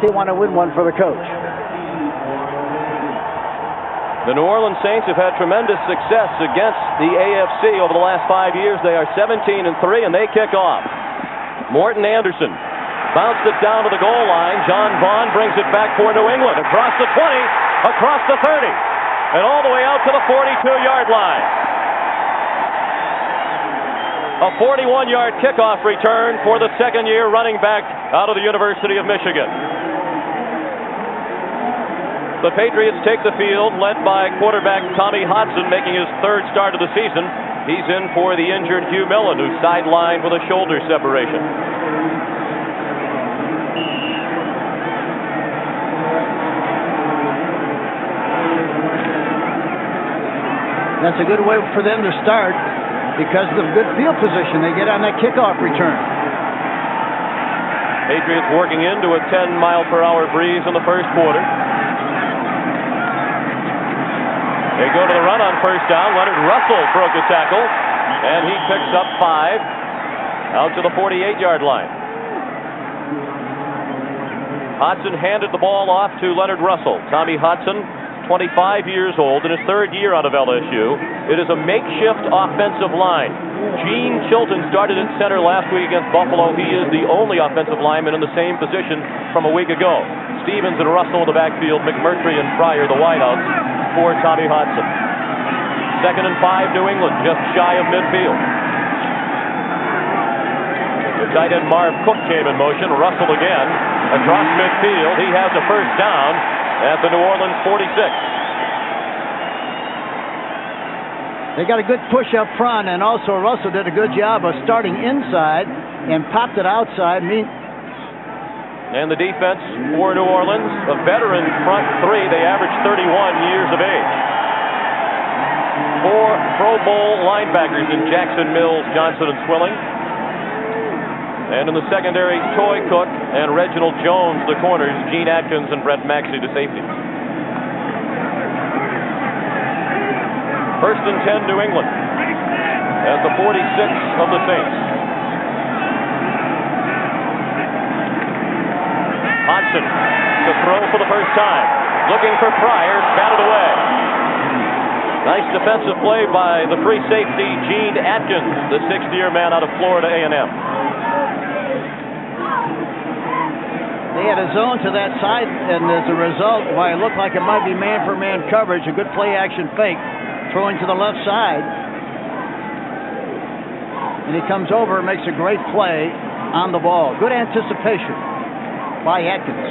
They want to win one for the coach. The New Orleans Saints have had tremendous success against the AFC over the last 5 years. They are 17-3, and they kick off. Morton Anderson bounced it down to the goal line. John Vaughn brings it back for New England. Across the 20, across the 30, and all the way out to the 42-yard line. A 41-yard kickoff return for the second-year running back out of the University of Michigan. The Patriots take the field, led by quarterback Tommy Hodson, making his third start of the season. He's in for the injured Hugh Millen, who's sidelined with a shoulder separation. That's a good way for them to start because of the good field position they get on that kickoff return. Patriots working into a 10-mile-per-hour breeze in the first quarter. They go to the run on first down. Leonard Russell broke a tackle, and he picks up 5 out to the 48-yard line. Hodson handed the ball off to Leonard Russell. Tommy Hodson, 25 years old, in his third year out of LSU. It is a makeshift offensive line. Gene Chilton started at center last week against Buffalo. He is the only offensive lineman in the same position from a week ago. Stevens and Russell in the backfield, McMurtry and Pryor the wideouts for Tommy Hodson. 2nd and 5, New England, just shy of midfield. The tight end Marv Cook came in motion. Russell again across midfield. He has a first down at the New Orleans 46. They got a good push up front, and also Russell did a good job of starting inside and popped it outside. And the defense for New Orleans, a veteran front three. They average 31 years of age. 4 Pro Bowl linebackers in Jackson, Mills, Johnson, and Swilling. And in the secondary, Toy Cook and Reginald Jones, the corners, Gene Atkins and Brett Maxey, the safety. 1st and 10, New England at the 46 of the Saints. Hodson to throw for the first time. Looking for Pryor, batted away. Nice defensive play by the free safety, Gene Atkins, the 6th-year man out of Florida A&M. They had a zone to that side, and as a result, while it looked like it might be man-for-man coverage, a good play-action fake, throwing to the left side. And he comes over and makes a great play on the ball. Good anticipation by Atkins.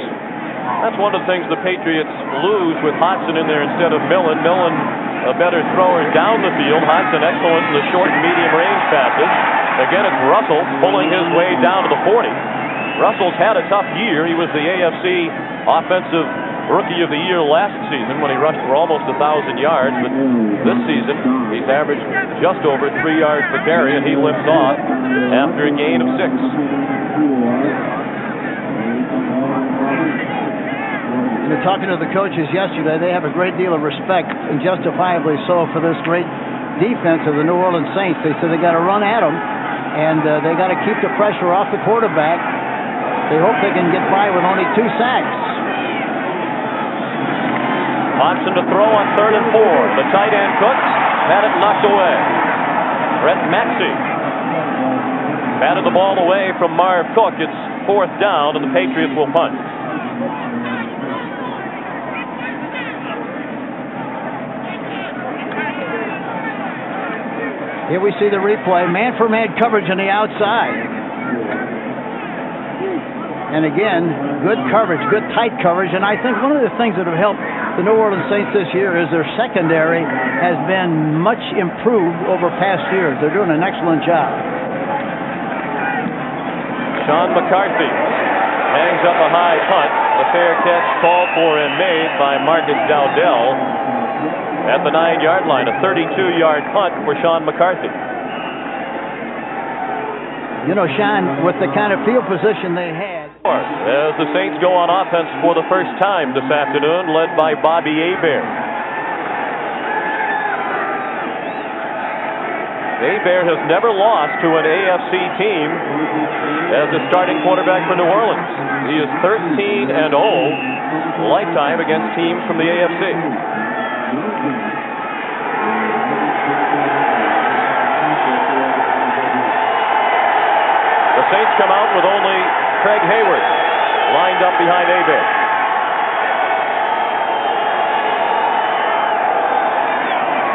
That's one of the things the Patriots lose with Hodson in there instead of Millen. Millen, a better thrower down the field. Hodson excellent in the short and medium range passes. Again, it's Russell pulling his way down to the 40. Russell's had a tough year. He was the AFC Offensive Rookie of the Year last season when he rushed for almost 1,000 yards. But this season, he's averaged just over 3 yards per carry, and he limps off after a gain of 6. Talking to the coaches yesterday, they have a great deal of respect, and justifiably so, for this great defense of the New Orleans Saints. They said they got to run at them, and they got to keep the pressure off the quarterback. They hope they can get by with only 2 sacks. Hodson to throw on 3rd and 4. The tight end Cooks had it knocked away. Brett Maxey batted the ball away from Marv Cook. It's 4th down, and the Patriots will punt. Here we see the replay. Man-for-man coverage on the outside. And again, good coverage, good tight coverage. And I think one of the things that have helped the New Orleans Saints this year is their secondary has been much improved over past years. They're doing an excellent job. Sean McCarthy hangs up a high punt. The fair catch called for and made by Marcus Dowdell at the 9-yard line. A 32-yard punt for Sean McCarthy. You know, Sean, with the kind of field position they had. As the Saints go on offense for the first time this afternoon, led by Bobby Hebert. Hebert has never lost to an AFC team as the starting quarterback for New Orleans. He is 13-0 lifetime against teams from the AFC. The Saints come out with only Craig Hayward lined up behind Hebert.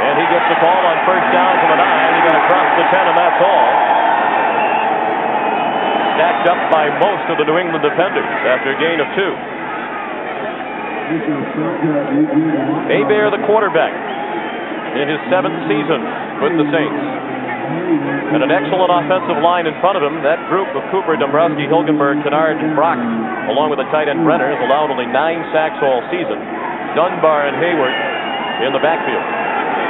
And he gets the call on first down from the 9. He got across the 10, and that's all. Stacked up by most of the New England defenders after a gain of 2. Hebert, the quarterback, in his 7th season with the Saints. And an excellent offensive line in front of him. That group of Cooper, Dombrowski, Hilgenberg, Kennard, and Brock, along with the tight end Brenner, has allowed only 9 sacks all season. Dunbar and Hayward in the backfield.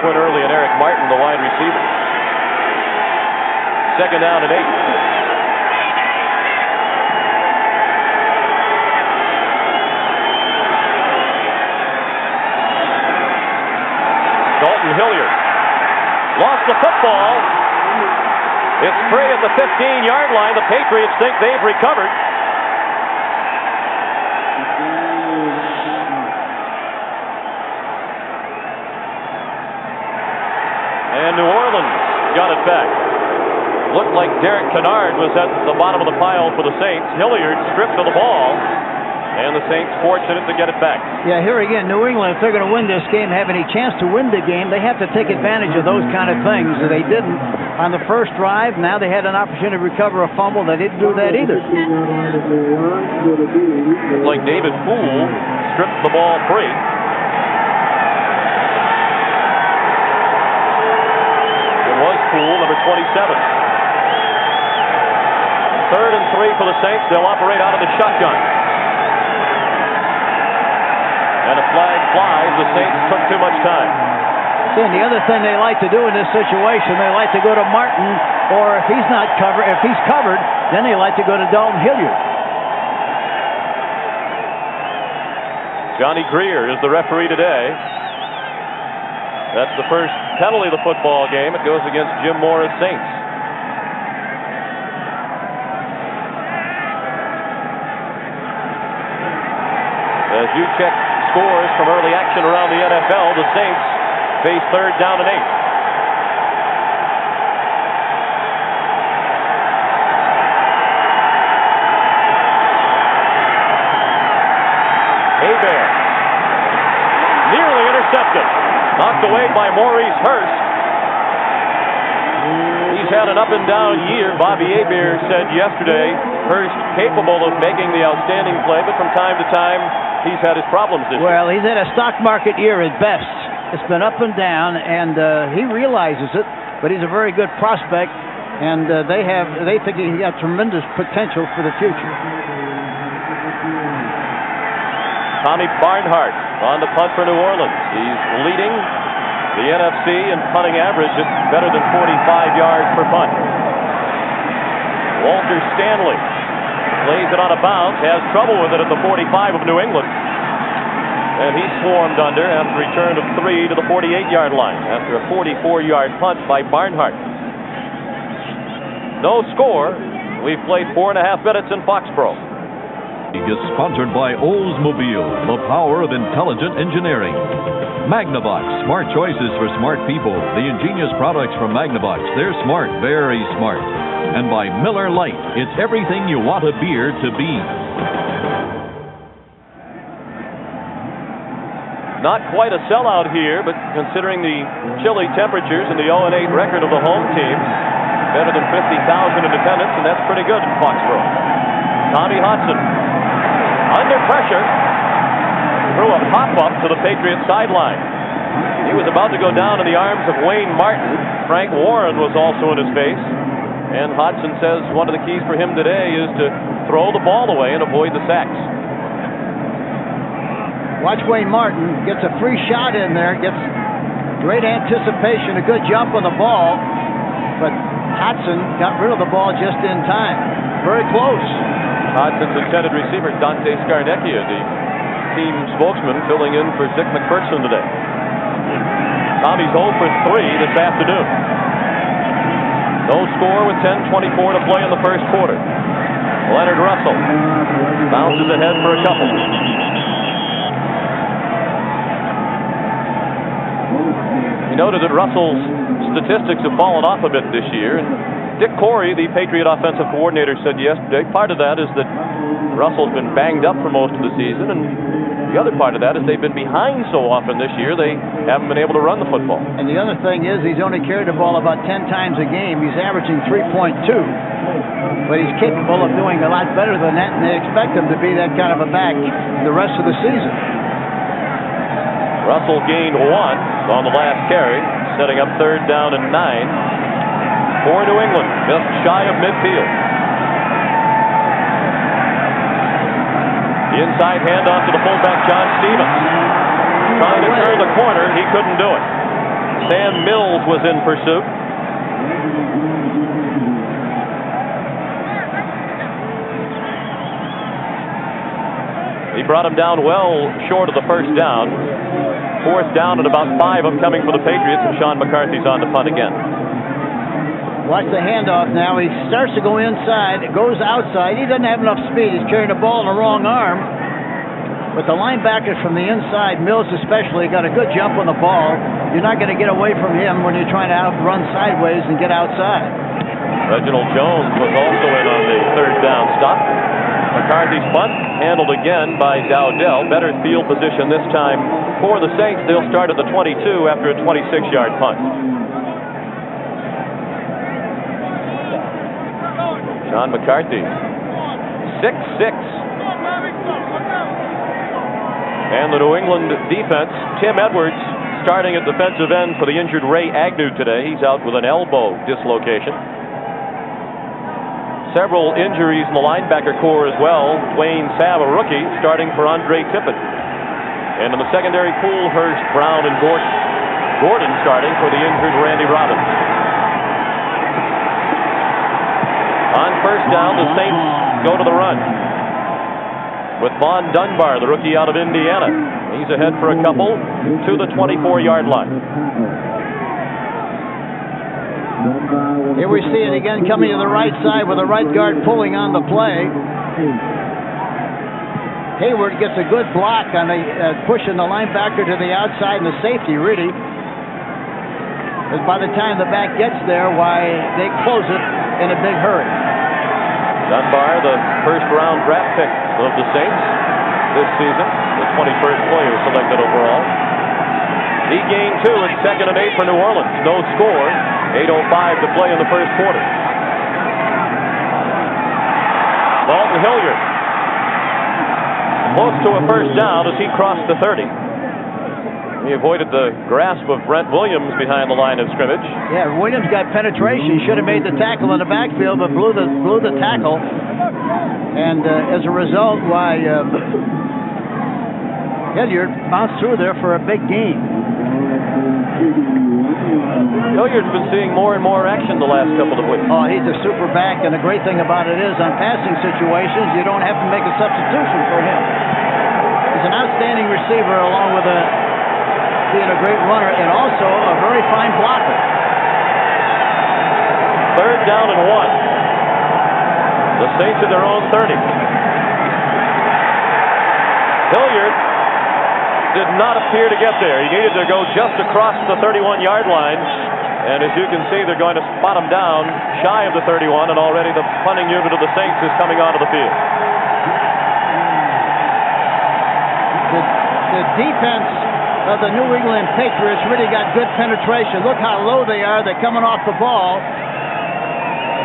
Quinn Early and Eric Martin, the wide receiver. 2nd down and 8. Dalton Hilliard lost the football. It's free at the 15-yard line. The Patriots think they've recovered. And New Orleans got it back. Looked like Derek Kennard was at the bottom of the pile for the Saints. Hilliard stripped of the ball, and the Saints fortunate to get it back. Yeah, here again, New England, if they're going to win this game, have any chance to win the game, they have to take advantage of those kind of things. They didn't on the first drive. Now they had an opportunity to recover a fumble. They didn't do that either. Looks like David Poole stripped the ball free. Poole, number 27. 3rd and 3 for the Saints. They'll operate out of the shotgun. And a flag flies. The Saints took too much time. And the other thing they like to do in this situation, they like to go to Martin, or if he's not covered, if he's covered, then they like to go to Dalton Hilliard. Johnny Greer is the referee today. That's the first penalty of the football game. It goes against Jim Morris Saints. As you check scores from early action around the NFL, the Saints face 3rd down and 8. Hebert nearly intercepted. Knocked away by Maurice Hurst. He's had an up-and-down year. Bobby Hebert said yesterday Hurst capable of making the outstanding play, but from time to time he's had his problems this year. Well, he's had a stock market year at best. It's been up and down, and he realizes it, but he's a very good prospect, and they think he's got tremendous potential for the future. Tommy Barnhart on the punt for New Orleans. He's leading the NFC in punting average at better than 45 yards per punt. Walter Stanley lays it on a bounce, has trouble with it at the 45 of New England. And he swarmed under after a return of 3 to the 48-yard line after a 44-yard punt by Barnhart. No score. We've played 4.5 minutes in Foxborough. Is sponsored by Oldsmobile, the power of intelligent engineering. Magnavox, smart choices for smart people. The ingenious products from Magnavox, they're smart, very smart. And by Miller Lite, it's everything you want a beer to be. Not quite a sellout here, but considering the chilly temperatures and the 0-8 record of the home team, better than 50,000 in attendance, and that's pretty good in Foxborough. Tommy Hodson, under pressure, threw a pop-up to the Patriots sideline. He was about to go down in the arms of Wayne Martin. Frank Warren was also in his face. And Hodson says one of the keys for him today is to throw the ball away and avoid the sacks. Watch Wayne Martin, gets a free shot in there, gets great anticipation, a good jump on the ball, but Hodson got rid of the ball just in time. Very close. Hodson's intended receiver, Dante Scarnecchia, the team spokesman, filling in for Dick McPherson today. Tommy's 0 for 3 this afternoon. No score with 10:24 to play in the first quarter. Leonard Russell bounces ahead for a couple. You noted that Russell's statistics have fallen off a bit this year. Dick Corey, the Patriot offensive coordinator, said yesterday part of that is that Russell's been banged up for most of the season, and the other part of that is they've been behind so often this year they haven't been able to run the football. And the other thing is he's only carried the ball about 10 times a game. He's averaging 3.2, but he's capable of doing a lot better than that, and they expect him to be that kind of a back the rest of the season. Russell gained 1 on the last carry, setting up 3rd down and 9 for New England, just shy of midfield. The inside handoff to the fullback, John Stevens. Trying to turn the corner, he couldn't do it. Sam Mills was in pursuit. He brought him down well short of the first down. 4th down and about 5 of them coming for the Patriots, and Sean McCarthy's on the punt again. Watch the handoff now. He starts to go inside. It goes outside. He doesn't have enough speed. He's carrying the ball in the wrong arm. But the linebackers from the inside, Mills especially, got a good jump on the ball. You're not going to get away from him when you're trying to outrun sideways and get outside. Reginald Jones was also in on the 3rd down stop. McCarthy's punt handled again by Dowdell. Better field position this time for the Saints. They'll start at the 22 after a 26-yard punt. John McCarthy, 6'6". And the New England defense, Tim Edwards starting at defensive end for the injured Ray Agnew today. He's out with an elbow dislocation. Several injuries in the linebacker core as well. Dwayne Sabb, a rookie, starting for Andre Tippett. And in the secondary pool, Hurst, Brown, and Gordon. Gordon starting for the injured Randy Robbins. On 1st down, the Saints go to the run with Vaughn Dunbar, the rookie out of Indiana. He's ahead for a couple to the 24-yard line. Here we see it again coming to the right side with the right guard pulling on the play. Hayward gets a good block on the pushing the linebacker to the outside and the safety, really. Because by the time the back gets there, they close it in a big hurry. Dunbar, the 1st-round draft pick of the Saints this season, the 21st player selected overall. He gained 2 at 2nd and 8 for New Orleans. No score. 8:05 to play in the first quarter. Dalton Hilliard close to a 1st down as he crossed the 30. He avoided the grasp of Brent Williams behind the line of scrimmage. Yeah, Williams got penetration. He should have made the tackle in the backfield, but blew the tackle. And as a result, Hilliard bounced through there for a big gain. Hilliard's been seeing more and more action the last couple of weeks. Oh, he's a super back, and the great thing about it is on passing situations, you don't have to make a substitution for him. He's an outstanding receiver along with being a great runner and also a very fine blocker. 3rd down and 1. The Saints at their own 30. Hilliard did not appear to get there. He needed to go just across the 31-yard line. And as you can see, they're going to spot him down shy of the 31, and already the punting unit of the Saints is coming onto the field. The defense of the New England Patriots really got good penetration. Look how low they are. They're coming off the ball.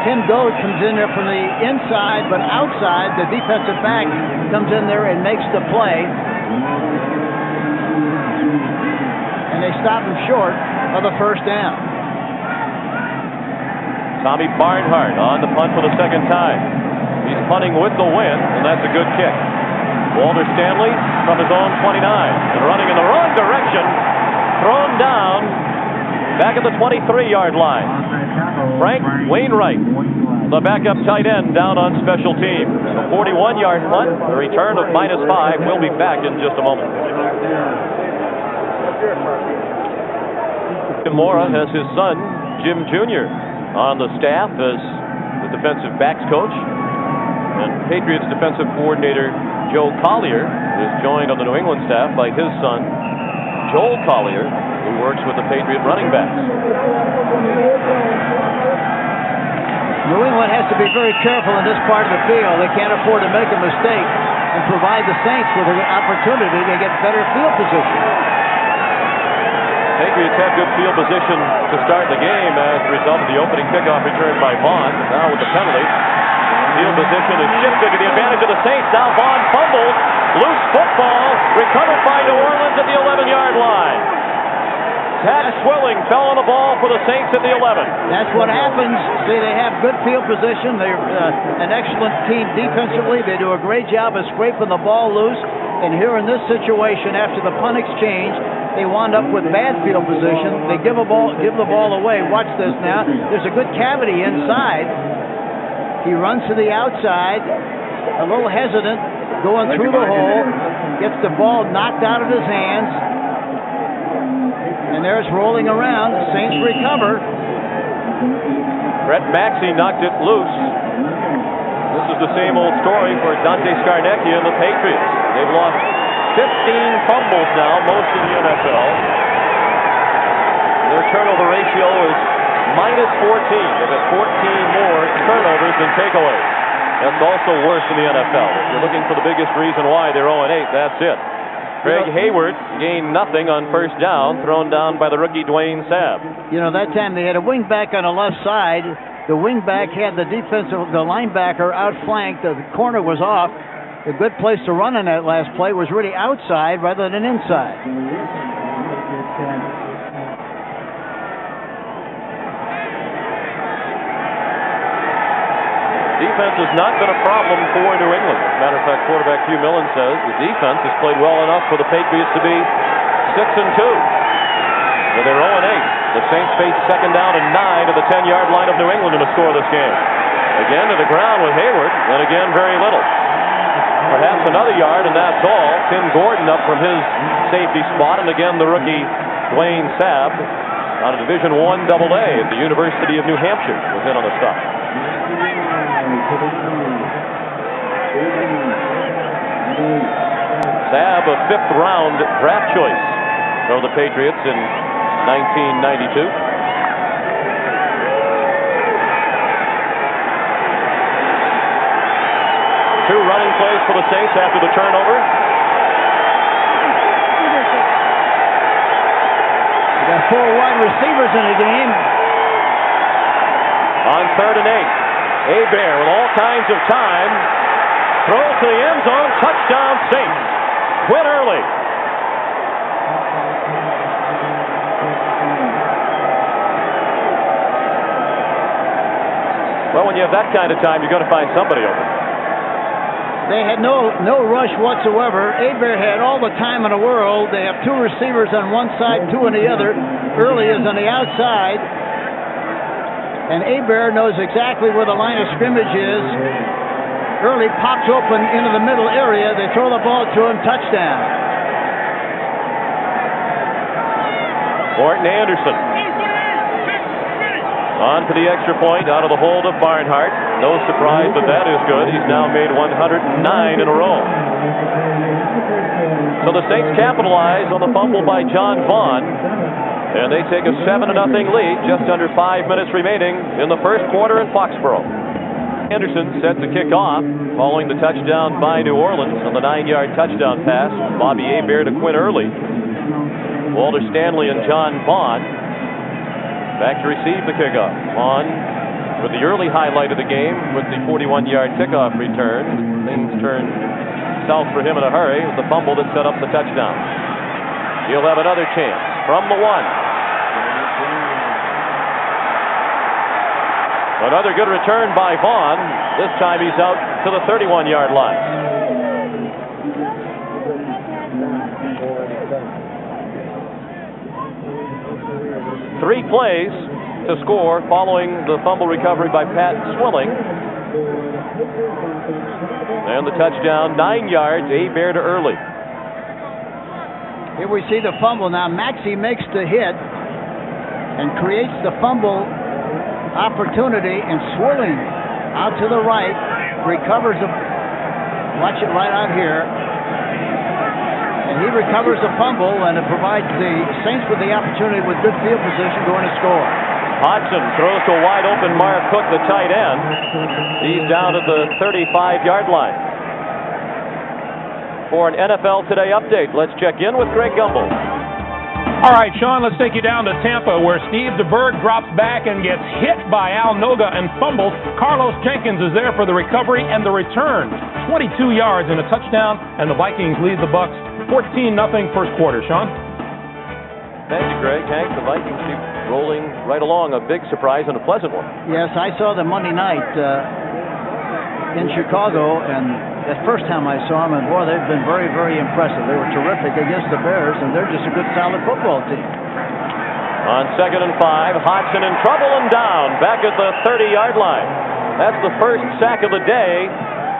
Tim Goad comes in there from the inside, but outside, the defensive back comes in there and makes the play. And they stop him short of the 1st down. Tommy Barnhart on the punt for the 2nd time. He's punting with the wind, and that's a good kick. Walter Stanley from his own 29 and running in the wrong direction. Thrown down back at the 23-yard line. Frank Wainwright, the backup tight end, down on special teams. A 41-yard punt, a return of -5. We'll be back in just a moment. Mora has his son, Jim Jr., on the staff as the defensive backs coach. And Patriots defensive coordinator Joe Collier is joined on the New England staff by his son, Joel Collier, who works with the Patriot running backs. New England has to be very careful in this part of the field. They can't afford to make a mistake and provide the Saints with an opportunity to get better field position. Patriots had good field position to start the game as a result of the opening kickoff return by Vaughn. Now with the penalty, field position is shifted to the advantage of the Saints. Now Vaughn fumbles, loose football, recovered by New Orleans at the 11-yard line. Pat Swilling fell on the ball for the Saints at the 11. That's what happens. See, they have good field position. They're an excellent team defensively. They do a great job of scraping the ball loose. And here in this situation, after the punt exchange, they wound up with bad field position. They give the ball away. Watch this now. There's a good cavity inside. He runs to the outside, a little hesitant, going through the hole, gets the ball knocked out of his hands. And there's rolling around. The Saints recover. Brett Maxey knocked it loose. This is the same old story for Dante Scarnecchia and the Patriots. They've lost 15 fumbles now, most in the NFL. Their turnover ratio is -14. They've got 14 more turnovers than takeaways. That's also worse in the NFL. If you're looking for the biggest reason why they're 0-8, that's it. Greg Hayward gained nothing on first down, thrown down by the rookie Dwayne Sabb. You know, that time they had a wingback on the left side. The wingback had the linebacker outflanked. The corner was off. A good place to run on that last play was really outside rather than inside. Defense has not been a problem for New England. As a matter of fact, quarterback Hugh Millen says the defense has played well enough for the Patriots to be 6-2. But they're 0-8. The Saints face second down and 9 at the 10-yard line of New England to score this game. Again to the ground with Hayward, and again very little. Perhaps another yard, and that's all. Tim Gordon up from his safety spot, and again the rookie Dwayne Sabb out of Division I AA at the University of New Hampshire was in on the stop. Sabb, a fifth-round draft choice for the Patriots in 1992. Two running plays for the Saints after the turnover. We got 4 wide receivers in the game. On 3rd and 8. Hebert with all kinds of time. Throws to the end zone. Touchdown Saints. Quit early. Well, when you have that kind of time, you're going to find somebody open. They had no rush whatsoever. Hebert had all the time in the world. They have 2 receivers on one side, 2 on the other. Early is on the outside. And Hebert knows exactly where the line of scrimmage is. Early pops open into the middle area. They throw the ball to him. Touchdown. Morton Anderson. On to the extra point out of the hold of Barnhart. No surprise that that is good. He's now made 109 in a row. So the Saints capitalize on the fumble by John Vaughn. And they take a 7-0 lead, just under 5 minutes remaining in the first quarter in Foxborough. Anderson set to kick off, following the touchdown by New Orleans on the 9-yard touchdown pass. Bobby Hebert to Quinn Early. Walter Stanley and John Vaughn back to receive the kickoff. Vaughn with the early highlight of the game with the 41-yard kickoff return. Things turned south for him in a hurry with the fumble that set up the touchdown. He'll have another chance from the 1. Another good return by Vaughn. This time he's out to the 31-yard line. Three plays to score following the fumble recovery by Pat Swilling. And the touchdown, 9 yards, Hebert to Early. Here we see the fumble. Now Maxey makes the hit and creates the fumble opportunity and swirling out to the right, recovers a, watch it right out here, and he recovers a fumble, and it provides the Saints with the opportunity with good field position going to score. Hodgson throws to a wide open Mark Cook, the tight end. He's down at the 35-yard line. For an NFL Today update, let's check in with Greg Gumbel. All right, Sean, let's take you down to Tampa, where Steve DeBerg drops back and gets hit by Al Noga and fumbles. Carlos Jenkins is there for the recovery and the return. 22 yards and a touchdown, and the Vikings lead the Bucs 14-0 first quarter. Sean? Thank you, Greg. Hank, the Vikings keep rolling right along. A big surprise and a pleasant one. Yes, I saw them Monday night in Chicago, and the first time I saw them, and boy, they've been very, very impressive. They were terrific against the Bears, and they're just a good, solid football team. On 2nd and 5, Hodgson in trouble and down, back at the 30-yard line. That's the first sack of the day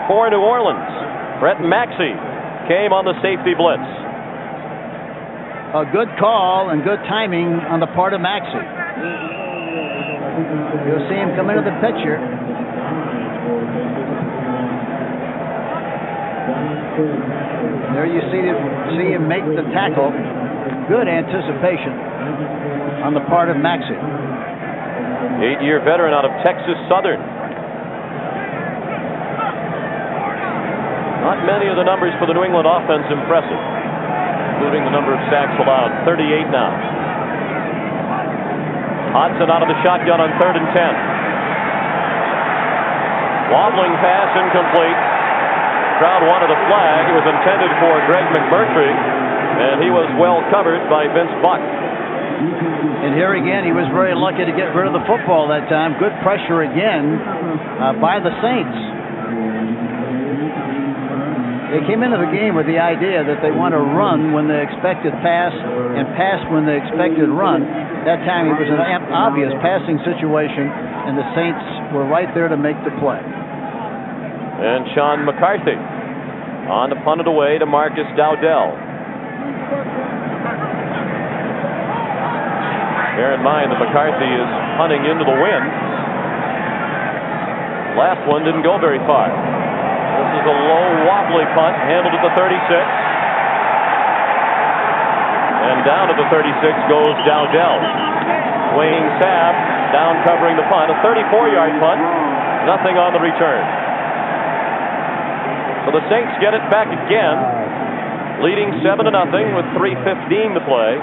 for New Orleans. Brett Maxey came on the safety blitz. A good call and good timing on the part of Maxey. You'll see him come into the picture. There you see him make the tackle. Good anticipation on the part of Maxey. 8-year veteran out of Texas Southern. Not many of the numbers for the New England offense impressive, including the number of sacks allowed. 38 now. Hodgson out of the shotgun on 3rd and 10. Wobbling pass incomplete. Crowd wanted a flag. It was intended for Greg McMurtry, and he was well covered by Vince Buck. And here again, he was very lucky to get rid of the football that time. Good pressure again by the Saints. They came into the game with the idea that they want to run when they expected pass and pass when they expected run. That time it was an obvious passing situation, and the Saints were right there to make the play. And Sean McCarthy on the punted away to Marcus Dowdell. Bear in mind that McCarthy is punting into the wind. Last one didn't go very far. This is a low, wobbly punt, handled at the 36. And down at the 36 goes Dowdell. Wayne Sabb down covering the punt. A 34-yard punt. Nothing on the return. So the Saints get it back again, leading 7-0 with 3:15 to play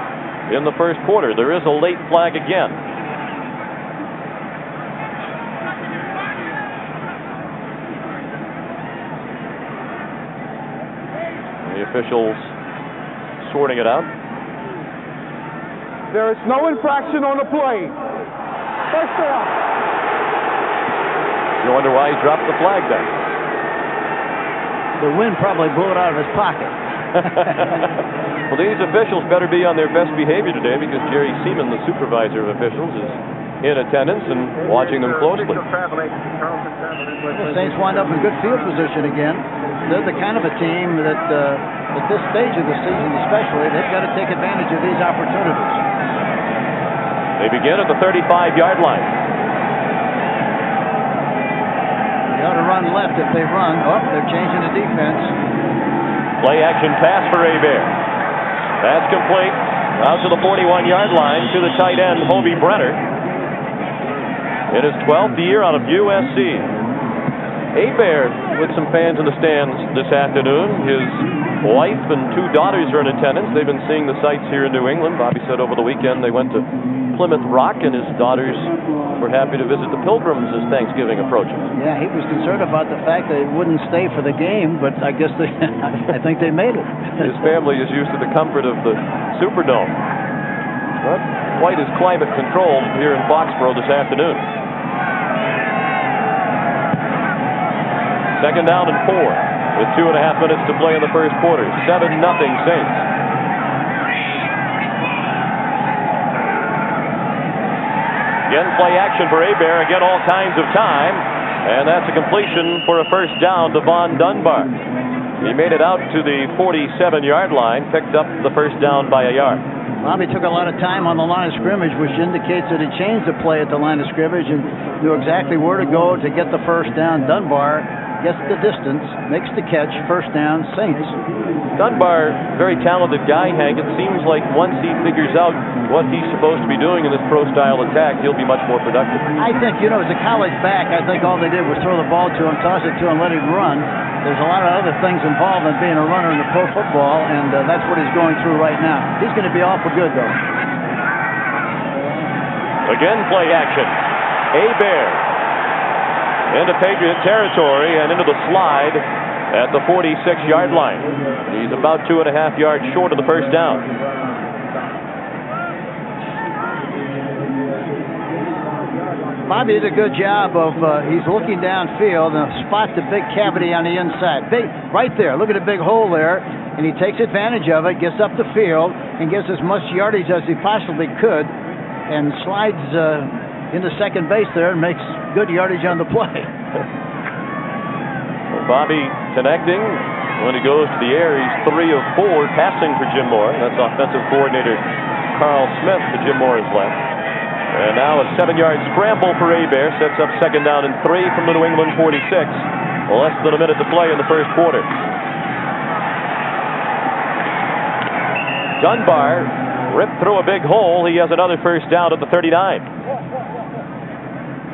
in the first quarter. There is a late flag again. The officials sorting it out. There is no infraction on the play. First down. You wonder why he dropped the flag then. The wind probably blew it out of his pocket. Well, these officials better be on their best behavior today, because Jerry Seaman, the supervisor of officials, is in attendance and watching them closely. The Saints wind up in good field position again. They're the kind of a team that at this stage of the season especially, they've got to take advantage of these opportunities. They begin at the 35-yard line. They ought to run left if they run. Oh, they're changing the defense. Play action pass for Hebert. That's complete. Out to the 41-yard line to the tight end, Hobie Brenner. In his 12th year out of USC. Hebert with some fans in the stands this afternoon. His wife and 2 daughters are in attendance. They've been seeing the sights here in New England. Bobby said over the weekend they went to Plymouth Rock, and his daughters were happy to visit the Pilgrims as Thanksgiving approaches. Yeah, he was concerned about the fact that it wouldn't stay for the game, but I guess I think they made it. His family is used to the comfort of the Superdome. Not quite as climate controlled here in Foxborough this afternoon. 2nd down and 4 with 2.5 minutes to play in the first quarter. 7-0 Saints. Again, play action for Hebert. Again, all kinds of time. And that's a completion for a first down to Von Dunbar. He made it out to the 47-yard line, picked up the first down by a yard. Bobby took a lot of time on the line of scrimmage, which indicates that he changed the play at the line of scrimmage and knew exactly where to go to get the first down. Dunbar gets the distance, makes the catch, first down, Saints. Dunbar, very talented guy, Hank. It seems like once he figures out what he's supposed to be doing in this pro-style attack, he'll be much more productive. I think, as a college back, I think all they did was throw the ball to him, toss it to him, let him run. There's a lot of other things involved in being a runner in the pro football, and that's what he's going through right now. He's going to be awful good, though. Again, play action. Hebert into Patriot territory and into the slide at the 46-yard line. He's about 2.5 yards short of the first down. Bobby did a good job of, he's looking downfield and spots the big cavity on the inside. Right there, look at the big hole there, and he takes advantage of it, gets up the field, and gets as much yardage as he possibly could, and slides into second base there and makes good yardage on the play. Well, Bobby connecting. When he goes to the air, he's 3 of 4 passing for Jim Moore. That's offensive coordinator Carl Smith to Jim Moore's left. And now a 7-yard scramble for Hebert sets up second down and 3 from the New England 46. Less than a minute to play in the first quarter. Dunbar ripped through a big hole. He has another first down at the 39.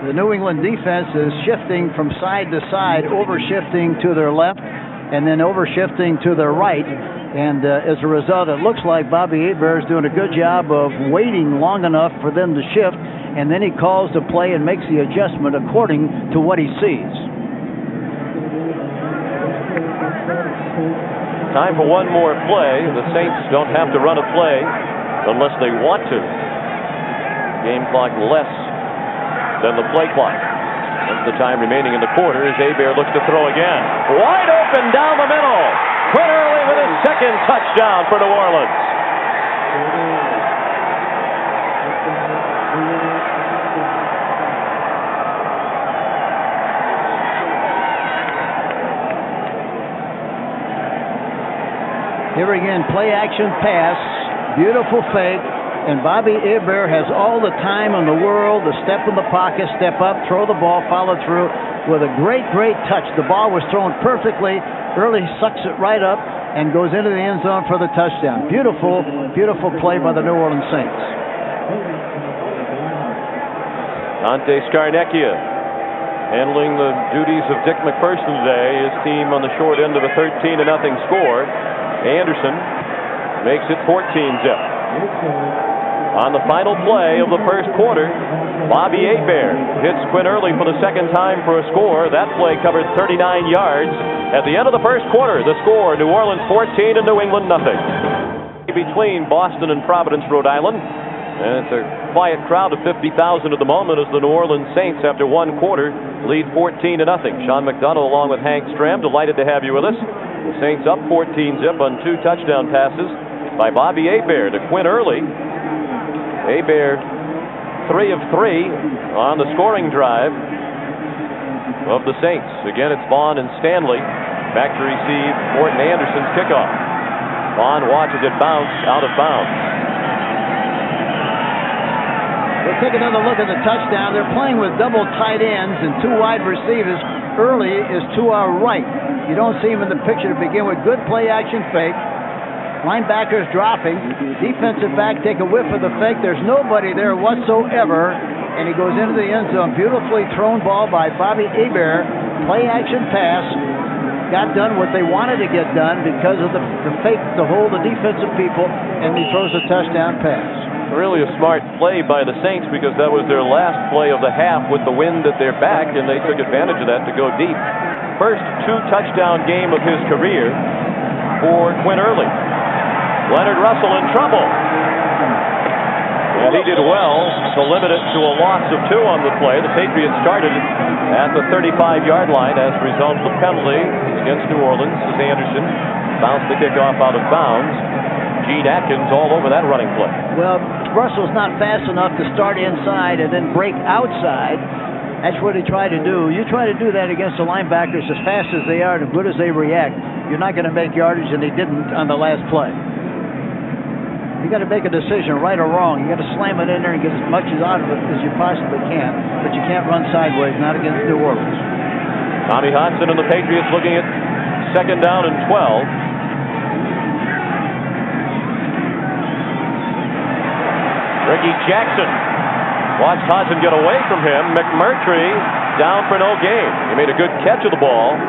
The New England defense is shifting from side to side, over-shifting to their left and then over-shifting to their right. And as a result, it looks like Bobby Hebert is doing a good job of waiting long enough for them to shift, and then he calls the play and makes the adjustment according to what he sees. Time for one more play. The Saints don't have to run a play unless they want to. Game clock less than the play clock. That's the time remaining in the quarter as Hebert looks to throw again. Wide open down the middle. Quinn Early with his second touchdown for New Orleans. Here again, play action pass, beautiful fake. And Bobby Hebert has all the time in the world to step in the pocket, step up, throw the ball, follow through with a great, great touch. The ball was thrown perfectly. Early sucks it right up and goes into the end zone for the touchdown. Beautiful, beautiful play by the New Orleans Saints. Dante Scarnecchia handling the duties of Dick McPherson today. His team on the short end of a 13-0 score. Anderson makes it 14-zip. On the final play of the first quarter, Bobby Hebert hits Quinn Early for the second time for a score. That play covered 39 yards. At the end of the first quarter, the score, New Orleans 14 and New England nothing. Between Boston and Providence, Rhode Island. And it's a quiet crowd of 50,000 at the moment as the New Orleans Saints, after one quarter, lead 14-0. Sean McDonough along with Hank Stram, delighted to have you with us. The Saints up 14-zip on 2 touchdown passes by Bobby Hebert to Quinn Early. Hebert 3 of 3 on the scoring drive of the Saints. Again, it's Vaughn and Stanley back to receive Morton Anderson's kickoff. Vaughn watches it bounce out of bounds. We'll take another look at the touchdown. They're playing with double tight ends and 2 wide receivers. Early is to our right. You don't see him in the picture to begin with. Good play action fake. Linebackers dropping. Defensive back take a whiff of the fake. There's nobody there whatsoever. And he goes into the end zone. Beautifully thrown ball by Bobby Hebert. Play action pass. Got done what they wanted to get done because of the fake to hold the defensive people. And he throws a touchdown pass. Really a smart play by the Saints because that was their last play of the half with the wind at their back, and they took advantage of that to go deep. First 2-touchdown game of his career for Quinn Early. Leonard Russell in trouble. And he did well to limit it to a loss of 2 on the play. The Patriots started at the 35-yard line as a result of the penalty against New Orleans as Anderson bounced the kickoff out of bounds. Gene Atkins all over that running play. Well, Russell's not fast enough to start inside and then break outside. That's what he tried to do. You try to do that against the linebackers as fast as they are and as good as they react. You're not going to make yardage, and they didn't on the last play. You got to make a decision, right or wrong. You got to slam it in there and get as much out of it as you possibly can, but you can't run sideways, not against New Orleans. Tommy Hodson and the Patriots looking at 2nd down and 12. Ricky Jackson watched Hodson get away from him. McMurtry down for no gain. He made a good catch of the ball,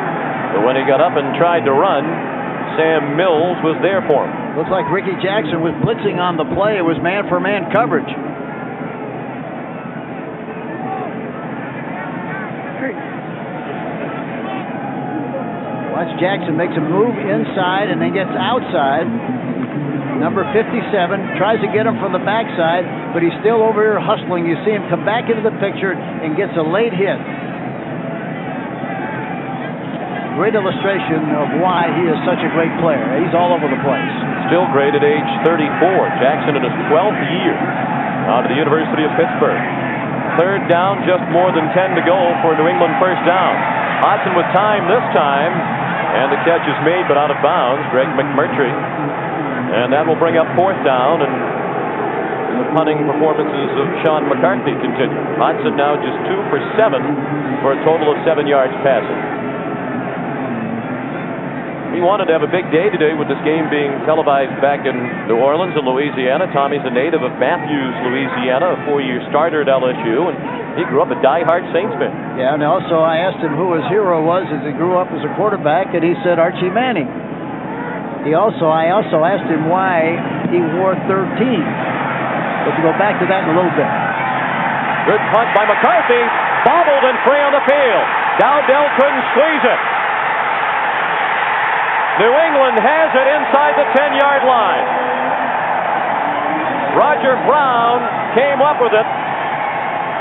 but when he got up and tried to run, Sam Mills was there for him. Looks like Ricky Jackson was blitzing on the play. It was man-for-man coverage. Watch Jackson makes a move inside and then gets outside. Number 57 tries to get him from the backside, but he's still over here hustling. You see him come back into the picture and gets a late hit. Great illustration of why he is such a great player. He's all over the place. Still great at age 34. Jackson in his 12th year out of the University of Pittsburgh. 3rd down, just more than 10 to go for New England 1st down. Hodson with time this time, and the catch is made but out of bounds. Greg McMurtry. And that will bring up 4th down, and the punting performances of Sean McCarthy continue. Hodson now just 2 for 7 for a total of 7 yards passing. He wanted to have a big day today with this game being televised back in New Orleans and Louisiana. Tommy's a native of Matthews, Louisiana, a 4-year starter at LSU, and he grew up a diehard Saints fan. Yeah, and also I asked him who his hero was as he grew up as a quarterback, and he said Archie Manning. I also asked him why he wore 13. But we'll go back to that in a little bit. Good punt by McCarthy, bobbled and free on the field. Dowdell couldn't squeeze it. New England has it inside the 10-yard line. Roger Brown came up with it.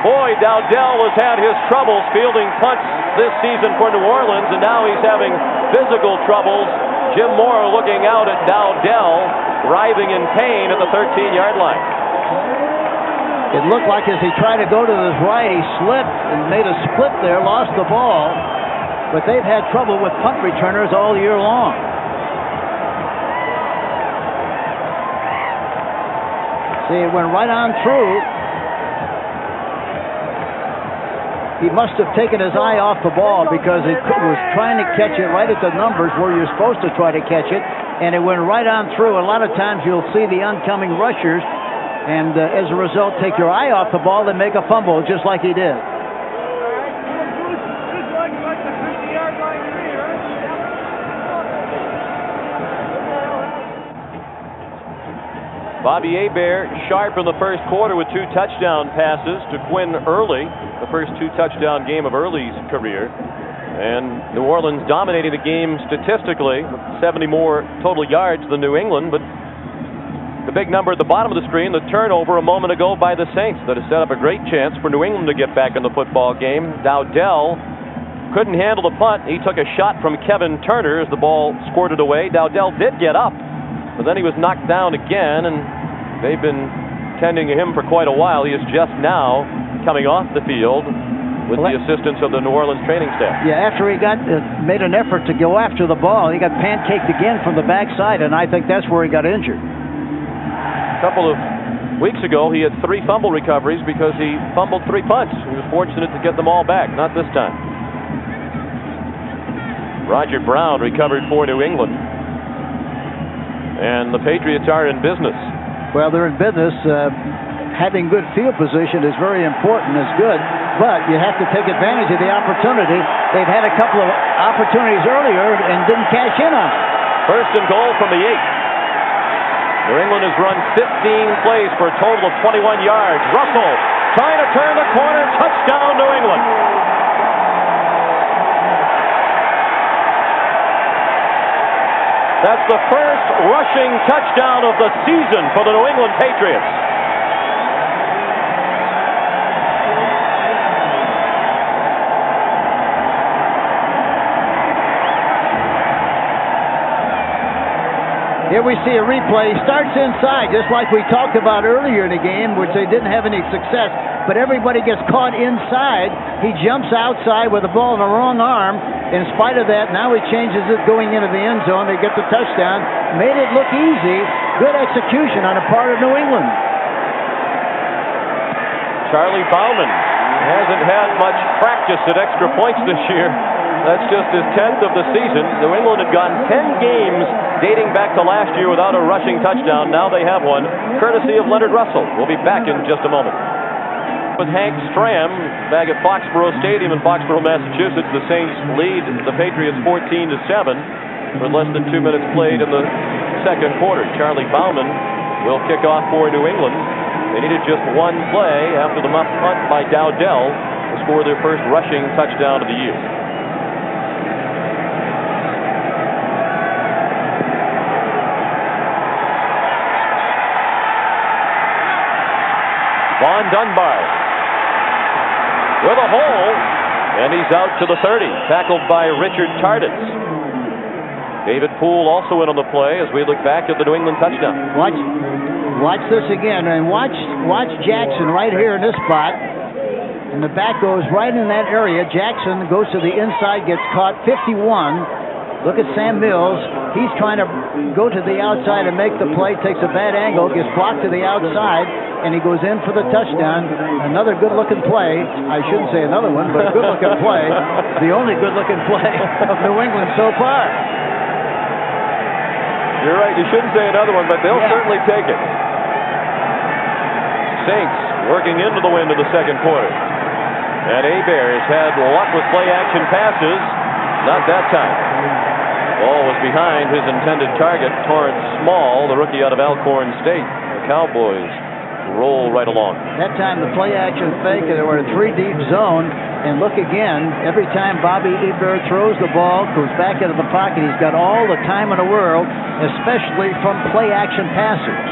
Boy, Dowdell has had his troubles fielding punts this season for New Orleans, and now he's having physical troubles. Jim Moore looking out at Dowdell, writhing in pain at the 13-yard line. It looked like as he tried to go to his right, he slipped and made a split there, lost the ball. But they've had trouble with punt returners all year long. See, it went right on through. He must have taken his eye off the ball because it was trying to catch it right at the numbers where you're supposed to try to catch it, and it went right on through. A lot of times you'll see the oncoming rushers, and as a result, take your eye off the ball and make a fumble, just like he did. Bobby Hebert sharp in the first quarter with 2 touchdown passes to Quinn Early, the first 2-touchdown game of Early's career. And New Orleans dominating the game statistically with 70 more total yards than New England, but the big number at the bottom of the screen, the turnover a moment ago by the Saints that has set up a great chance for New England to get back in the football game. Dowdell couldn't handle the punt. He took a shot from Kevin Turner as the ball squirted away. Dowdell did get up, but then he was knocked down again, and they've been tending to him for quite a while. He is just now coming off the field with the assistance of the New Orleans training staff. Yeah, after he made an effort to go after the ball, he got pancaked again from the backside, and I think that's where he got injured. A couple of weeks ago, he had 3 fumble recoveries because he fumbled 3 punts. He was fortunate to get them all back. Not this time. Roger Brown recovered for New England. And the Patriots are in business. Well, they're in business. Having good field position is very important, is good, but you have to take advantage of the opportunity. They've had a couple of opportunities earlier and didn't cash in on it. 1st and goal from the 8. New England has run 15 plays for a total of 21 yards. Russell trying to turn the corner. Touchdown, New England. That's the first rushing touchdown of the season for the New England Patriots. Here we see a replay. Starts inside, just like we talked about earlier in the game, which they didn't have any success. But everybody gets caught inside. He jumps outside with the ball in the wrong arm, In spite of that, now he changes it going into the end zone. They get the touchdown. Made it look easy. Good execution on the part of New England. Charlie Bauman hasn't had much practice at extra points this year. That's just his 10th of the season. New England had gone 10 games dating back to last year without a rushing touchdown. Now they have one, courtesy of Leonard Russell. We'll be back in just a moment. With Hank Stram back at Foxborough Stadium in Foxborough, Massachusetts, the Saints lead the Patriots 14-7 with less than 2 minutes played in the second quarter. Charlie Bauman will kick off for New England. They needed just one play after the muff punt by Dowdell to score their first rushing touchdown of the year. Vaughn Dunbar with a hole, and he's out to the 30, tackled by Richard Tardis. David Poole also in on the play as we look back at the New England touchdown. Watch this again, and watch Jackson right here in this spot. And the back goes right in that area. Jackson goes to the inside, gets caught, 51. Look at Sam Mills. He's trying to go to the outside and make the play, takes a bad angle, gets blocked to the outside, and he goes in for the touchdown. Another good-looking play. I shouldn't say another one, but a good-looking play. The only good-looking play of New England so far. You're right. You shouldn't say another one, but they'll certainly take it. Saints working into the wind of the second quarter. And Hebert has had luck with play-action passes. Not that time. Ball was behind his intended target, Torrance Small, the rookie out of Alcorn State. The Cowboys roll right along. That time the play-action fake, they were in a 3-deep zone. And look again, every time Bobby Hebert throws the ball, goes back into the pocket, he's got all the time in the world, especially from play-action passers.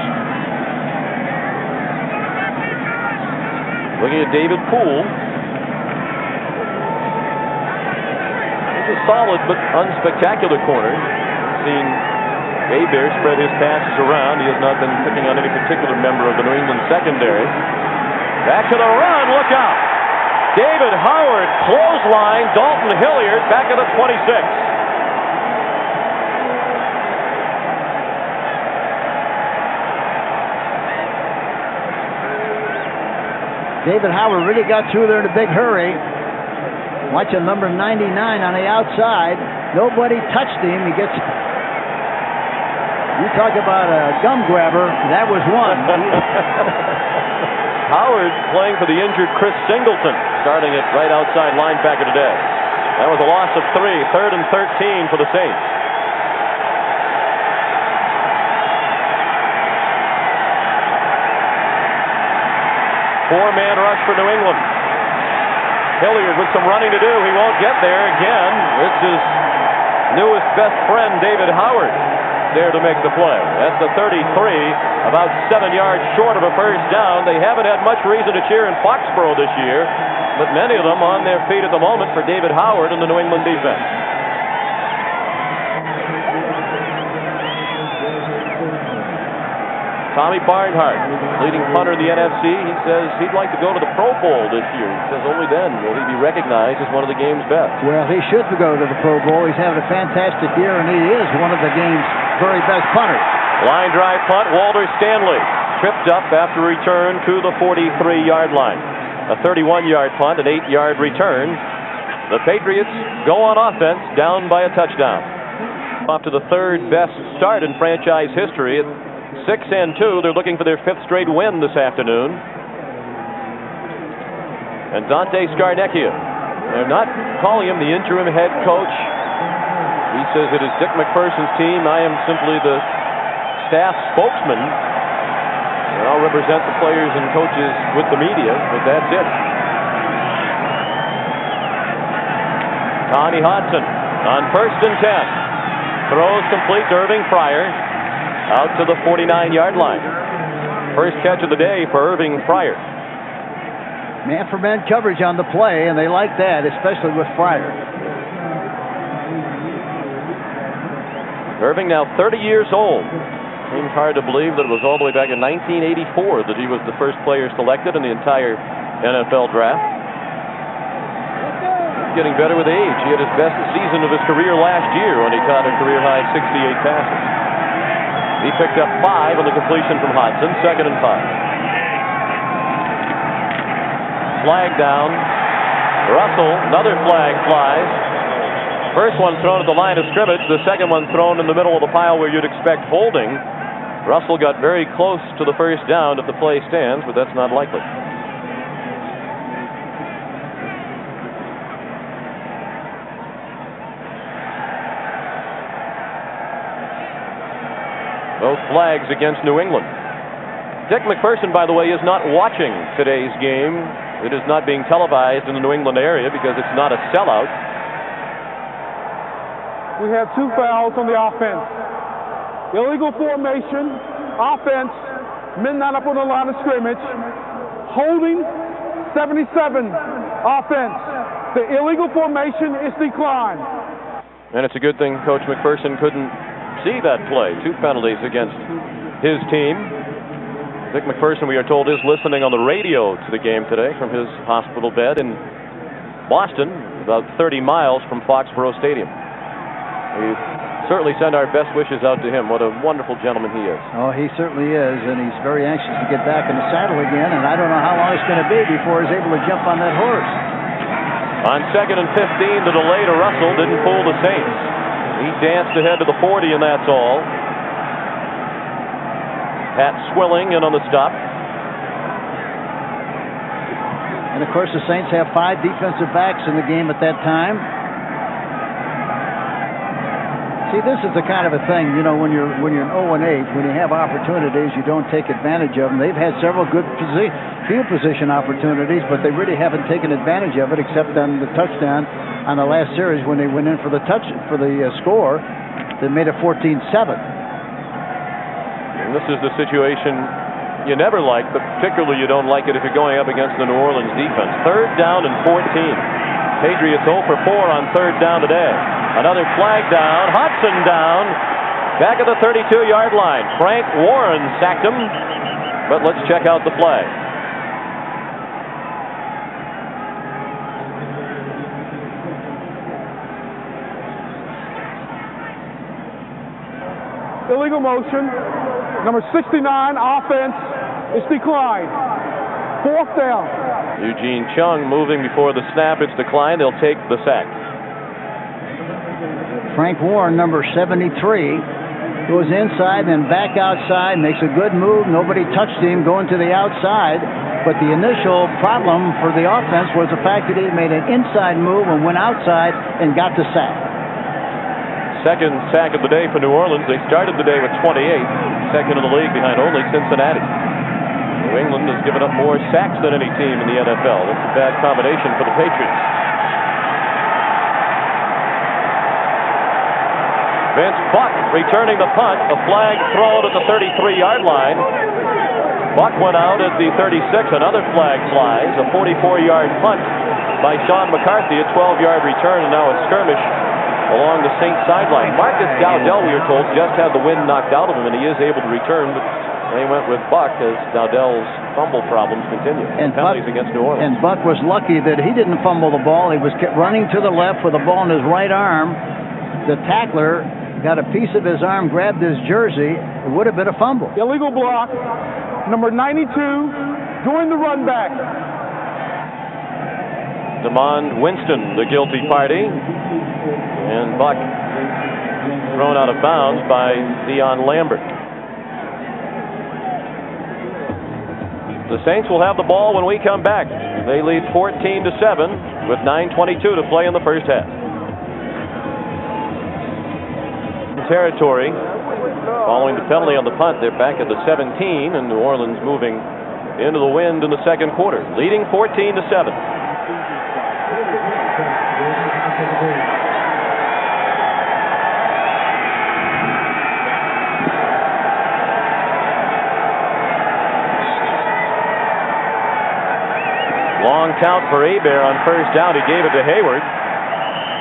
Looking at David Poole. It's a solid but unspectacular corner. Seen Hebert spread his passes around. He has not been picking on any particular member of the New England secondary. Back to the run, look out! David Howard, clothesline, Dalton Hilliard back at the 26. David Howard really got through there in a big hurry. Watching number 99 on the outside. Nobody touched him. He gets... You talk about a gum grabber. That was one. Howard playing for the injured Chris Singleton, starting at right outside linebacker today. That was a loss of 3, 3rd and 13 for the Saints. Four-man rush for New England. Hilliard with some running to do. He won't get there again. It's his newest best friend, David Howard, there to make the play. That's the 33, about 7 yards short of a first down. They haven't had much reason to cheer in Foxborough this year, but many of them on their feet at the moment for David Howard and the New England defense. Tommy Barnhart, leading punter in the NFC, he says he'd like to go to the Pro Bowl this year. He says only then will he be recognized as one of the game's best. Well, he should go to the Pro Bowl. He's having a fantastic year, and he is one of the game's very best punters. Line drive punt, Walter Stanley tripped up after return to the 43-yard line. A 31-yard punt, an 8-yard return. The Patriots go on offense, down by a touchdown. Off to the third best start in franchise history. At 6-2, they're looking for their 5th straight win this afternoon. And Dante Scarnecchia, they're not calling him the interim head coach. He says it is Dick McPherson's team. I am simply the staff spokesman. And I'll represent the players and coaches with the media, but that's it. Connie Hodson on 1st and 10. Throws complete to Irving Fryer. Out to the 49-yard line. First catch of the day for Irving Fryer. Man-for-man coverage on the play, and they like that, especially with Fryer. Irving now 30 years old. Seems hard to believe that it was all the way back in 1984 that he was the first player selected in the entire NFL draft. getting better with age. He had his best season of his career last year when he caught a career-high 68 passes. He picked up 5 on the completion from Hodson, 2nd and 5. Flag down. Russell, another flag flies. First one thrown at the line of scrimmage, the second one thrown in the middle of the pile where you'd expect holding. Russell got very close to the first down if the play stands, but that's not likely. Both flags against New England. Dick McPherson, by the way, is not watching today's game. It is not being televised in the New England area because it's not a sellout. We have 2 fouls on the offense. Illegal formation, offense, men not up on the line of scrimmage. Holding, 77, offense. The illegal formation is declined. And it's a good thing Coach McPherson couldn't see that play. 2 penalties against his team. Dick McPherson, we are told, is listening on the radio to the game today from his hospital bed in Boston, about 30 miles from Foxborough Stadium. We certainly send our best wishes out to him. What a wonderful gentleman he is. Oh, he certainly is, and he's very anxious to get back in the saddle again, and I don't know how long it's going to be before he's able to jump on that horse. On 2nd and 15, the delay to Russell didn't fool the Saints. He danced ahead to the 40, and that's all. Pat Swilling in on the stop. And, of course, the Saints have 5 defensive backs in the game at that time. See, this is the kind of a thing, you know, when you're an 0-8, when you have opportunities, you don't take advantage of them. They've had several good field position opportunities, but they really haven't taken advantage of it except on the touchdown on the last series when they went in for the score that made it 14-7. And this is the situation you never like, but particularly you don't like it if you're going up against the New Orleans defense. 3rd down and 14. Patriots 0 for 4 on 3rd down today. Another flag down. Hodson down. Back at the 32-yard line. Frank Warren sacked him. But let's check out the flag. Illegal motion. Number 69, offense, is declined. 4th down. Eugene Chung moving before the snap. It's declined. They'll take the sack. Frank Warren, number 73, goes inside and back outside, makes a good move. Nobody touched him going to the outside. But the initial problem for the offense was the fact that he made an inside move and went outside and got the sack. 2nd sack of the day for New Orleans. They started the day with 28, 2nd in the league behind only Cincinnati. New England has given up more sacks than any team in the NFL. That's a bad combination for the Patriots. Vince Buck returning the punt. A flag thrown at the 33-yard line. Buck went out at the 36. Another flag flies. A 44-yard punt by Sean McCarthy. A 12-yard return, and now a skirmish along the Saints sideline. Marcus Dowdell, we are told, just had the wind knocked out of him, and he is able to return. But they went with Buck as Dowdell's fumble problems continue. And penalties against New Orleans. And Buck was lucky that he didn't fumble the ball. He was running to the left with the ball in his right arm. The tackler got a piece of his arm, grabbed his jersey. It would have been a fumble. Illegal block. Number 92, doing the run back. DeMond Winston, the guilty party. And Buck thrown out of bounds by Dion Lambert. The Saints will have the ball when we come back. They lead 14-7 with 9:22 to play in the first half. Territory following the penalty on the punt. They're back at the 17, and New Orleans moving into the wind in the second quarter, leading 14-7. Long count for Hebert on first down. He gave it to Hayward.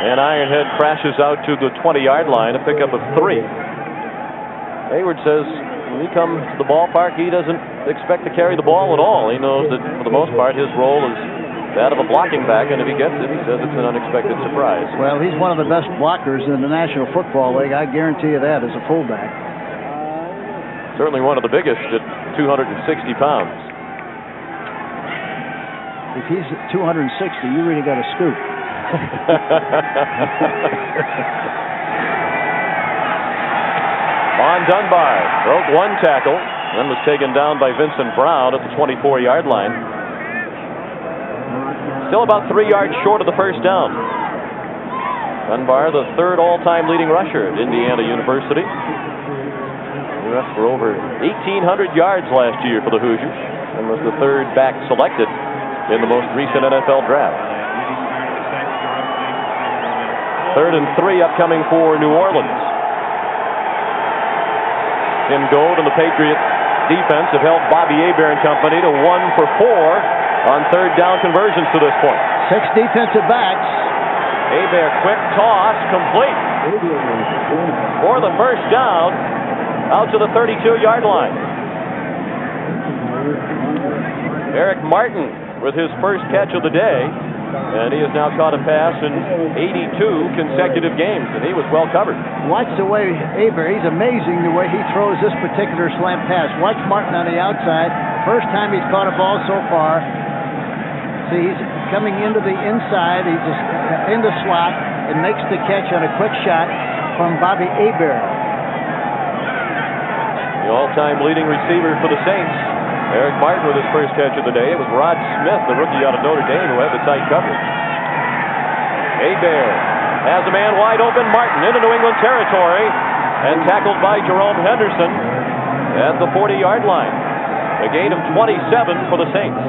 And Ironhead crashes out to the 20-yard line, a pickup of 3. Hayward says when he comes to the ballpark, he doesn't expect to carry the ball at all. He knows that for the most part his role is that of a blocking back, and if he gets it, he says it's an unexpected surprise. Well, he's one of the best blockers in the National Football League. I guarantee you that as a fullback. Certainly one of the biggest at 260 pounds. If he's 260, you really got to scoop. Von Dunbar broke one tackle, then was taken down by Vincent Brown at the 24-yard line. Still about 3 yards short of the first down. Dunbar, the third all-time leading rusher at Indiana University. He rushed for over 1,800 yards last year for the Hoosiers and was the third back selected in the most recent NFL draft. 3rd and 3 upcoming for New Orleans. Tim Gold and the Patriots defense have held Bobby Hebert and company to 1 for 4 on third down conversions to this point. 6 defensive backs. Hebert, quick toss, complete for the first down out to the 32-yard line. Eric Martin with his first catch of the day, and he has now caught a pass in 82 consecutive games, and he was well covered. Watch the way Hebert, he's amazing the way he throws this particular slant pass. Watch Martin on the outside. First time he's caught a ball so far. See, he's coming into the inside. He's just in the slot and makes the catch on a quick shot from Bobby Hebert. The all-time leading receiver for the Saints, Eric Martin, with his first catch of the day. It was Rod Smith, the rookie out of Notre Dame, who had the tight coverage. Hebert has a man wide open. Martin into New England territory and tackled by Jerome Henderson at the 40-yard line. A gain of 27 for the Saints.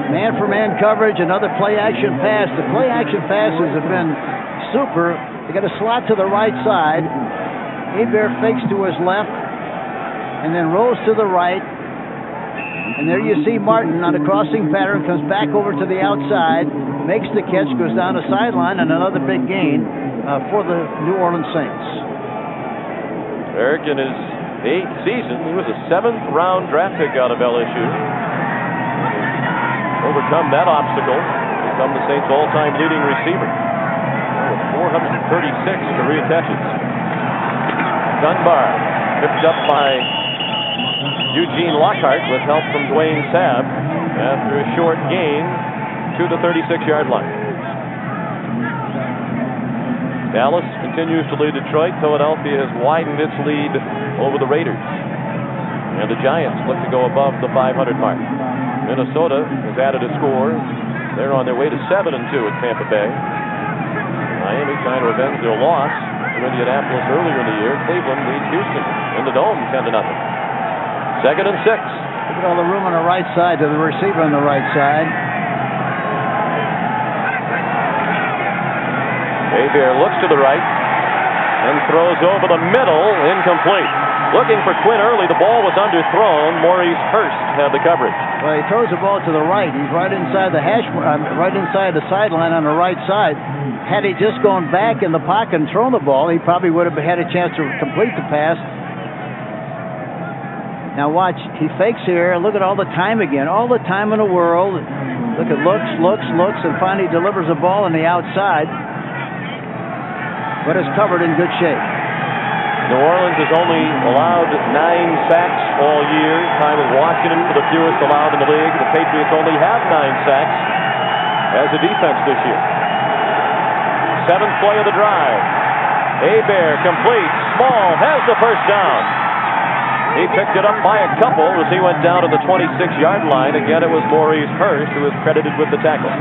Man-for-man coverage, another play-action pass. The play-action passes have been super. They got a slot to the right side. Hebert fakes to his left and then rolls to the right. And there you see Martin on a crossing pattern, comes back over to the outside, makes the catch, goes down the sideline, and another big gain for the New Orleans Saints. Eric, in his 8th season, he was a 7th-round draft pick out of LSU. Overcome that obstacle, become the Saints' all-time leading receiver with 436 career catches. Dunbar picked up by Eugene Lockhart with help from Dwayne Sabb after a short gain to the 36-yard line. Dallas continues to lead Detroit. Philadelphia has widened its lead over the Raiders. And the Giants look to go above the 500 mark. Minnesota has added a score. They're on their way to 7-2 at Tampa Bay. Miami trying to avenge their loss to Indianapolis earlier in the year. Cleveland leads Houston in the Dome 10-0. 2nd and 6. Look at all the room on the right side to the receiver on the right side. Hebert looks to the right and throws over the middle, incomplete. Looking for Quinn Early, the ball was underthrown. Maurice Hurst had the coverage. Well, he throws the ball to the right. He's right inside the right inside the sideline on the right side. Had he just gone back in the pocket and thrown the ball, he probably would have had a chance to complete the pass. Now watch, he fakes here. Look at all the time again. All the time in the world. Look at looks, and finally delivers the ball on the outside. But it's covered in good shape. New Orleans has only allowed 9 sacks all year, tied with Washington for the fewest allowed in the league. The Patriots only have 9 sacks as a defense this year. 7th play of the drive. Hebert complete. Small has the first down. He picked it up by a couple as he went down to the 26-yard line. Again, it was Maurice Hurst who was credited with the tackle.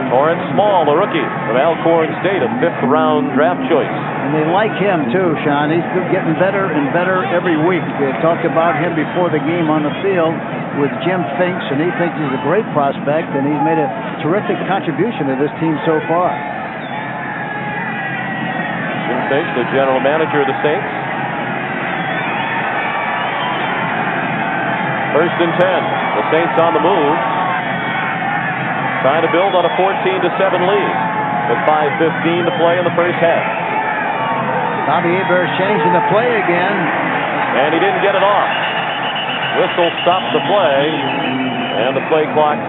Torrance Small, the rookie from Alcorn State, a 5th-round draft choice. And they like him, too, Sean. He's getting better and better every week. They talked about him before the game on the field with Jim Finks, and he thinks he's a great prospect, and he's made a terrific contribution to this team so far. Jim Finks, the general manager of the Saints. 1st and 10. The Saints on the move, trying to build on a 14-7 lead with 5:15 to play in the first half. Bobby Hebert's changing the play again. And he didn't get it off. Whistle stopped the play, and the play clock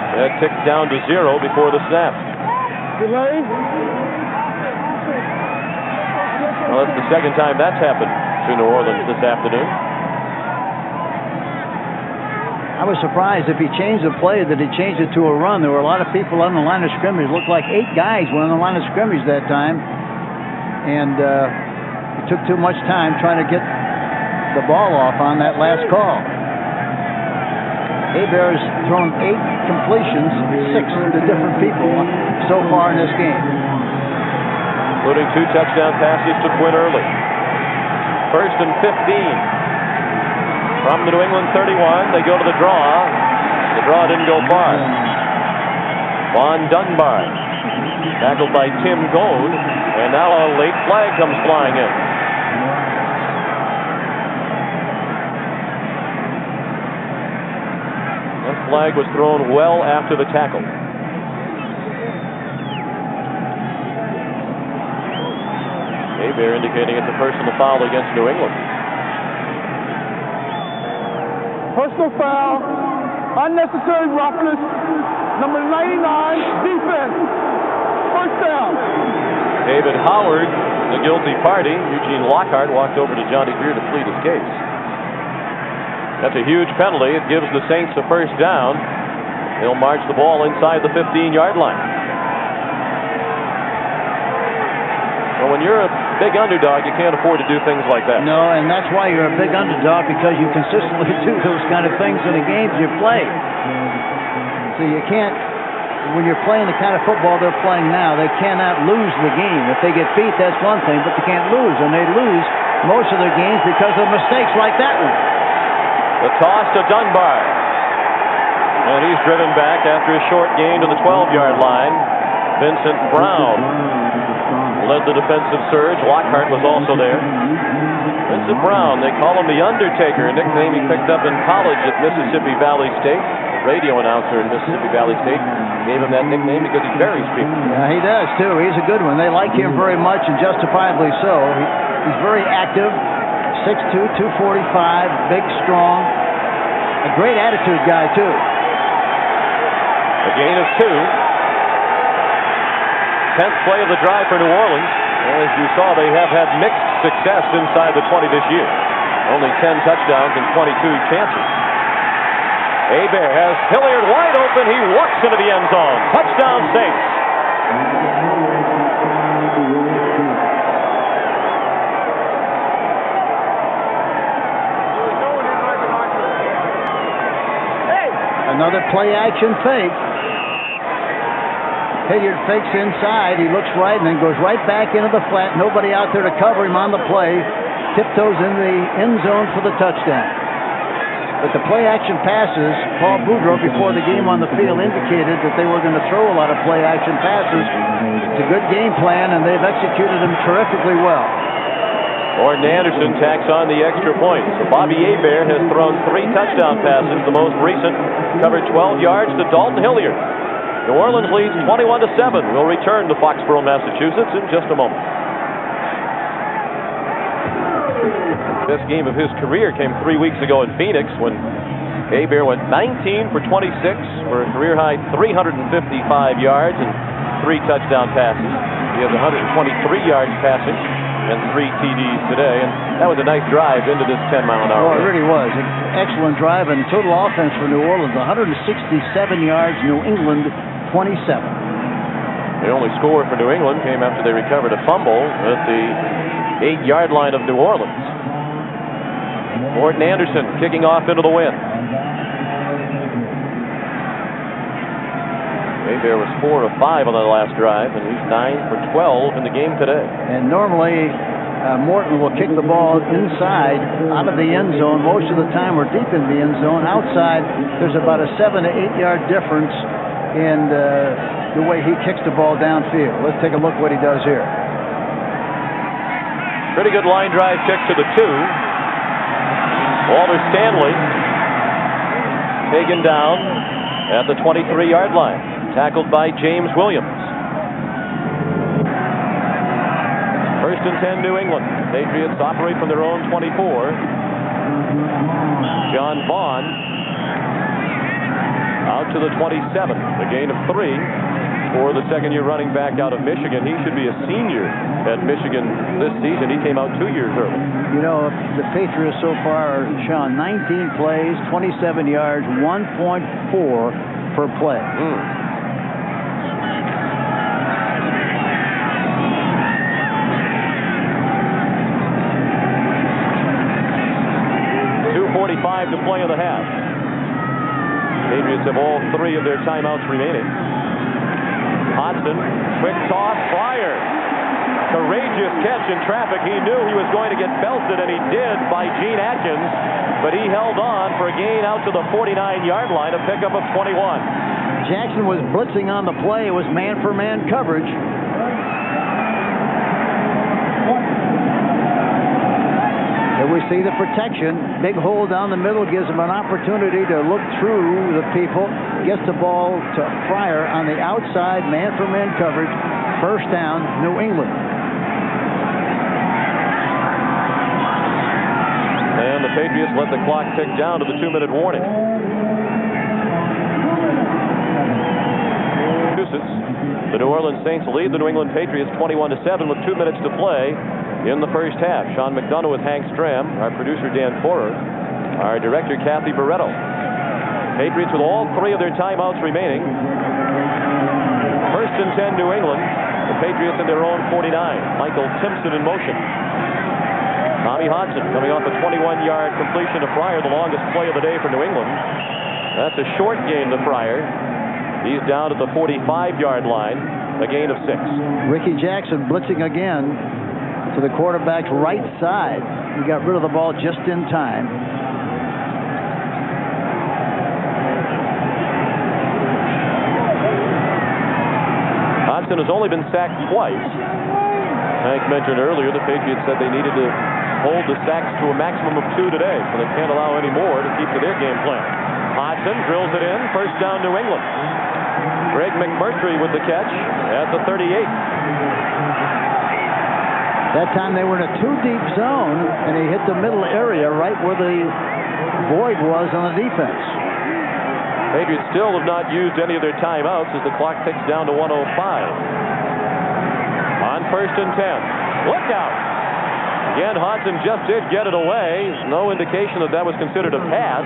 ticked down to 0 before the snap. Delay. Well, that's the second time that's happened to New Orleans this afternoon. I was surprised if he changed the play that he changed it to a run. There were a lot of people on the line of scrimmage. It looked like 8 guys were on the line of scrimmage that time. And he took too much time trying to get the ball off on that last call. Hebert's thrown 8 completions, 6 to different people so far in this game. Including 2 touchdown passes to Quinn Early. 1st and 15. From the New England 31, they go to the draw. The draw didn't go far. Von Dunbar tackled by Tim Goad, and now a late flag comes flying in. That flag was thrown well after the tackle. Hebert indicating it's a personal foul against New England. Personal foul, unnecessary roughness, number 99, defense. First down. David Howard, the guilty party. Eugene Lockhart walked over to Johnny Greer to plead his case. That's a huge penalty. It gives the Saints a first down. They'll march the ball inside the 15-yard line. Well, when you're a big underdog, you can't afford to do things like that. No, and that's why you're a big underdog, because you consistently do those kind of things in the games you play. So you can't, when you're playing the kind of football they're playing now, they cannot lose the game. If they get beat, that's one thing, but they can't lose, and they lose most of their games because of mistakes like that one. The toss to Dunbar. And he's driven back after a short gain to the 12-yard line. Vincent Brown led the defensive surge. Lockhart was also there. Vincent Brown, they call him the Undertaker, a nickname he picked up in college at Mississippi Valley State. The radio announcer at Mississippi Valley State gave him that nickname because he buries people. Yeah, he does, too. He's a good one. They like him very much, and justifiably so. He's very active, 6'2", 245, big, strong. A great attitude guy, too. A gain of 2. 10th play of the drive for New Orleans. As you saw, they have had mixed success inside the 20 this year. Only 10 touchdowns and 22 chances. Hebert has Hilliard wide open. He walks into the end zone. Touchdown, Saints. Another play-action fake. Hilliard fakes inside. He looks right and then goes right back into the flat. Nobody out there to cover him on the play. Tiptoes in the end zone for the touchdown. But the play-action passes, Paul Boudreaux before the game on the field indicated that they were going to throw a lot of play-action passes. It's a good game plan, and they've executed them terrifically well. Gordon Anderson tacks on the extra point. So Bobby Hebert has thrown 3 touchdown passes. The most recent covered 12 yards to Dalton Hilliard. New Orleans leads 21-7. We'll return to Foxborough, Massachusetts in just a moment. Best game of his career came 3 weeks ago in Phoenix when Hebert went 19 for 26 for a career-high 355 yards and 3 touchdown passes. He has 123 yards passing and 3 TDs today, and that was a nice drive into this 10-mile-an-hour. Oh, it really was. Excellent drive, and total offense for New Orleans, 167 yards, New England 27. The only score for New England came after they recovered a fumble at the 8-yard line of New Orleans. Gordon Anderson kicking off into the wind. Hebert was 4 of 5 on that last drive, and he's 9 for 12 in the game today. And normally, Morton will kick the ball inside, out of the end zone. Most of the time, we're deep in the end zone. Outside, there's about a 7 to 8 yard difference in the way he kicks the ball downfield. Let's take a look what he does here. Pretty good line drive kick to the 2. Walter Stanley taken down at the 23-yard line, tackled by James Williams. 1st and 10, New England. Patriots operate from their own 24. John Vaughn out to the 27. A gain of 3 for the second-year running back out of Michigan. He should be a senior at Michigan this season. He came out 2 years early. You know, the Patriots so far, Sean, 19 plays, 27 yards, 1.4 per play. 2:45 to play in the half. Patriots have all 3 of their timeouts remaining. Hodgson, quick toss, Fryer. Courageous catch in traffic. He knew he was going to get belted, and he did, by Gene Atkins, but he held on for a gain out to the 49-yard line, a pickup of 21. Jackson was blitzing on the play. It was man-for-man coverage. Here we see the protection. Big hole down the middle gives him an opportunity to look through the people. Gets the ball to Fryer on the outside, man-for-man coverage. First down, New England. And the Patriots let the clock tick down to the 2-minute warning. The New Orleans Saints lead the New England Patriots 21-7 with 2 minutes to play in the first half. Sean McDonough with Hank Stram, our producer Dan Forer, our director Kathy Barretto. Patriots with all 3 of their timeouts remaining. First and 10 New England. The Patriots in their own 49. Michael Timpson in motion. Tommy Hodgson coming off a 21-yard completion to Fryer, the longest play of the day for New England. That's a short gain to Fryer. He's down at the 45-yard line, a gain of 6. Ricky Jackson blitzing again to the quarterback's right side. He got rid of the ball just in time. Hodgson has only been sacked twice. Hank mentioned earlier the Patriots said they needed to hold the sacks to a maximum of 2 today, so they can't allow any more to keep to their game plan. Hodgson drills it in. First down, New England. Greg McMurtry with the catch at the 38. That time they were in a 2-deep zone, and he hit the middle area right where the void was on the defense. Patriots still have not used any of their timeouts as the clock ticks down to 1:05. On first and 10. Look out! Again, Hodgson just did get it away. No indication that was considered a pass.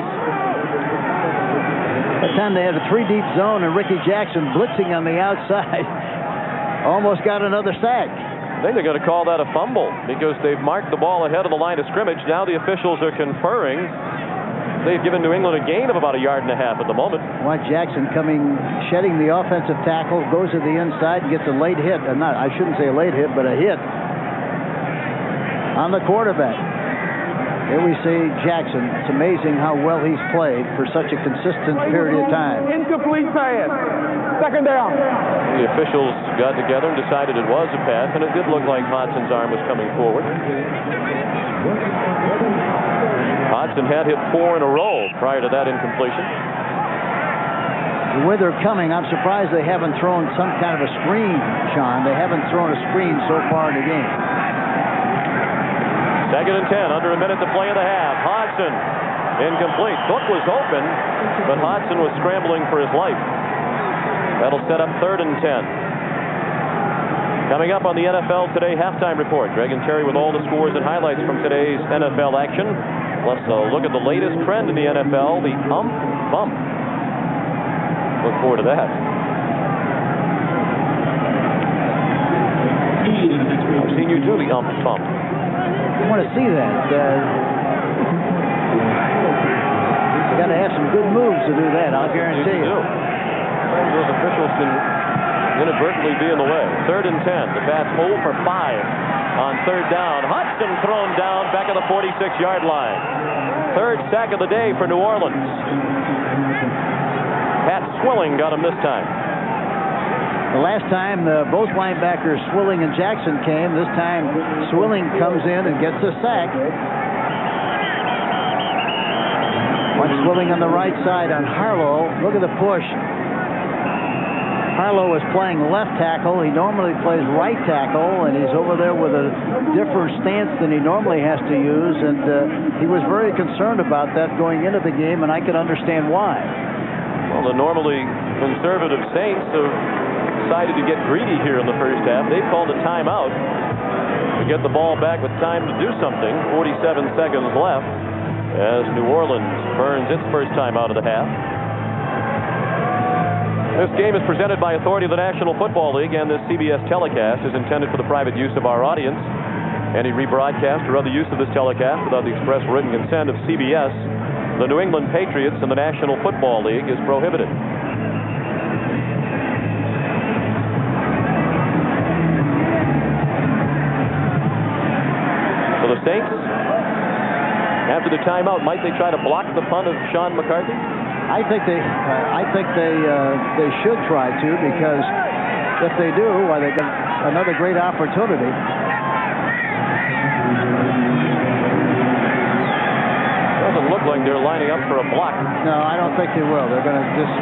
That time they had a 3-deep zone, and Ricky Jackson blitzing on the outside. Almost got another sack. I think they're going to call that a fumble because they've marked the ball ahead of the line of scrimmage. Now the officials are conferring. They've given New England a gain of about 1.5 yards at the moment. Watch Jackson shedding the offensive tackle, goes to the inside and gets a late hit. I shouldn't say a late hit, but a hit on the quarterback. Here we see Jackson. It's amazing how well he's played for such a consistent period of time. Incomplete pass. Second down. The officials got together and decided it was a pass, and it did look like Hodgson's arm was coming forward. Hodgson had hit 4 in a row prior to that incompletion. The way they're coming, I'm surprised they haven't thrown some kind of a screen, Sean. They haven't thrown a screen so far in the game. Second and 10, under a minute to play in the half. Hodgson, incomplete. Cook was open, but Hodgson was scrambling for his life. That'll set up third and 10. Coming up on the NFL Today halftime report, Greg and Terry with all the scores and highlights from today's NFL action. Let's look at the latest trend in the NFL, the ump bump. Look forward to that. I've seen you do the ump bump. I want to see that. You got to have some good moves to do that, I'll guarantee you. Those officials can inadvertently be in the way. Third and 10. The Bats 0 for 5 on third down. Hodgson thrown down back at the 46-yard line. Third sack of the day for New Orleans. Pat Swilling got him this time. The last time both linebackers, Swilling and Jackson, came. This time Swilling comes in and gets a sack. Watch Swilling on the right side on Harlow. Look at the push. Harlow is playing left tackle. He normally plays right tackle, and he's over there with a different stance than he normally has to use, and he was very concerned about that going into the game, and I can understand why. Well, the normally conservative Saints have decided to get greedy here in the first half. They've called a timeout to get the ball back with time to do something. 47 seconds left as New Orleans burns its first time out of the half. This game is presented by authority of the National Football League, and this CBS telecast is intended for the private use of our audience. Any rebroadcast or other use of this telecast without the express written consent of CBS, the New England Patriots, and the National Football League is prohibited. So the Saints, after the timeout, might they try to block the punt of Sean McCarthy? I think they should try to, because if they do, well, they got another great opportunity. Doesn't look like they're lining up for a block. No, I don't think they will. They're going to just.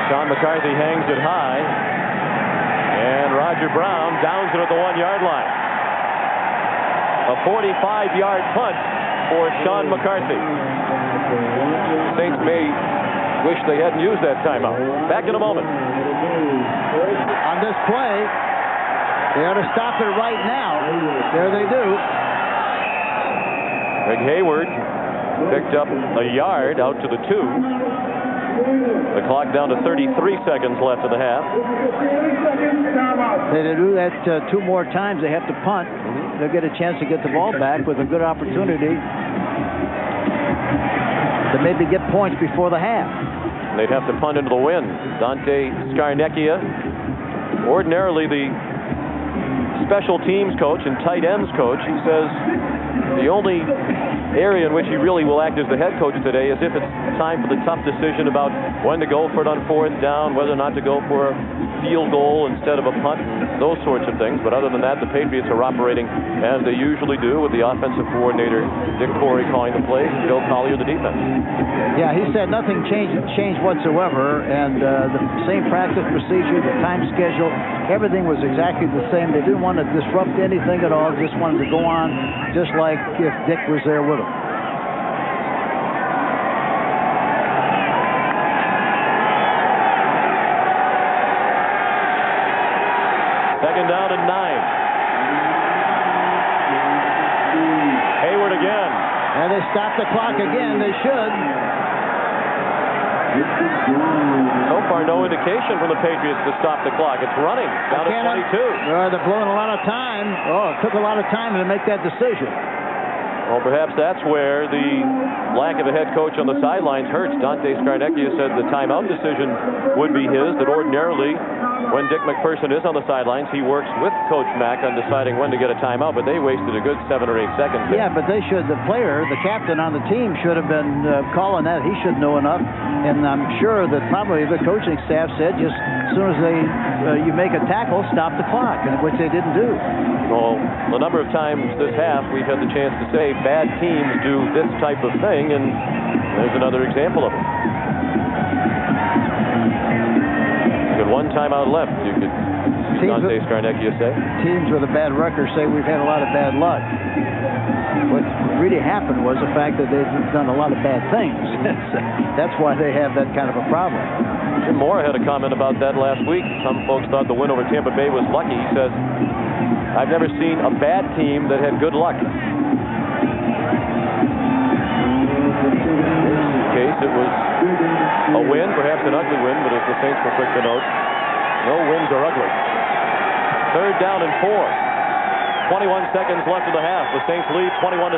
Sean McCarthy hangs it high, and Roger Brown downs it at the 1-yard line. A 45-yard punt for Sean McCarthy. Saints may wish they hadn't used that timeout. Back in a moment. On this play, they ought to stop it right now. There they do. Greg Hayward picked up a yard out to the 2. The clock down to 33 seconds left in the half. They do that 2 more times. They have to punt. They'll get a chance to get the ball back with a good opportunity to maybe get points before the half. They'd have to punt into the wind. Dante Scarnecchia, ordinarily the special teams coach and tight ends coach, he says the only area in which he really will act as the head coach today is if it's time for the tough decision about when to go for it on 4th down, whether or not to go for a field goal instead of a punt, and those sorts of things. But other than that, the Patriots are operating as they usually do, with the offensive coordinator Dick Torrey calling the plays and Bill Collier the defense. Yeah, he said nothing changed whatsoever, and the same practice procedure, the time schedule, everything was exactly the same. They didn't want to disrupt anything at all, just wanted to go on just like if Dick was there with them. Second down and 9. Hayward again. And they stop the clock again. They should. So far, no indication from the Patriots to stop the clock. It's running down to 22. They're blowing a lot of time. Oh, it took a lot of time to make that decision. Well, perhaps that's where the lack of a head coach on the sidelines hurts. Dante Scarnecchia said the timeout decision would be his, that ordinarily when Dick McPherson is on the sidelines, he works with Coach Mack on deciding when to get a timeout, but they wasted a good 7 or 8 seconds there. Yeah, but the player, the captain on the team, should have been calling that. He should know enough, and I'm sure that probably the coaching staff said just as soon as you make a tackle, stop the clock, which they didn't do. Well, the number of times this half we've had the chance to say bad teams do this type of thing, and there's another example of it. You got 1 timeout left, you could see Dante Scarnecchia say. Teams with a bad record say we've had a lot of bad luck. What really happened was the fact that they've done a lot of bad things. That's why they have that kind of a problem. Jim Mora had a comment about that last week. Some folks thought the win over Tampa Bay was lucky. He says, I've never seen a bad team that had good luck. In this case, it was a win, perhaps an ugly win, but as the Saints were quick to note, no wins are ugly. 3rd down and 4. 21 seconds left in the half. The Saints lead 21-7.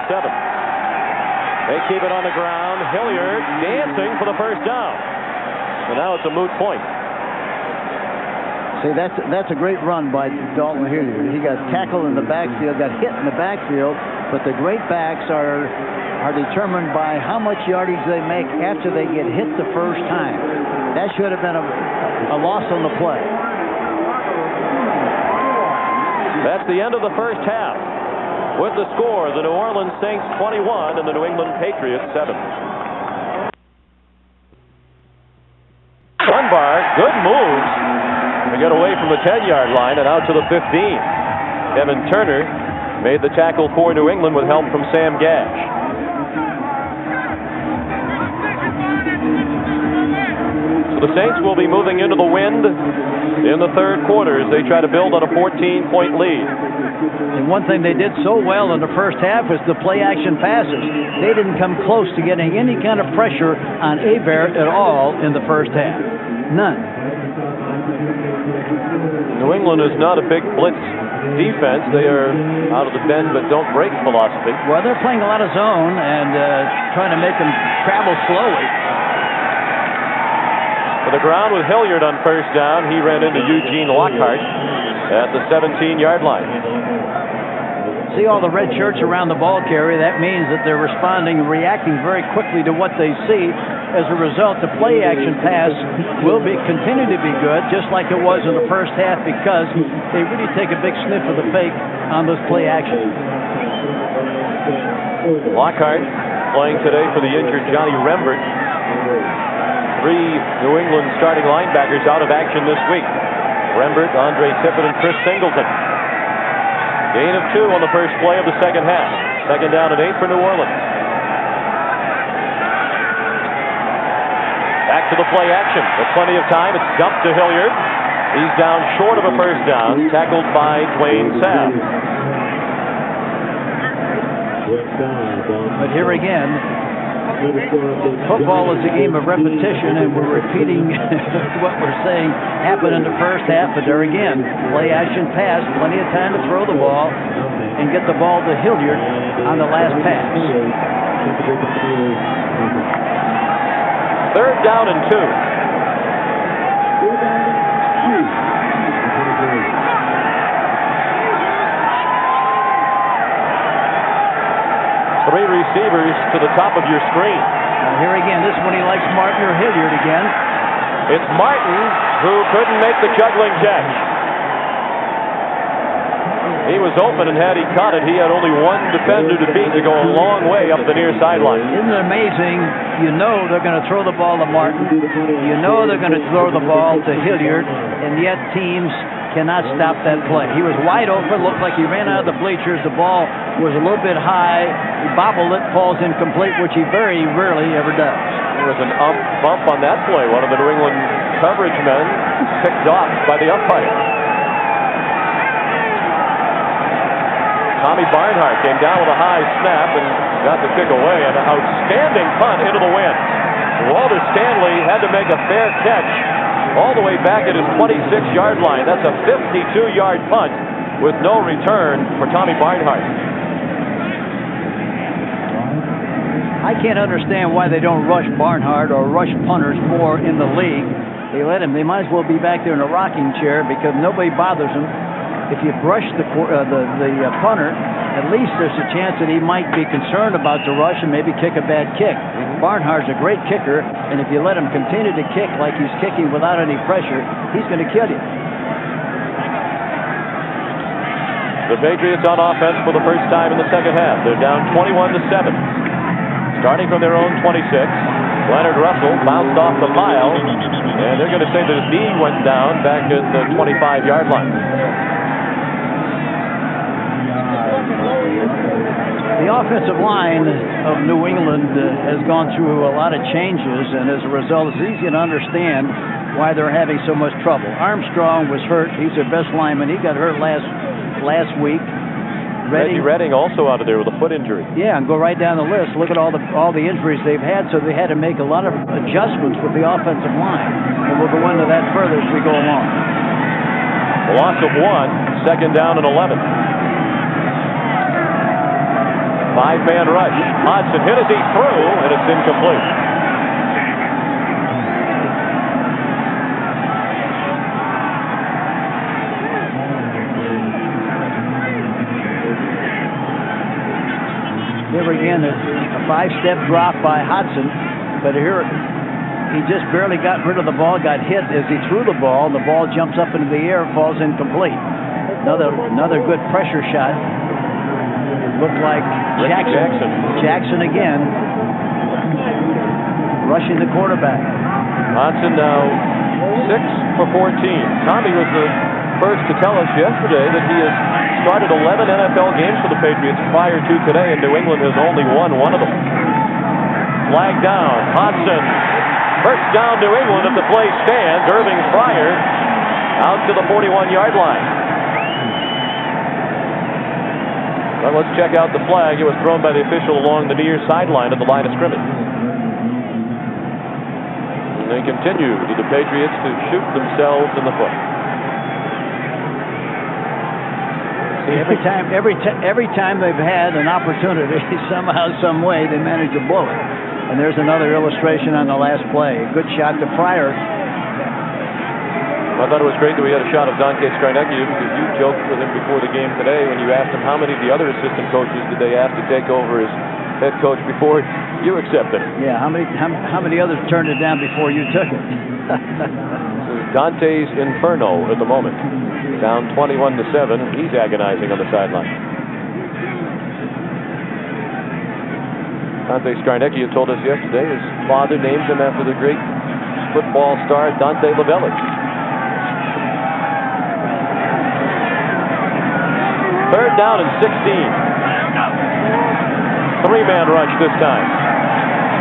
They keep it on the ground. Hilliard dancing for the first down. And now it's a moot point. See, that's a great run by Dalton Hilliard. He got tackled in the backfield, got hit in the backfield, but the great backs are determined by how much yardage they make after they get hit the first time. That should have been a loss on the play. That's the end of the first half. With the score, the New Orleans Saints 21 and the New England Patriots 7. Run by Good moves to get away from the 10-yard line and out to the 15. Kevin Turner made the tackle for New England with help from Sam Gash. So the Saints will be moving into the wind in the third quarter as they try to build on a 14-point lead. And one thing they did so well in the first half was the play-action passes. They didn't come close to getting any kind of pressure on Hebert at all in the first half. None. New England is not a big blitz defense. They are out of the bend but don't break philosophy. Well, they're playing a lot of zone and trying to make them travel slowly. To the ground with Hilliard on first down. He ran into Eugene Lockhart at the 17-yard line. See all the red shirts around the ball carrier. That means that they're responding and reacting very quickly to what they see. As a result, the play-action pass will continue to be good, just like it was in the first half, because they really take a big sniff of the fake on those play-action. Lockhart playing today for the injured Johnny Rembert. 3 New England starting linebackers out of action this week. Rembert, Andre Tippett, and Chris Singleton. Gain of 2 on the first play of the second half. Second down and 8 for New Orleans. Back to the play action. With plenty of time, it's dumped to Hilliard. He's down short of a first down, tackled by Dwayne Sapp. But here again, football is a game of repetition, and we're repeating what we're saying happened in the first half. But there again, play action pass, plenty of time to throw the ball and get the ball to Hilliard on the last pass. Third down and 2. Three receivers to the top of your screen. Now here again, this one he likes Martin or Hilliard again. It's Martin who couldn't make the juggling catch. He was open, and had he caught it, he had only one defender to beat to go a long way up the near sideline. Isn't it amazing? You know they're going to throw the ball to Martin. You know they're going to throw the ball to Hilliard, and yet teams cannot stop that play. He was wide open, looked like he ran out of the bleachers. The ball was a little bit high. He bobbled it, falls incomplete, which he very rarely ever does. There was an bump on that play. One of the New England coverage men picked off by the umpire. Tommy Barnhart came down with a high snap and got the kick away. An outstanding punt into the wind. Walter Stanley had to make a fair catch all the way back at his 26-yard line. That's a 52-yard punt with no return for Tommy Barnhart. I can't understand why they don't rush Barnhart or rush punters more in the league. They let him. They might as well be back there in a rocking chair because nobody bothers him. If you brush the punter, at least there's a chance that he might be concerned about the rush and maybe kick a bad kick. Barnhart's a great kicker, and if you let him continue to kick like he's kicking without any pressure, he's going to kill you. The Patriots on offense for the first time in the second half. They're down 21-7. Starting from their own 26, Leonard Russell bounced off the mile, and they're going to say that his knee went down back at the 25-yard line. The offensive line of New England has gone through a lot of changes, and as a result, it's easy to understand why they're having so much trouble. Armstrong was hurt. He's their best lineman. He got hurt last week. Reggie Redding also out of there with a foot injury. Yeah, and go right down the list. Look at all the injuries they've had, so they had to make a lot of adjustments with the offensive line. And we'll go into that further as we go along. A loss of 1, second down and 11. 5-man rush. Hodgson hit as he threw, and it's incomplete. Here again, a 5-step drop by Hodgson, but here he just barely got rid of the ball, got hit as he threw the ball, and the ball jumps up into the air, falls incomplete. Another good pressure shot. Looked like Jackson again, rushing the quarterback. Hodgson now 6 for 14. Tommy was the first to tell us yesterday that he has started 11 NFL games for the Patriots prior to today, and New England has only won one of them. Flag down. Hodgson. First down, New England, if the play stands. Irving Fryer out to the 41-yard line. Well, let's check out the flag. It was thrown by the official along the near sideline at the line of scrimmage. And they continue to the Patriots to shoot themselves in the foot. Every time they've had an opportunity, somehow, some way, they manage to blow it. And there's another illustration on the last play. Good shot to Fryer. I thought it was great that we had a shot of Dante Scarnecchia, because you joked with him before the game today when you asked him how many of the other assistant coaches did they ask to take over as head coach before you accepted it. Yeah, how many others turned it down before you took it? Dante's Inferno at the moment. Down 21-7. He's agonizing on the sideline. Dante Scarnecchia told us yesterday his father named him after the great football star Dante Lavelli. Third down and 16. Three-man rush this time.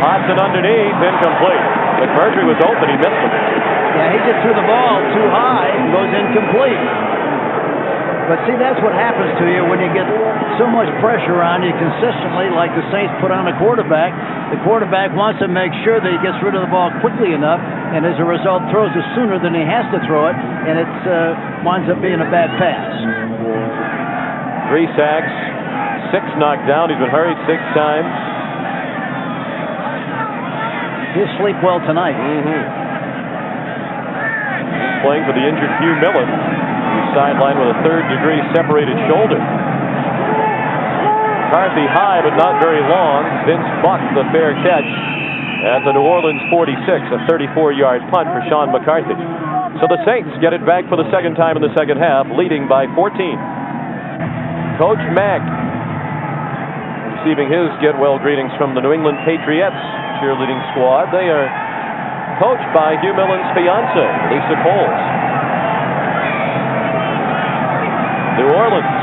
Hodgson underneath, incomplete. McMurtry was open, he missed him. Yeah, he just threw the ball too high and goes incomplete. But see, that's what happens to you when you get so much pressure on you consistently, like the Saints put on a quarterback. The quarterback wants to make sure that he gets rid of the ball quickly enough, and as a result throws it sooner than he has to throw it, and it winds up being a bad pass. 3 sacks, 6 knocked down. He's been hurried 6 times. He'll sleep well tonight. He's playing for the injured Hugh Millen. He's sidelined with a third-degree separated shoulder. McCarthy high, but not very long. Vince Buck, the fair catch at the New Orleans 46, a 34-yard punt for Sean McCarthy. So the Saints get it back for the second time in the second half, leading by 14. Coach Mack receiving his get-well greetings from the New England Patriots cheerleading squad. They are coached by Hugh Millen's fiancée, Lisa Coles. New Orleans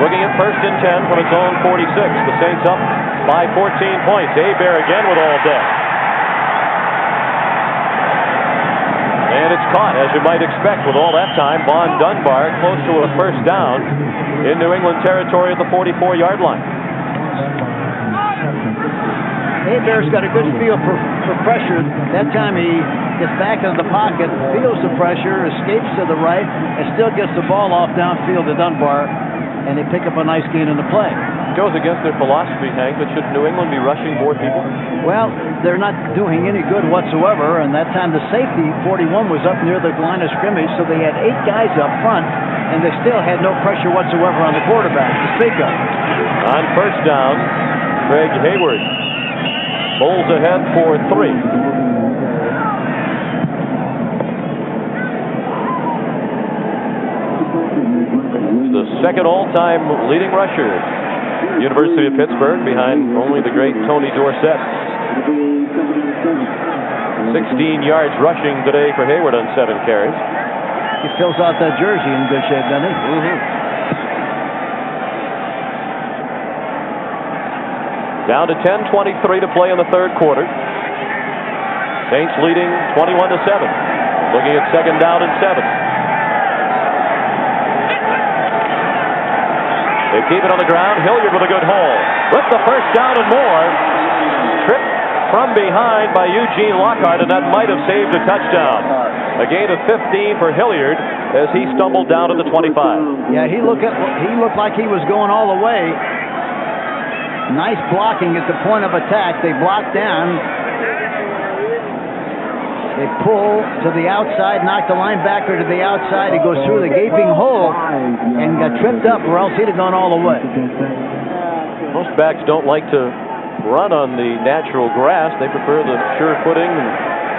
looking at 1st and 10 from its own 46. The Saints up by 14 points. Hebert again with all day. And it's caught, as you might expect, with all that time. Von Dunbar close to a first down in New England territory at the 44-yard line. Hebert's got a good feel for pressure. That time he gets back into the pocket, feels the pressure, escapes to the right, and still gets the ball off downfield to Dunbar, and they pick up a nice gain in the play. Goes against their philosophy, Hank, but should New England be rushing more people? Well, they're not doing any good whatsoever, and that time the safety, 41, was up near the line of scrimmage, so they had 8 guys up front, and they still had no pressure whatsoever on the quarterback to speak of. On first down, Greg Hayward bowls ahead for 3. The second all-time leading rusher, University of Pittsburgh, behind only the great Tony Dorsett. 16 yards rushing today for Hayward on 7 carries. He fills out that jersey in good shape, doesn't he? Down to 10:23 to play in the third quarter. Saints leading 21-7. Looking at second down and 7. They keep it on the ground. Hilliard with a good haul. With the first down and more. Tripped from behind by Eugene Lockhart, and that might have saved a touchdown. A gain of 15 for Hilliard as he stumbled down to the 25. Yeah, he looked like he was going all the way. Nice blocking at the point of attack. They block down. They pull to the outside, knock the linebacker to the outside. He goes through the gaping hole and got tripped up, or else he'd have gone all the way. Most backs don't like to run on the natural grass. They prefer the sure footing and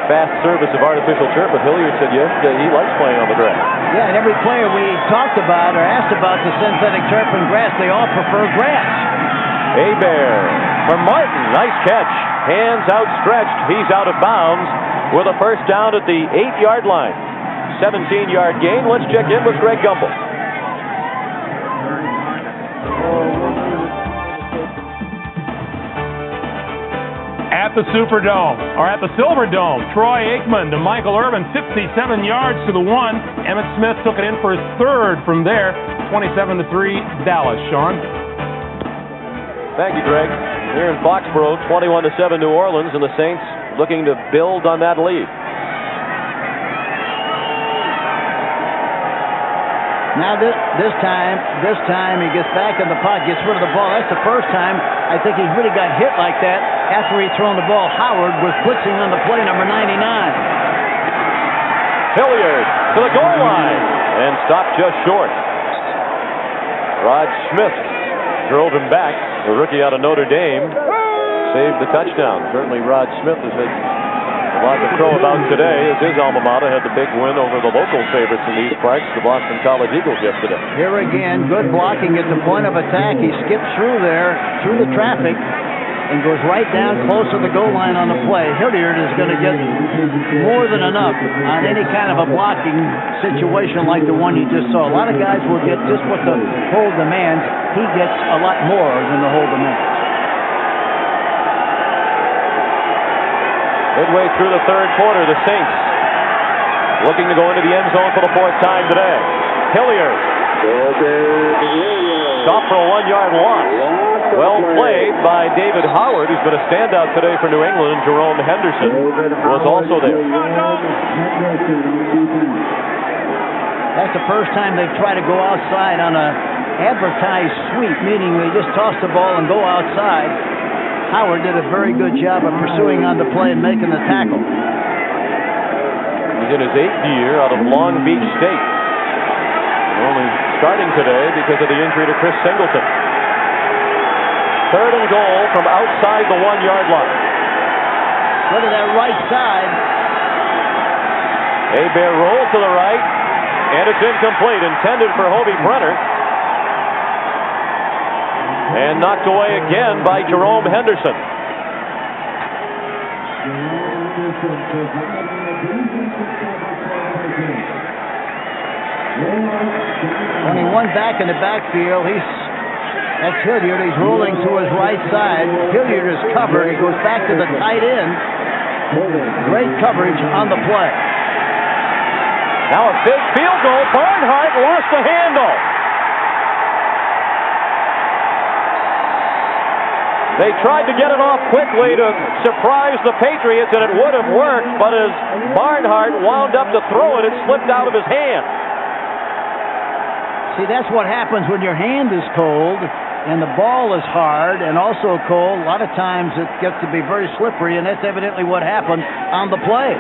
fast service of artificial turf. But Hilliard said yesterday he likes playing on the grass. Yeah, and every player we talked about or asked about the synthetic turf and grass, they all prefer grass. Hebert for Martin. Nice catch. Hands outstretched. He's out of bounds with a first down at the 8-yard line. 17-yard gain. Let's check in with Greg Gumbel. At the Superdome, or at the Silverdome, Troy Aikman to Michael Irvin, 57 yards to the 1. Emmitt Smith took it in for his third from there, 27-3 Dallas. Sean? Thank you, Greg. Here in Foxborough, 21-7 New Orleans, and the Saints looking to build on that lead. Now this time he gets back in the pocket, gets rid of the ball. That's the first time I think he's really got hit like that after he'd thrown the ball. Howard was blitzing on the play, number 99. Hilliard to the goal line and stopped just short. Rod Smith drove him back. The rookie out of Notre Dame saved the touchdown. Certainly Rod Smith has had a lot to crow about today, as his alma mater had the big win over the local favorites in these parts, the Boston College Eagles, yesterday. Here again, good blocking at the point of attack. He skips through there, through the traffic, and goes right down close to the goal line on the play. Hilliard is going to get more than enough on any kind of a blocking situation like the one you just saw. A lot of guys will get just what the hold demands. He gets a lot more than the hold demands. Midway through the third quarter, the Saints looking to go into the end zone for the fourth time today. Hilliard stopped for a 1-yard loss. Well played by David Howard, who's been a standout today for New England, and Jerome Henderson was also there. That's the first time they've tried to go outside on a advertised sweep, meaning they just toss the ball and go outside. Howard did a very good job of pursuing on the play and making the tackle. He's in his 8th year out of Long Beach State. Only starting today because of the injury to Chris Singleton. Third and goal from outside the 1-yard line. Look at that right side. Hebert rolls to the right, and it's incomplete. Intended for Hobie Brenner. And knocked away again by Jerome Henderson. Only one back in the backfield. That's Hilliard. He's rolling to his right side. Hilliard is covered. He goes back to the tight end. Great coverage on the play. Now a big field goal. Barnhart lost the handle. They tried to get it off quickly to surprise the Patriots, and it would have worked, but as Barnhart wound up to throw it, it slipped out of his hand. See, that's what happens when your hand is cold and the ball is hard and also cold. A lot of times it gets to be very slippery, and that's evidently what happened on the play.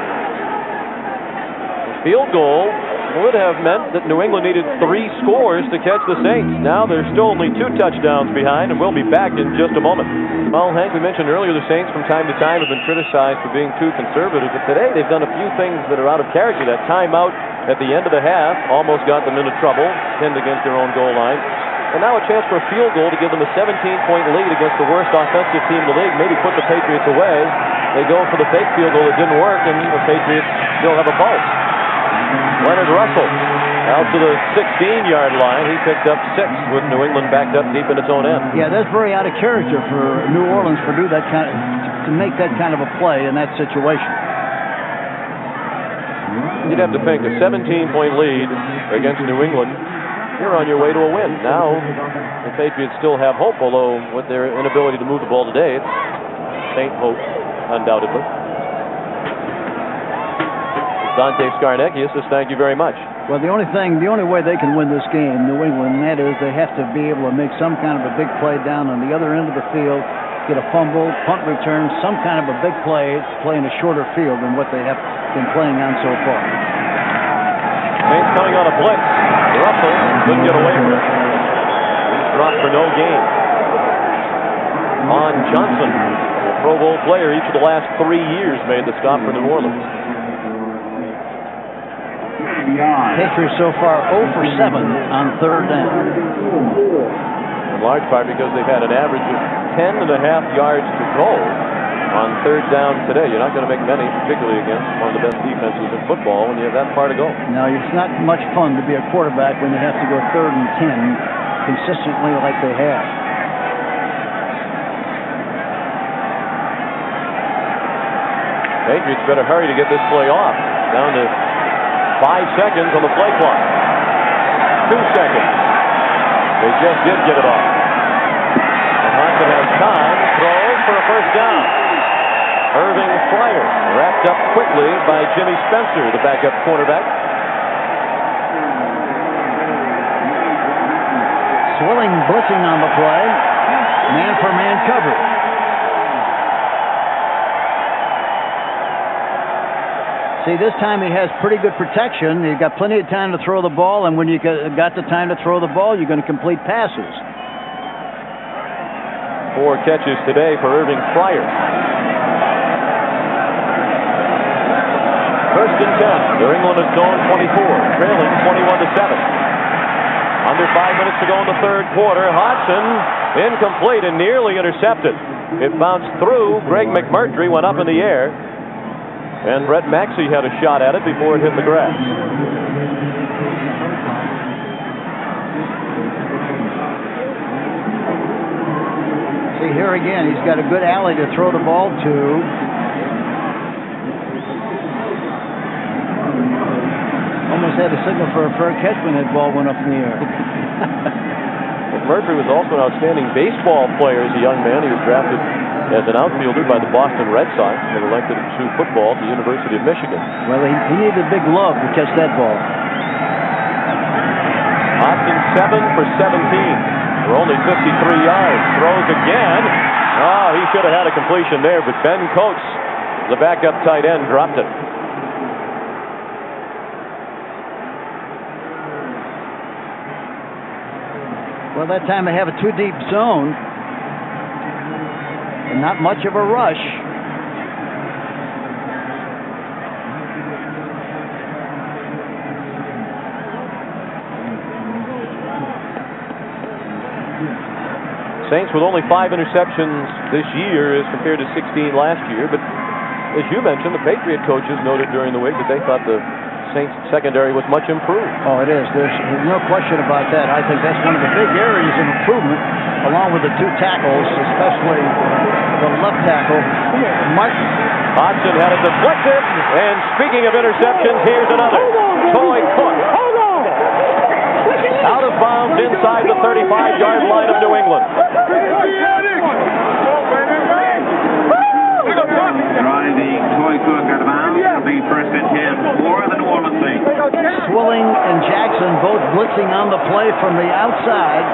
The field goal would have meant that New England needed 3 scores to catch the Saints. Now they're still only 2 touchdowns behind, and we'll be back in just a moment. Well, Hank, we mentioned earlier the Saints from time to time have been criticized for being too conservative, but today they've done a few things that are out of character. That timeout at the end of the half almost got them into trouble, pinned against their own goal line. And now a chance for a field goal to give them a 17-point lead against the worst offensive team in the league, maybe put the Patriots away. They go for the fake field goal that didn't work, and the Patriots still have a pulse. Leonard Russell out to the 16-yard line. He picked up 6 with New England backed up deep in its own end. Yeah, that's very out of character for New Orleans to do that to make that kind of a play in that situation. You'd have to think a 17-point lead against New England, you're on your way to a win. Now the Patriots still have hope, although with their inability to move the ball today, it's faint hope, undoubtedly. Dante Scarnecchia says thank you very much. Well, the only way they can win this game, New England, and that is they have to be able to make some kind of a big play down on the other end of the field, get a fumble, punt return, some kind of a big play in a shorter field than what they have been playing on so far. Saints coming on a blitz. Russell couldn't get away from it. He's dropped for no gain. Vaughn Johnson, a Pro Bowl player each of the last 3 years, made the stop for New Orleans. Patriots so far 0 for 7 on third down. In large part because they've had an average of 10.5 yards to go on third down today. You're not going to make many, particularly against one of the best defenses in football when you have that far to go. Now, it's not much fun to be a quarterback when you have to go 3rd and 10 consistently like they have. Patriots better hurry to get this play off. Down to 5 seconds on the play clock. 2 seconds. They just did get it off. And Hodson has time, throws for a first down. Irving Fryer wrapped up quickly by Jimmy Spencer, the backup quarterback. Swilling blitzing on the play. Man-for-man coverage. See, this time he has pretty good protection. He's got plenty of time to throw the ball, and when you got the time to throw the ball, you're going to complete passes. 4 catches today for Irving Fryer. 1st and 10. New England has gone 24, trailing 21-7. Under 5 minutes to go in the third quarter. Hodson incomplete and nearly intercepted. It bounced through. Greg McMurtry went up in the air. And Brett Maxey had a shot at it before it hit the grass. See, here again, he's got a good alley to throw the ball to. Almost had a signal for a fair catch when that ball went up in the air. McMurtry was also an outstanding baseball player as a young man. He was drafted as an outfielder by the Boston Red Sox and elected to pursue football at the University of Michigan. Well, he needed a big glove to catch that ball. Hodson 7 for 17 for only 53 yards. Throws again. Oh, he should have had a completion there, but Ben Coates, the backup tight end, dropped it. Well, that time they have a 2-deep zone. And not much of a rush. Saints with only 5 interceptions this year as compared to 16 last year. But as you mentioned, the Patriot coaches noted during the week that they thought the Saints secondary was much improved. Oh, it is. There's no question about that. I think that's one of the big areas of improvement, along with the 2 tackles, especially the left tackle, Martin. Hodson had it deflected, and speaking of interceptions, here's another. Toy Cook. Out of bounds inside the 35-yard line of New England. Driving Toy Cook out of bounds. It'll be 1st and 10 for the New Orleans Saints. Swilling and Jackson both blitzing on the play from the outside.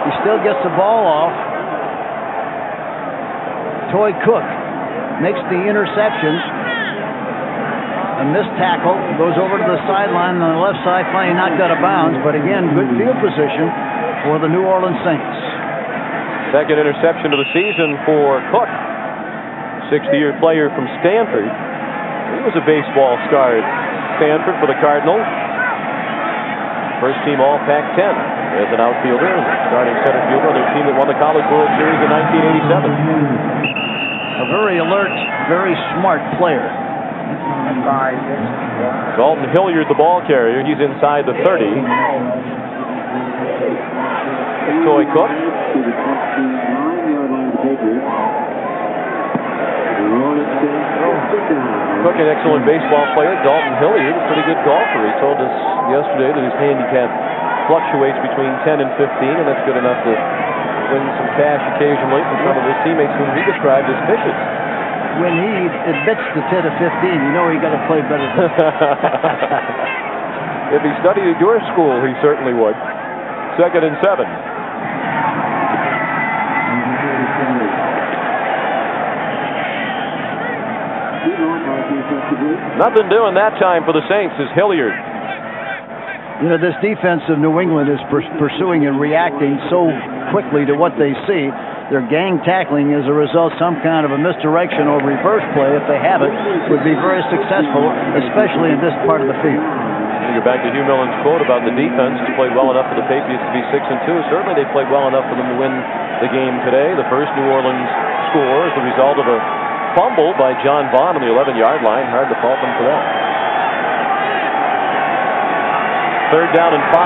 He still gets the ball off. Toy Cook makes the interception. A missed tackle, goes over to the sideline on the left side, finally knocked out of bounds, but again, good field position for the New Orleans Saints. 2nd interception of the season for Cook, 60-year player from Stanford. He was a baseball star at Stanford for the Cardinals. First team All Pac-10 as an outfielder, starting center fielder on their team that won the College World Series in 1987. A very alert, very smart player. Dalton Hilliard, the ball carrier. He's inside the 30. Toy Cook. Cook, an excellent baseball player. Dalton Hilliard, a pretty good golfer. He told us yesterday that his handicap fluctuates between 10 and 15, and that's good enough to win some cash occasionally from some of his teammates whom he described as vicious. When he admits to 10 to 15, you know he got to play better than If he studied at your school, he certainly would. 2nd and 7. Nothing doing that time for the Saints is Hilliard. You know, this defense of New England is pursuing and reacting so quickly to what they see. They're gang tackling as a result. Some kind of a misdirection or reverse play, if they have it, would be very successful, especially in this part of the field. You go back to Hugh Millen's quote about the defense has played well enough for the Patriots to be 6-2. Certainly they played well enough for them to win the game today. The first New Orleans score is the result of a fumble by John Vaughn on the 11-yard line. Hard to fault him for that. 3rd down and 5.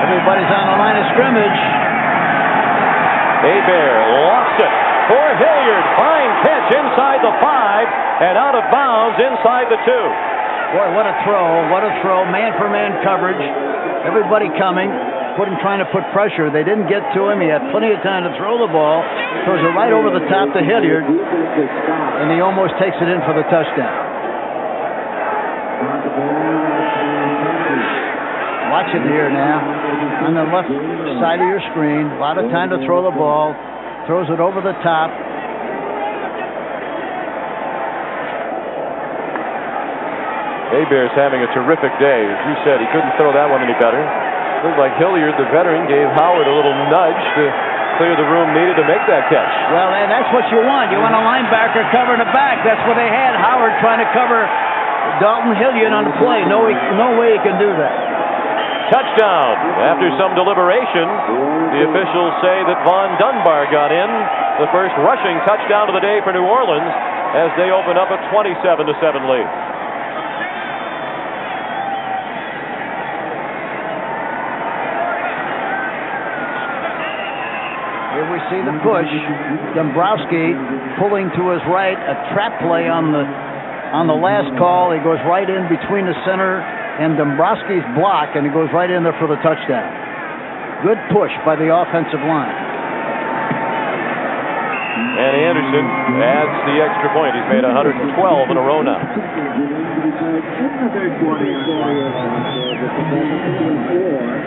Everybody's on the line of scrimmage. Hebert lost it for Hilliard. Fine catch inside the 5 and out of bounds inside the 2. Boy, what a throw. What a throw. Man-for-man coverage. Everybody coming. Trying to put pressure. They didn't get to him. He had plenty of time to throw the ball. Throws it right over the top to Hilliard. And he almost takes it in for the touchdown. Watch it here now. On the left side of your screen. A lot of time to throw the ball. Throws it over the top. Hebert's having a terrific day. As you said, he couldn't throw that one any better. Looked like Hilliard, the veteran, gave Howard a little nudge to clear the room needed to make that catch. Well, and that's what you want. You want a linebacker covering the back. That's what they had. Howard trying to cover Dalton Hilliard on the play. No way he can do that. Touchdown. After some deliberation, the officials say that Von Dunbar got in. The first rushing touchdown of the day for New Orleans as they open up a 27-7 lead. Here we see the push. Dombrowski pulling to his right. A trap play on the last call. He goes right in between the center and Dombrowski's block, and he goes right in there for the touchdown. Good push by the offensive line. And Anderson adds the extra point. He's made 112 in a row now.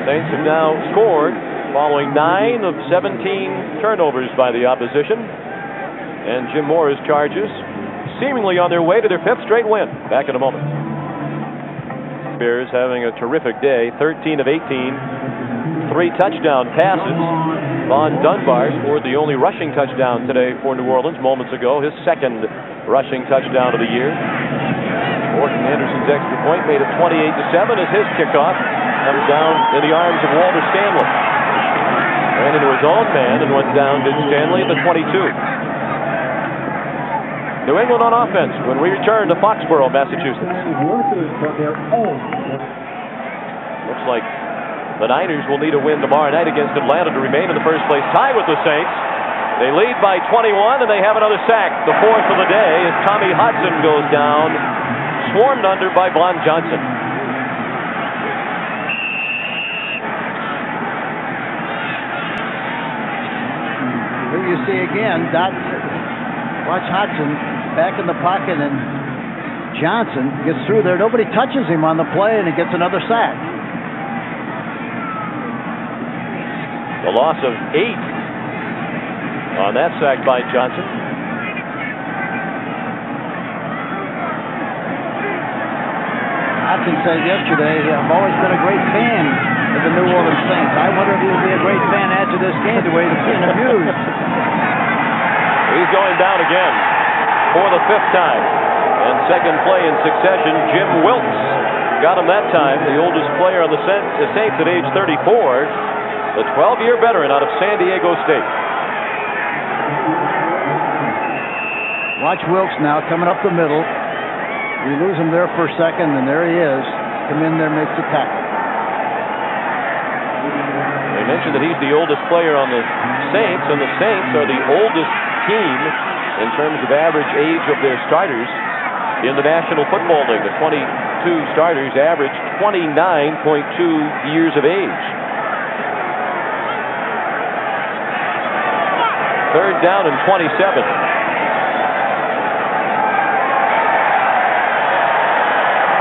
Saints have now scored following 9 of 17 turnovers by the opposition. And Jim Moore's Chargers seemingly on their way to their 5th straight win. Back in a moment. Bears having a terrific day. 13 of 18. 3 touchdown passes. Von Dunbar scored the only rushing touchdown today for New Orleans moments ago. His 2nd rushing touchdown of the year. Morton Anderson's extra point made it 28-7 as his kickoff comes down in the arms of Walter Stanley. Ran into his own man and went down to Stanley at the 22. New England on offense when we return to Foxborough, Massachusetts. Looks like the Niners will need a win tomorrow night against Atlanta to remain in the first place tie with the Saints. They lead by 21 and they have another sack, the 4th of the day, as Tommy Hodson goes down, swarmed under by Von Johnson. Here you see again, watch Hodson back in the pocket, and Johnson gets through there. Nobody touches him on the play, and he gets another sack. The loss of 8 on that sack by Johnson. Hodson said yesterday, I've always been a great fan of the New Orleans Saints. I wonder if he'll be a great fan after this game, the way he's being abused. He's going down again for the 5th time. And 2nd play in succession, Jim Wilkes got him that time, the oldest player on the Saints at age 34, the 12-year veteran out of San Diego State. Watch Wilkes now coming up the middle. We lose him there for a second, and there he is. Come in there, makes the tackle. They mentioned that he's the oldest player on the Saints, and the Saints are the oldest team in terms of average age of their starters in the National Football League. The 22 starters average 29.2 years of age. 3rd down and 27.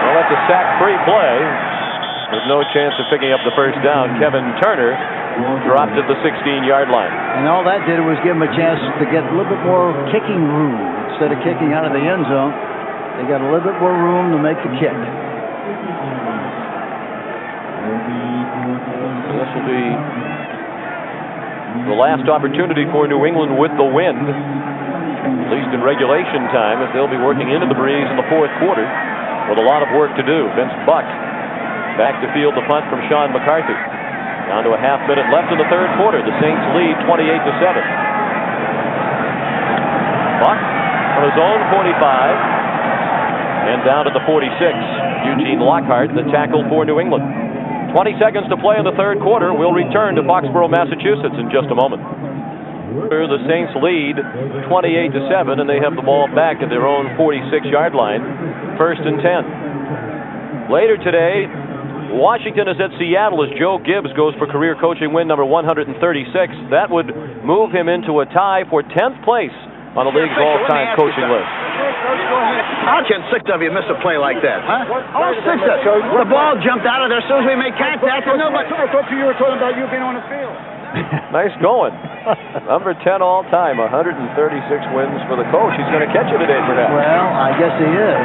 Well, that's a sack-free play. There's no chance of picking up the first down. Kevin Turner dropped at the 16-yard line. And all that did was give him a chance to get a little bit more kicking room. Instead of kicking out of the end zone, they got a little bit more room to make the kick. This will be the last opportunity for New England with the wind, at least in regulation time, as they'll be working into the breeze in the 4th quarter with a lot of work to do. Vince Buck back to field the punt from Sean McCarthy. Down to a half minute left in the 3rd quarter. The Saints lead 28-7. Buck on his own 45 and down at the 46. Eugene Lockhart, the tackle for New England. 20 seconds to play in the third quarter. We'll return to Foxborough, Massachusetts in just a moment. The Saints lead 28-7, and they have the ball back at their own 46-yard line, 1st and 10. Later today, Washington is at Seattle as Joe Gibbs goes for career coaching win number 136. That would move him into a tie for 10th place on the league's all-time coaching list. How can 6 of you miss a play like that, huh? All 6 of us. The ball jumped out of there as soon as we made contact, and nobody. I thought you were talking about you being on the field. Nice going. Number 10 all-time, 136 wins for the coach. He's going to catch you today, perhaps. Well, I guess he is.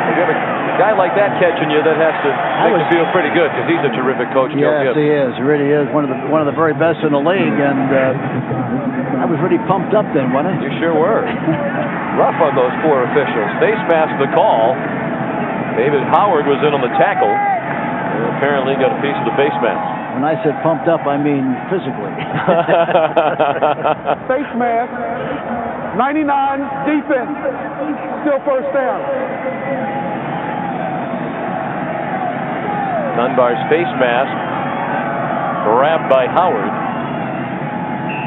If you have a guy like that catching you, that has to make you feel pretty good because he's a terrific coach, Joe Gibbs. Yes, he is. He really is. One of the very best in the league, and I was really pumped up then, wasn't I? You sure were. Rough on those 4 officials. Face masked the call. David Howard was in on the tackle and apparently got a piece of the face mask. When I said pumped up, I mean physically. Face mask, 99 defense, still first down. Dunbar's face mask grabbed by Howard.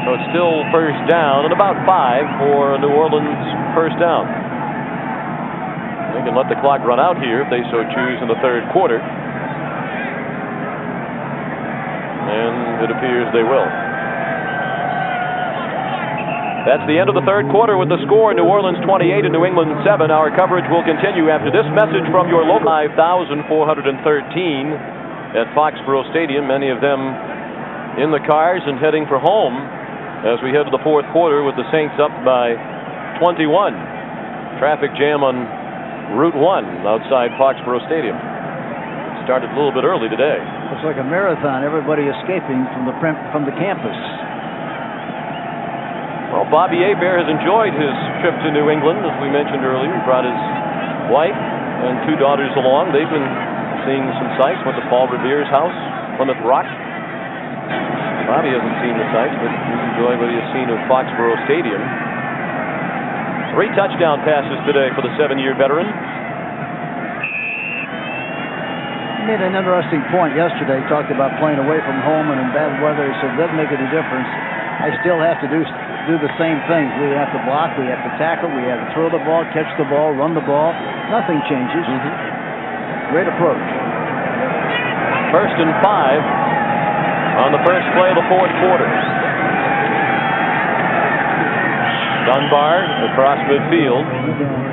So it's still first down and about 5 for New Orleans first down. They can let the clock run out here if they so choose in the third quarter. And it appears they will. That's the end of the third quarter with the score: New Orleans 28 and New England 7. Our coverage will continue after this message from your local 5,413 at Foxborough Stadium, many of them in the cars and heading for home as we head to the fourth quarter with the Saints up by 21. Traffic jam on Route 1 outside Foxborough Stadium. It started a little bit early today. Looks like a marathon, everybody escaping from the campus. Well, Bobby Hebert has enjoyed his trip to New England, as we mentioned earlier. He brought his wife and 2 daughters along. They've been seeing some sights. Went to Paul Revere's house, Plymouth Rock. Bobby hasn't seen the sights, but he's enjoyed what he has seen of Foxborough Stadium. 3 touchdown passes today for the 7-year veteran. He made an interesting point yesterday. He talked about playing away from home and in bad weather. He said, it doesn't make any difference. I still have to do the same things. We have to block, we have to tackle, we have to throw the ball, catch the ball, run the ball. Nothing changes. Great approach. 1st and 5 on the first play of the fourth quarter. Dunbar across midfield,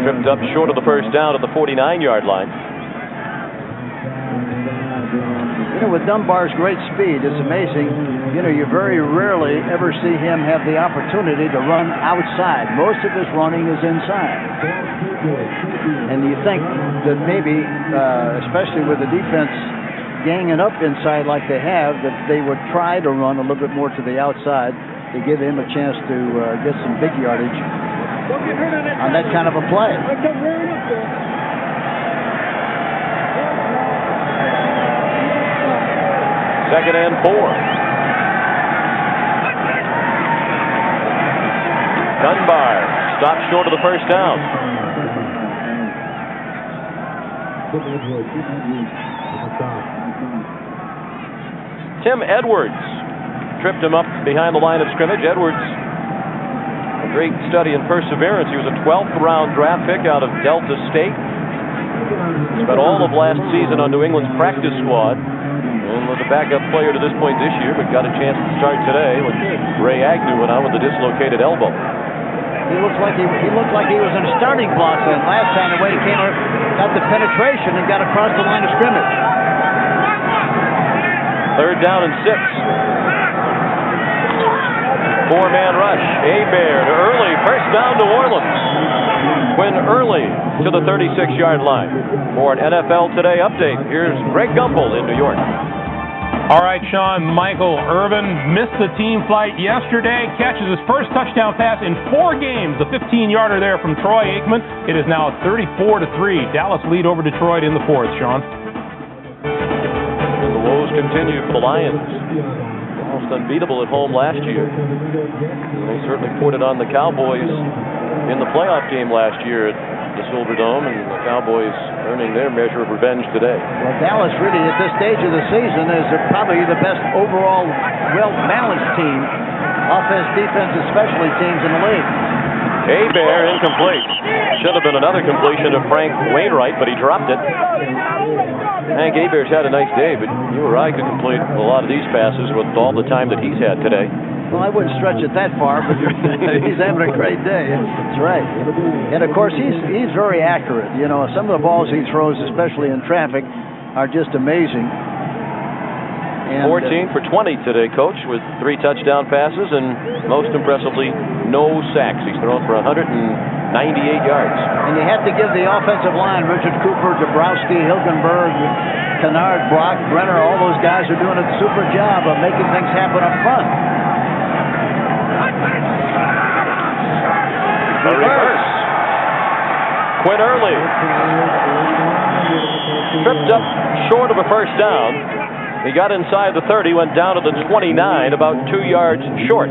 tripped up short of the first down at the 49-yard line. You know, with Dunbar's great speed, it's amazing. You know, you very rarely ever see him have the opportunity to run outside. Most of his running is inside. And you think that maybe, especially with the defense ganging up inside like they have, that they would try to run a little bit more to the outside to give him a chance to get some big yardage on that kind of a play. Second and 4. Dunbar stopped short of the first down. Tim Edwards tripped him up behind the line of scrimmage. Edwards, a great study in perseverance. He was a 12th round draft pick out of Delta State. Spent all of last season on New England's practice squad. And was a backup player to this point this year, but got a chance to start today when Ray Agnew went out with a dislocated elbow. He looked like he was in starting blocks then last time. The way he came up, got the penetration and got across the line of scrimmage. 3rd down and 6. 4-man rush. Hebert to Early. First down, New Orleans. Quinn Early to the 36-yard line. For an NFL Today update, here's Greg Gumbel in New York. All right, Sean, Michael Irvin missed the team flight yesterday, catches his first touchdown pass in 4 games, the 15-yarder there from Troy Aikman. It is now 34-3. Dallas lead over Detroit in the 4th, Sean. And the woes continue for the Lions. almost unbeatable at home last year. They certainly put it on the Cowboys in the playoff game last year at the Silverdome, and the Cowboys earning their measure of revenge today. Well, Dallas really at this stage of the season is probably the best overall well-balanced team, offense, defense, and specialty teams in the league. Hebert incomplete. Should have been another completion of Frank Wainwright, but he dropped it. Hank Hebert's had a nice day, but you or I could complete a lot of these passes with all the time that he's had today. Well, I wouldn't stretch it that far, but he's having a great day. That's right. And, of course, he's very accurate. You know, some of the balls he throws, especially in traffic, are just amazing. And, 14 for 20 today, Coach, with 3 touchdown passes and, most impressively, no sacks. He's thrown for 198 yards. And you have to give the offensive line, Richard Cooper, Dabrowski, Hilgenberg, Kennard, Brock, Brenner, all those guys are doing a super job of making things happen up front. The reverse. Quinn Early. Tripped up short of a first down. He got inside the 30, went down to the 29, about 2 yards short.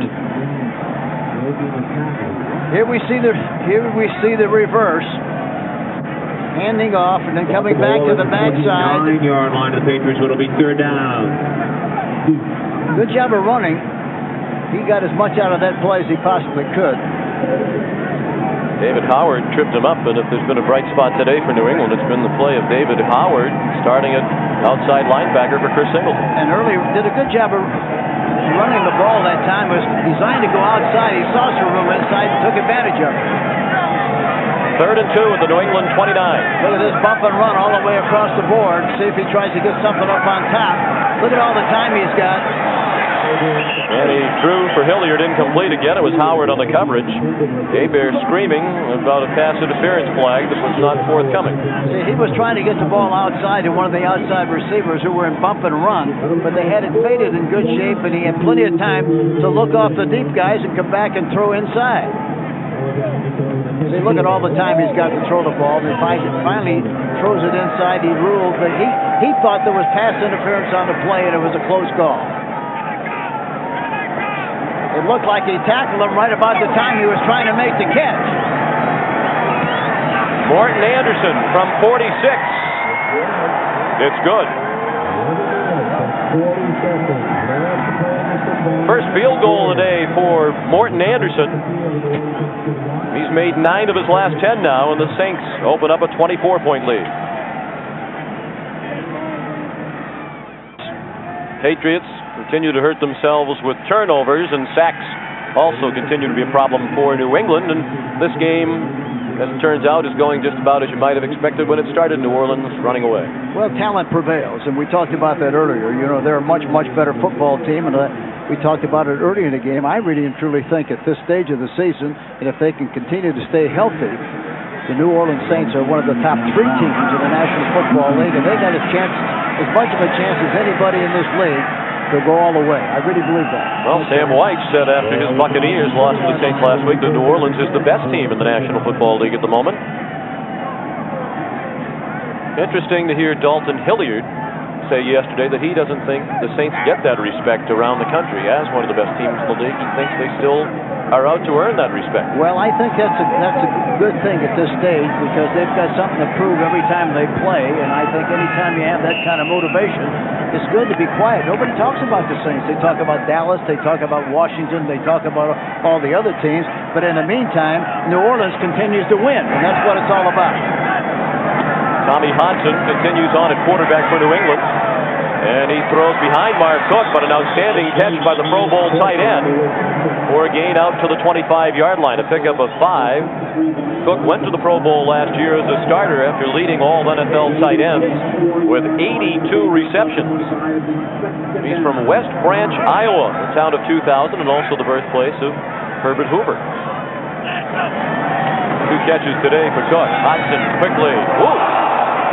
Here we see the reverse. Handing off and then coming back to the backside. 9-yard line of the Patriots, it'll be 3rd down. Good job of running. He got as much out of that play as he possibly could. David Howard tripped him up, and if there's been a bright spot today for New England, it's been the play of David Howard starting at outside linebacker for Chris Singleton. And Early did a good job of running the ball that time. It was designed to go outside. He saw some room inside and took advantage of it. 3rd and 2 at the New England 29. Look at this bump and run all the way across the board. See if he tries to get something up on top. Look at all the time he's got. And he threw for Hilliard, incomplete again. It was Howard on the coverage. Hebert screaming about a pass interference flag that was not forthcoming. See, he was trying to get the ball outside to one of the outside receivers who were in bump and run, but they had it faded in good shape, and he had plenty of time to look off the deep guys and come back and throw inside. See, look at all the time he's got to throw the ball. And finally throws it inside. He ruled, but he thought there was pass interference on the play, and it was a close call. It looked like he tackled him right about the time he was trying to make the catch. Morton Anderson from 46. It's good. First field goal of the day for Morton Anderson. He's made 9 of his last 10 now, and the Saints open up a 24-point lead. Patriots continue to hurt themselves with turnovers, and sacks also continue to be a problem for New England. And this game, as it turns out, is going just about as you might have expected when it started. New Orleans running away. Well, talent prevails, and we talked about that earlier. You know, they're a much, much better football team, and we talked about it early in the game. I really and truly think at this stage of the season, and if they can continue to stay healthy, the New Orleans Saints are one of the top 3 teams in the National Football League, and they got a chance, as much of a chance as anybody in this league, to go all the way. I really believe that. Well, Sam White said after his Buccaneers lost to the Saints last week that New Orleans is the best team in the National Football League at the moment. Interesting to hear Dalton Hilliard say yesterday that he doesn't think the Saints get that respect around the country as one of the best teams in the league. He thinks they still are out to earn that respect. Well, I think that's a good thing at this stage, because they've got something to prove every time they play, and I think anytime you have that kind of motivation, it's good to be quiet. Nobody talks about the Saints. They talk about Dallas, they talk about Washington, they talk about all the other teams, but in the meantime, New Orleans continues to win, and that's what it's all about. Tommy Hodson continues on at quarterback for New England. And he throws behind Mark Cook, but an outstanding catch by the Pro Bowl tight end for a gain out to the 25-yard line, a pickup of 5. Cook went to the Pro Bowl last year as a starter after leading all NFL tight ends with 82 receptions. He's from West Branch, Iowa, the town of 2000, and also the birthplace of Herbert Hoover. 2 catches today for Cook. Hodson quickly. Woo!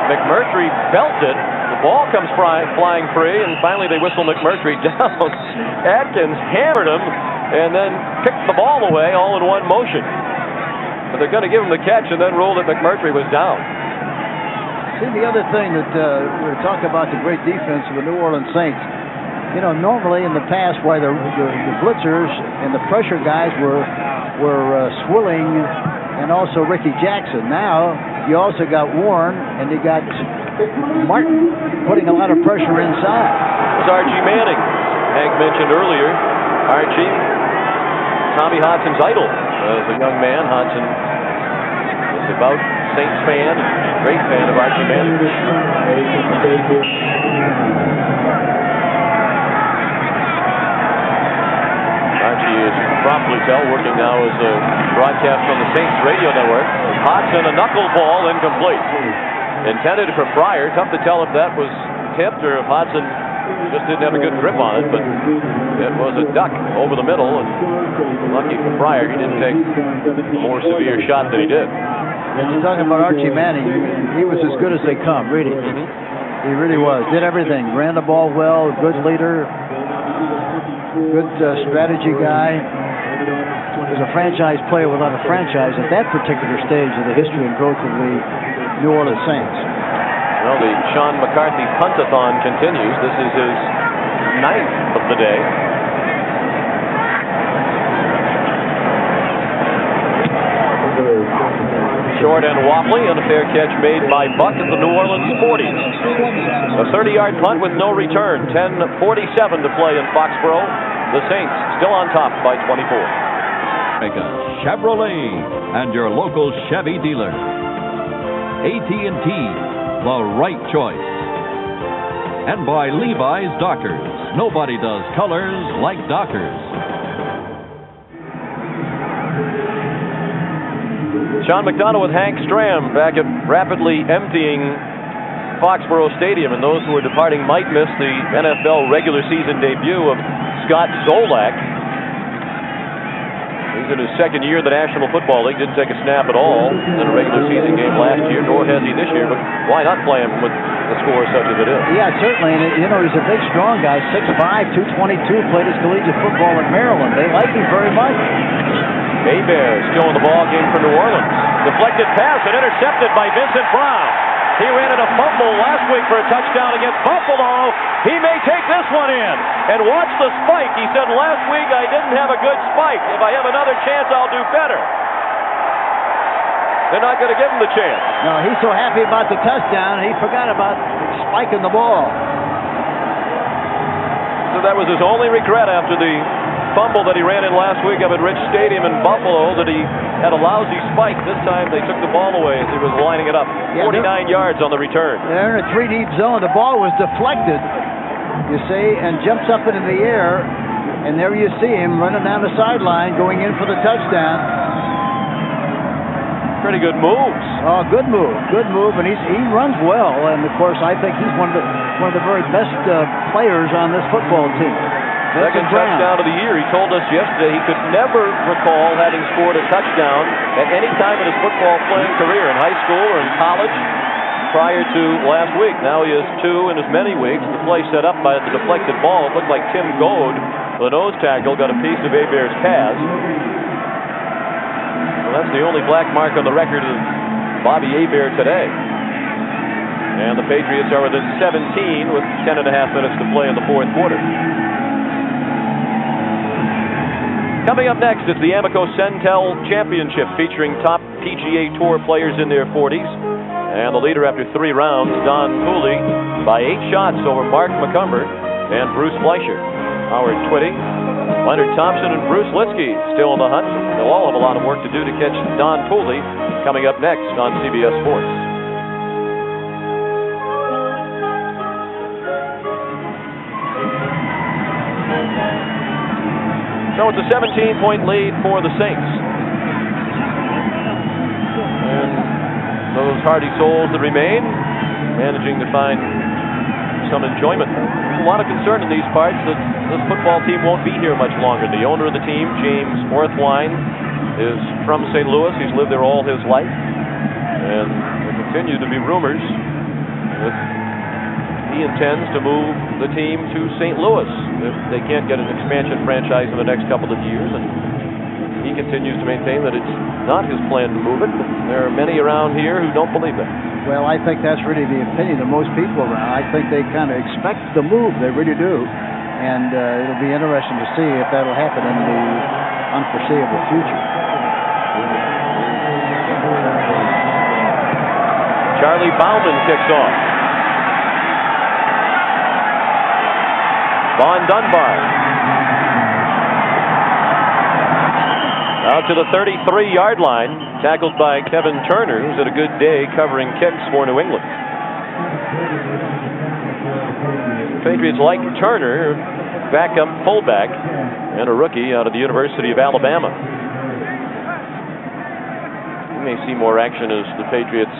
McMurtry belted. The ball comes flying free, and finally they whistle McMurtry down. Atkins hammered him and then picked the ball away all in one motion. But they're going to give him the catch and then rule that McMurtry was down. See, the other thing that we're talking about, the great defense of the New Orleans Saints, You know, normally in the past, why the blitzers and the pressure guys were Swilling and also Ricky Jackson. Now you also got Warren and you got Martin putting a lot of pressure inside. It was Archie Manning. Hank mentioned earlier, Archie, Tommy Hodson's idol as a young man. Hodson was a devout Saints fan, great fan of Archie Manning. Archie is, you can probably tell, working now as a broadcast on the Saints radio network. Hodson, a knuckleball, incomplete. Intended for Pryor. Tough to tell if that was tipped or if Hodson just didn't have a good grip on it, but it was a duck over the middle, and lucky for Pryor, he didn't take a more severe shot than he did. And you're talking about Archie Manning. He was as good as they come, really. He really was. Did everything. Ran the ball well, good leader, good strategy guy. He was a franchise player without a franchise at that particular stage of the history and growth of the New Orleans Saints. Well, the Sean McCarthy Puntathon continues. This is his 9th of the day. Short and wobbly, and a fair catch made by Buck at the New Orleans 40s. A 30-yard punt with no return. 10:47 to play in Foxborough. The Saints still on top by 24. Chevrolet and your local Chevy dealer. AT&T, the right choice. And by Levi's Dockers. Nobody does colors like Dockers. Sean McDonough with Hank Stram back at rapidly emptying Foxborough Stadium, and those who are departing might miss the NFL regular season debut of Scott Zolak. He's in his second year in the National Football League, didn't take a snap at all in a regular season game last year, nor has he this year, but why not play him with the score such as it is? Yeah, certainly, and you know, he's a big, strong guy, 6'5", 222, played his collegiate football at Maryland. They like him very much. Bear still in the ball game for New Orleans. Deflected pass and intercepted by Vincent Brown. He ran in a fumble last week for a touchdown against Buffalo. He may take this one in. And watch the spike. He said last week I didn't have a good spike. If I have another chance, I'll do better. They're not going to give him the chance. No, he's so happy about the touchdown, he forgot about spiking the ball. So that was his only regret after the fumble that he ran in last week up at Rich Stadium in Buffalo, that he had a lousy spike. This time they took the ball away as he was lining it up. 49 yards on the return. They're in a 3-deep zone. The ball was deflected, you see, and jumps up into the air, and there you see him running down the sideline going in for the touchdown. Pretty good moves. Oh, good move, and he runs well, and of course I think he's one of the very best players on this football team. Second touchdown of the year. He told us yesterday he could never recall having scored a touchdown at any time in his football playing career, in high school or in college, prior to last week. Now he has 2 in as many weeks. The play set up by the deflected ball. It looked like Tim Goad, the nose tackle, got a piece of Hebert's pass. Well, that's the only black mark on the record of Bobby Hebert today. And the Patriots are within 17 with 10.5 minutes to play in the fourth quarter. Coming up next, it's the Amoco Centel Championship featuring top PGA Tour players in their 40s. And the leader after 3 rounds, Don Pooley, by 8 shots over Mark McCumber and Bruce Fleischer. Howard Twitty, Leonard Thompson, and Bruce Litsky still in the hunt. They'll all have a lot of work to do to catch Don Pooley coming up next on CBS Sports. So it's a 17-point lead for the Saints. And those hardy souls that remain, managing to find some enjoyment. There's a lot of concern in these parts that this football team won't be here much longer. The owner of the team, James Orthwine, is from St. Louis. He's lived there all his life. And there continue to be rumors that he intends to move the team to St. Louis if they can't get an expansion franchise in the next couple of years. And he continues to maintain that it's not his plan to move it, but there are many around here who don't believe that. Well, I think that's really the opinion of most people around. I think they kind of expect the move. They really do. and it'll be interesting to see if that'll happen in the unforeseeable future. Charlie Bauman kicks off. Vaughn Dunbar out to the 33-yard line, tackled by Kevin Turner, who's had a good day covering kicks for New England. Patriots like Turner, backup fullback, and a rookie out of the University of Alabama. We may see more action as the Patriots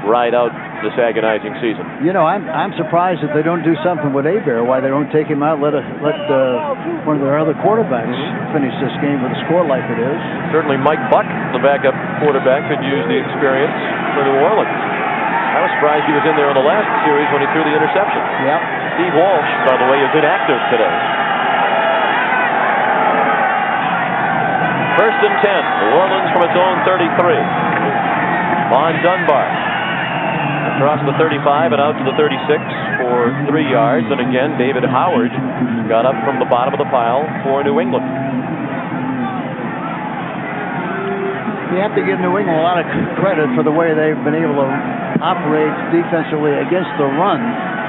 ride out this agonizing season. You know, I'm surprised that they don't do something with Hebert. Why they don't take him out, let one of their other quarterbacks finish this game with a score like it is. Certainly Mike Buck, the backup quarterback, could use the experience for New Orleans. I was surprised he was in there on the last series when he threw the interception. Yep. Steve Walsh, by the way, is inactive today. First and 10. New Orleans from its own 33. Vaughn Dunbar across the 35 and out to the 36 for 3 yards. And again, David Howard got up from the bottom of the pile for New England. You have to give New England a lot of credit for the way they've been able to operate defensively against the run.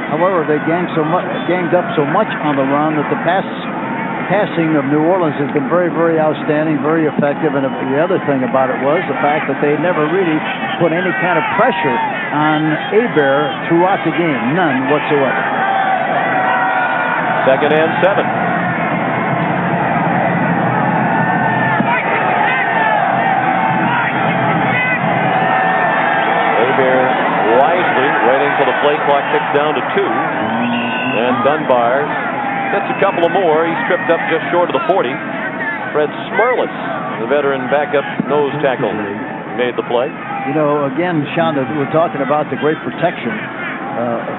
However, they ganged up so much on the run that the passing of New Orleans has been very, very outstanding, very effective. And the other thing about it was the fact that they never really put any kind of pressure on Hebert throughout the game. None whatsoever. Second and 7. Hebert wisely waiting till the play clock ticks down to 2. And Dunbar gets a couple of more. He's tripped up just short of the 40. Fred Smerlis, the veteran backup nose tackle, made the play. You know, again, Sean, we're talking about the great protection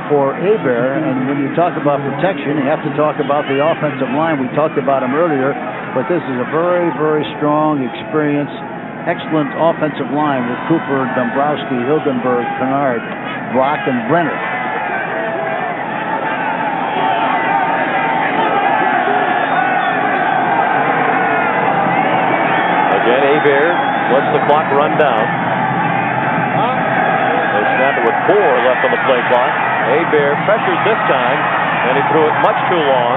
for Hebert, and when you talk about protection, you have to talk about the offensive line. We talked about him earlier, but this is a very, very strong, experienced, excellent offensive line with Cooper, Dombrowski, Hilgenberg, Kennard, Brock, and Brenner. Again, Hebert lets the clock run down. They snap it with 4 left on the play clock. Hebert pressures this time, and he threw it much too long.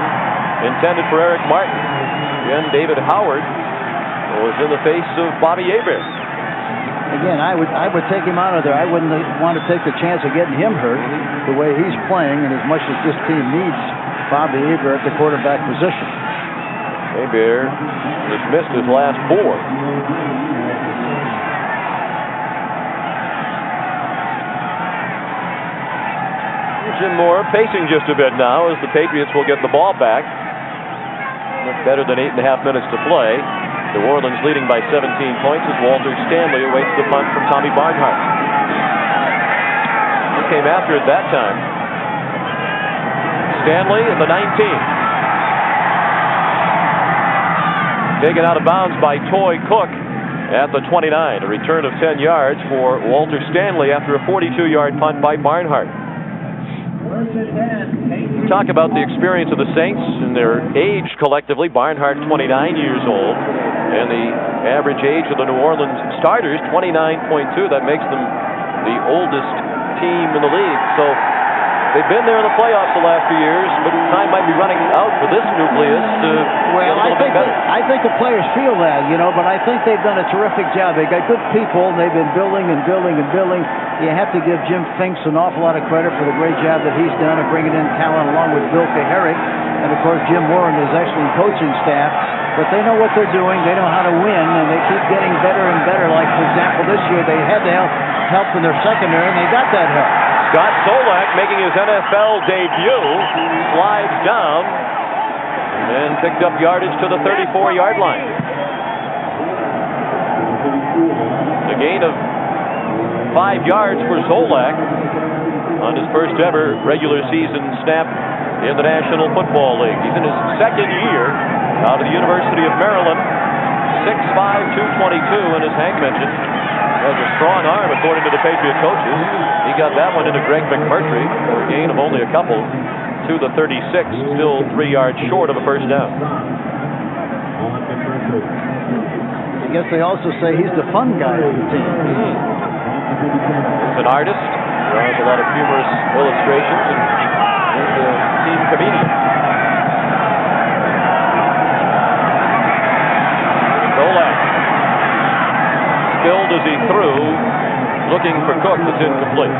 Intended for Eric Martin. Again, David Howard was in the face of Bobby Hebert. Again, I would take him out of there. I wouldn't want to take the chance of getting him hurt the way he's playing, and as much as this team needs Bobby Hebert at the quarterback position. Hebert just missed his last 4. Jim Moore pacing just a bit now as the Patriots will get the ball back. Much better than 8.5 minutes to play. New Orleans leading by 17 points as Walter Stanley awaits the punt from Tommy Barnhart. He came after it that time. Stanley at the 19. Taken out of bounds by Toy Cook at the 29. A return of 10 yards for Walter Stanley after a 42-yard punt by Barnhart. Talk about the experience of the Saints and their age collectively. Barnhart, 29 years old, and the average age of the New Orleans starters, 29.2. That makes them the oldest team in the league. So they've been there in the playoffs the last few years, but time might be running out for this nucleus to get a little bit better. I think the players feel that, but I think they've done a terrific job. They got good people, and they've been building and building and building. You have to give Jim Finks an awful lot of credit for the great job that he's done of bringing in talent along with Bill Kaharick and, of course, Jim Moore and his excellent coaching staff. But they know what they're doing. They know how to win, and they keep getting better and better. Like, for example, this year they had to help in their secondary, and they got that help. Scott Solak making his NFL debut, slides down and picked up yardage to the 34-yard line. A gain of 5 yards for Solak on his first ever regular season snap in the National Football League. He's in his second year out of the University of Maryland, 6'5", 222, and as Hank mentioned, has a strong arm according to the Patriot coaches. He got that one into Greg McMurtry for a gain of only a couple. to the 36, still 3 yards short of a first down. I guess they also say he's the fun guy on the team. He's an artist, draws a lot of humorous illustrations, and he's a team comedian. Go left. Spilled as he threw, looking for Cook. It's incomplete.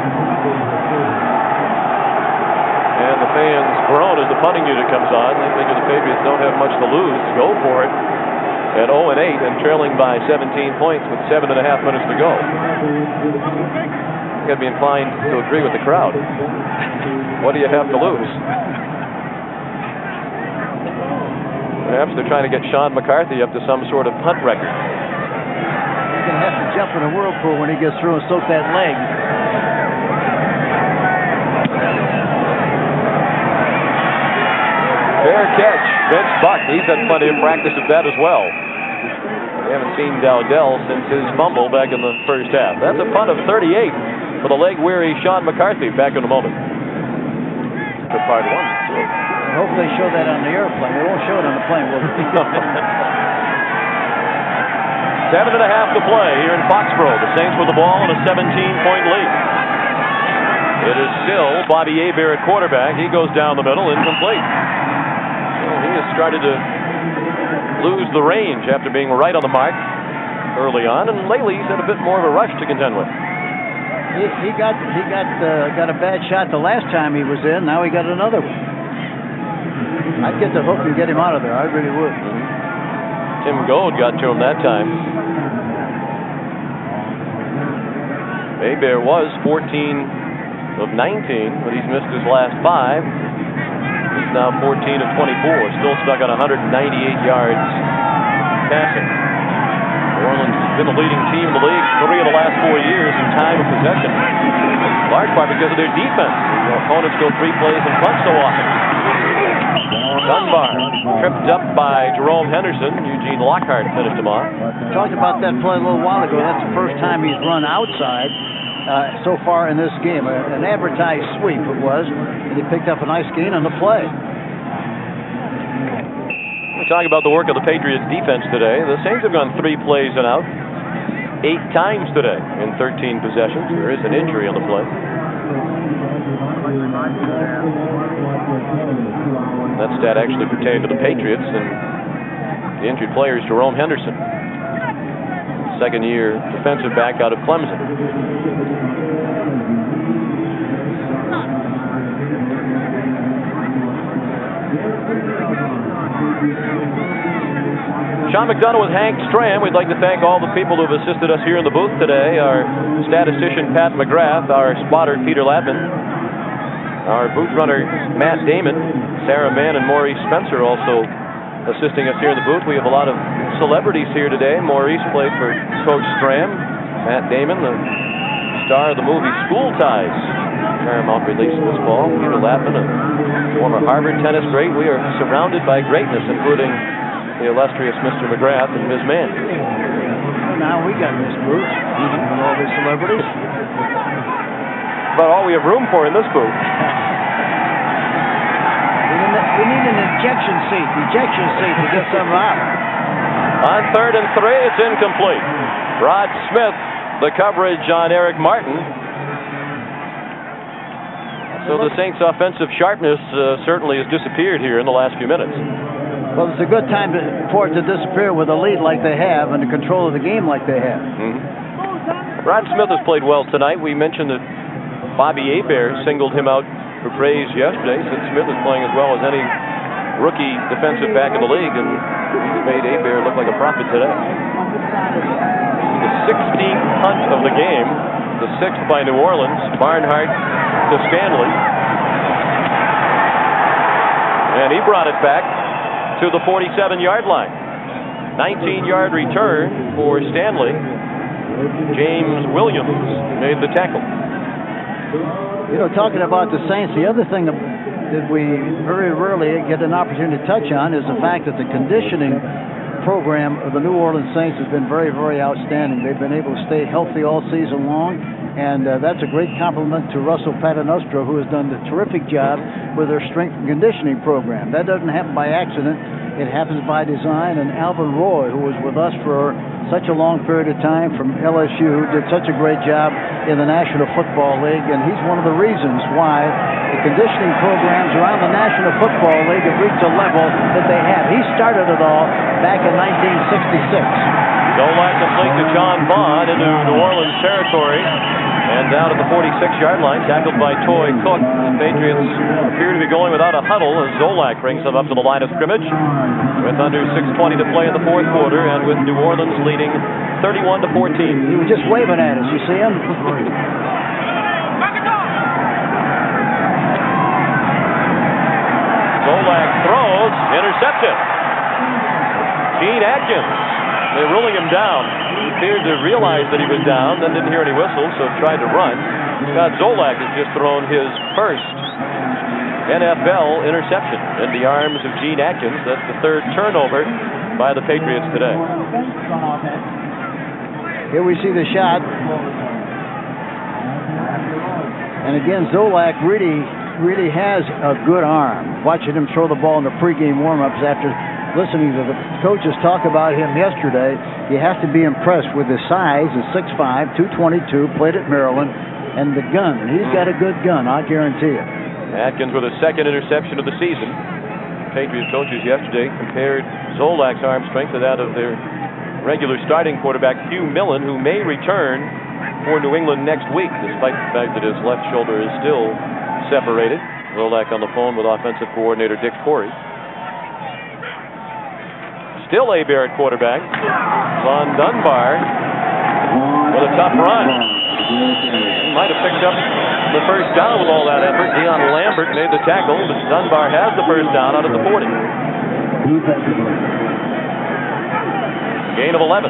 And the fans groan as the punting unit comes on. They figure the Patriots don't have much to lose. Go for it at 0-8 and trailing by 17 points with 7.5 minutes to go. You got to be inclined to agree with the crowd. What do you have to lose? Perhaps they're trying to get Sean McCarthy up to some sort of punt record. He's going to have to jump in a whirlpool when he gets through and soak that leg. Fair catch. Vince Buck, he's had plenty of practice at that as well. We haven't seen Dowdell since his fumble back in the first half. That's a punt of 38 for the leg-weary Sean McCarthy. Back in a moment. To part one. I hope they show that on the airplane. They won't show it on the plane, will they? 7.5 to play here in Foxborough. The Saints with the ball and a 17-point lead. It is still Bobby Hebert at quarterback. He goes down the middle, incomplete. Well, he has started to lose the range after being right on the mark early on, and lately he's had a bit more of a rush to contend with. He got a bad shot the last time he was in. Now he got another one. I'd get the hook and get him out of there. I really would. Tim Gold got to him that time. Hebert was 14 of 19, but he's missed his last 5. He's now 14 of 24, still stuck on 198 yards passing. New Orleans has been the leading team in the league 3 of the last 4 years in time of possession, in large part because of their defense. The opponents go 3 plays and punt so often. Dunbar tripped up by Jerome Henderson. Eugene Lockhart finished him off. We talked about that play a little while ago. That's the first time he's run outside so far in this game. An advertised sweep it was, and he picked up a nice gain on the play. We're talking about the work of the Patriots defense today. The Saints have gone 3 plays and out 8 times today in 13 possessions. There is an injury on the play. That stat actually pertained to the Patriots, and the injured player is Jerome Henderson, second-year defensive back out of Clemson. Sean McDonough with Hank Stram. We'd like to thank all the people who have assisted us here in the booth today. Our statistician, Pat McGrath. Our spotter, Peter Latman. Our booth runner, Matt Damon. Sarah Mann and Maurice Spencer also assisting us here in the booth. We have a lot of celebrities here today. Maurice played for Coach Stram. Matt Damon, the star of the movie School Ties. Paramount release this fall. Peter Latman, a former Harvard tennis great. We are surrounded by greatness, including the illustrious Mr. McGrath and Ms. Mann. Well, now we got Miss Booth with all these celebrities. About all we have room for in this booth. We need an ejection seat to get some out. On 3rd and 3, it's incomplete. Rod Smith, the coverage on Eric Martin. So the Saints' offensive sharpness certainly has disappeared here in the last few minutes. Well, it's a good time for it to disappear with a lead like they have and the control of the game like they have. Rod Smith has played well tonight. We mentioned that Bobby Hebert singled him out for praise yesterday, since Smith is playing as well as any rookie defensive back in the league, and he's made Hebert look like a prophet today. The 16th punt of the game, the 6th by New Orleans. Barnhart to Stanley. And he brought it back to the 47-yard line. 19-yard return for Stanley. James Williams made the tackle. You know, talking about the Saints, the other thing that we very rarely get an opportunity to touch on is the fact that the conditioning program of the New Orleans Saints has been very, very outstanding. They've been able to stay healthy all season long. And that's a great compliment to Russell Paternoster, who has done a terrific job with their strength and conditioning program. That doesn't happen by accident. It happens by design. And Alvin Roy, who was with us for such a long period of time from LSU, did such a great job in the National Football League. And he's one of the reasons why the conditioning programs around the National Football League have reached a level that they have. He started it all back in 1966. Zolak complete to John Bond into New Orleans territory. And down at the 46-yard line, tackled by Toy Cook. The Patriots appear to be going without a huddle as Zolak brings them up to the line of scrimmage with under 6:20 to play in the fourth quarter, and with New Orleans leading 31-14. He was just waving at us. You see him? Zolak throws, intercepted. Gene Atkins, they're ruling him down. He appeared to realize that he was down, then didn't hear any whistles, so tried to run. Scott Zolak has just thrown his first NFL interception in the arms of Gene Atkins. That's the third turnover by the Patriots today. Here we see the shot. And again, Zolak really has a good arm. Watching him throw the ball in the pregame warm-ups after listening to the coaches talk about him yesterday, you have to be impressed with his size. He's 6'5", 222, played at Maryland, and the gun. He's got a good gun, I guarantee it. Atkins with a second interception of the season. Patriots coaches yesterday compared Zolak's arm strength to that of their regular starting quarterback, Hugh Millen, who may return for New England next week, despite the fact that his left shoulder is still separated. Zolak on the phone with offensive coordinator Dick Corey. Still Hebert at quarterback. Von Dunbar with a tough run. He might have picked up the first down with all that effort. Dion Lambert made the tackle, but Dunbar has the first down out of the 40. Gain of 11.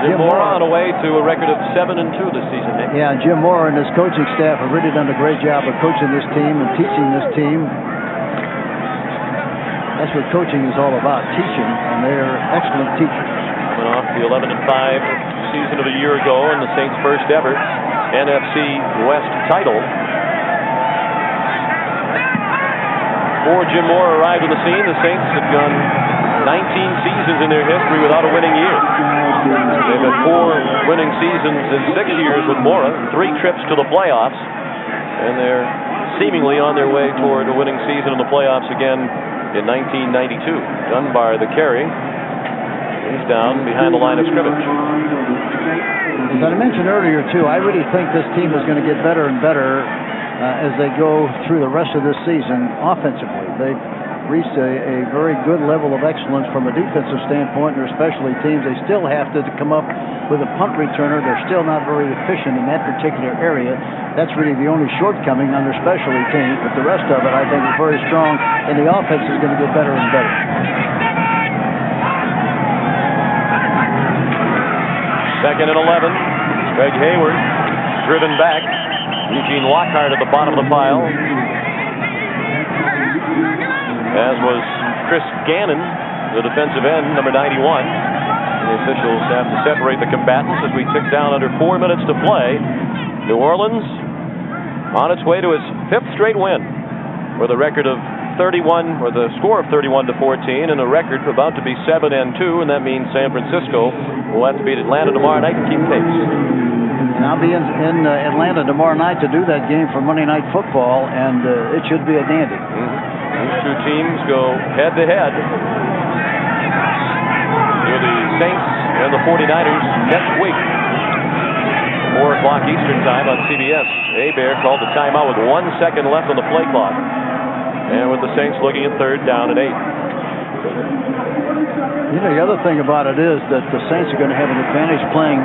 Jim Mora on the way to a record of 7-2 this season, Nick. Yeah, Jim Mora and his coaching staff have really done a great job of coaching this team and teaching this team. That's what coaching is all about, teaching, and they're excellent teachers. Coming off the 11-5 season of a year ago and the Saints' first ever NFC West title. Before Jim Mora arrived on the scene, the Saints had gone 19 seasons in their history without a winning year. They've had 4 winning seasons in 6 years with Mora, 3 trips to the playoffs, and they're seemingly on their way toward a winning season in the playoffs again in 1992. Dunbar, the carry. He's down behind the line of scrimmage. As I mentioned earlier, too, I really think this team is going to get better and better as they go through the rest of this season offensively. They've reached a very good level of excellence from a defensive standpoint. Their specialty teams, they still have to come up with a punt returner. They're still not very efficient in that particular area. That's really the only shortcoming on their specialty teams, but the rest of it, I think, is very strong, and the offense is going to get better and better. Second and 11. Greg Hayward driven back. Eugene Lockhart at the bottom of the pile, as was Chris Gannon, the defensive end, number 91. And the officials have to separate the combatants as we tick down under 4 minutes to play. New Orleans on its way to its 5th straight win with a record of 31, or the score of 31-14, and a record about to be 7-2, and that means San Francisco will have to beat Atlanta tomorrow night and keep pace. And I'll be in Atlanta tomorrow night to do that game for Monday Night Football, and it should be a dandy. These two teams go head-to-head. With the Saints and the 49ers next week. 4 o'clock Eastern time on CBS. Hebert called the timeout with 1 second left on the play clock. And with the Saints looking at 3rd down and 8. You know, the other thing about it is that the Saints are going to have an advantage playing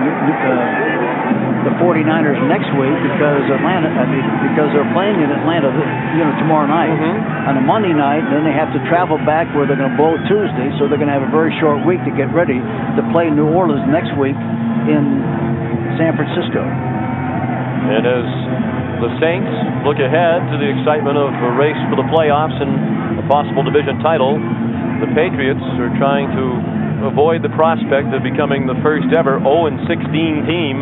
the 49ers next week because they're playing in Atlanta, tomorrow night on a Monday night, and then they have to travel back where they're going to bowl Tuesday, so they're going to have a very short week to get ready to play New Orleans next week in San Francisco. And as The Saints look ahead to the excitement of a race for the playoffs and a possible division title. The Patriots are trying to avoid the prospect of becoming the first ever 0-16 team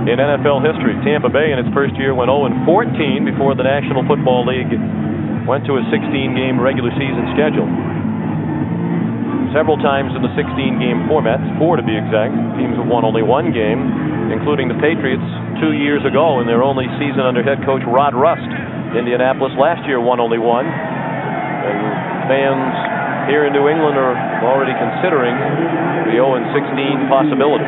in NFL history. Tampa Bay in its first year went 0-14 before the National Football League went to a 16-game regular season schedule. Several times in the 16-game format, 4 to be exact, teams have won only 1 game, including the Patriots 2 years ago in their only season under head coach Rod Rust. Indianapolis last year won only 1. And fans here in New England are already considering the 0-16 possibility.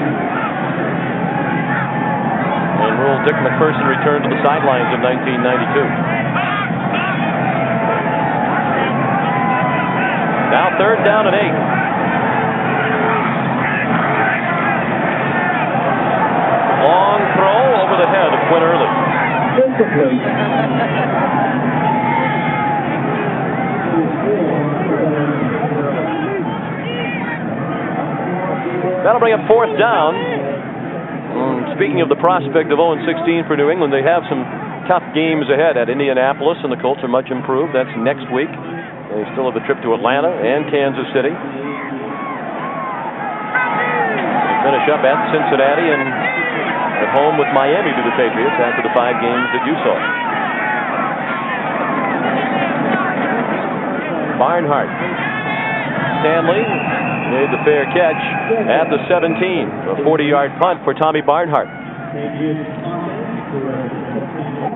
And will Dick McPherson return to the sidelines in 1992? Now 3rd down and 8. Long throw over the head of Quinn Early. That'll bring up 4th down. Speaking of the prospect of 0-16 for New England, they have some tough games ahead at Indianapolis, and the Colts are much improved. That's next week. They still have a trip to Atlanta and Kansas City. They finish up at Cincinnati and at home with Miami to the Patriots after the 5 games that you saw. Barnhart. Stanley made the fair catch at the 17. A 40-yard punt for Tommy Barnhart.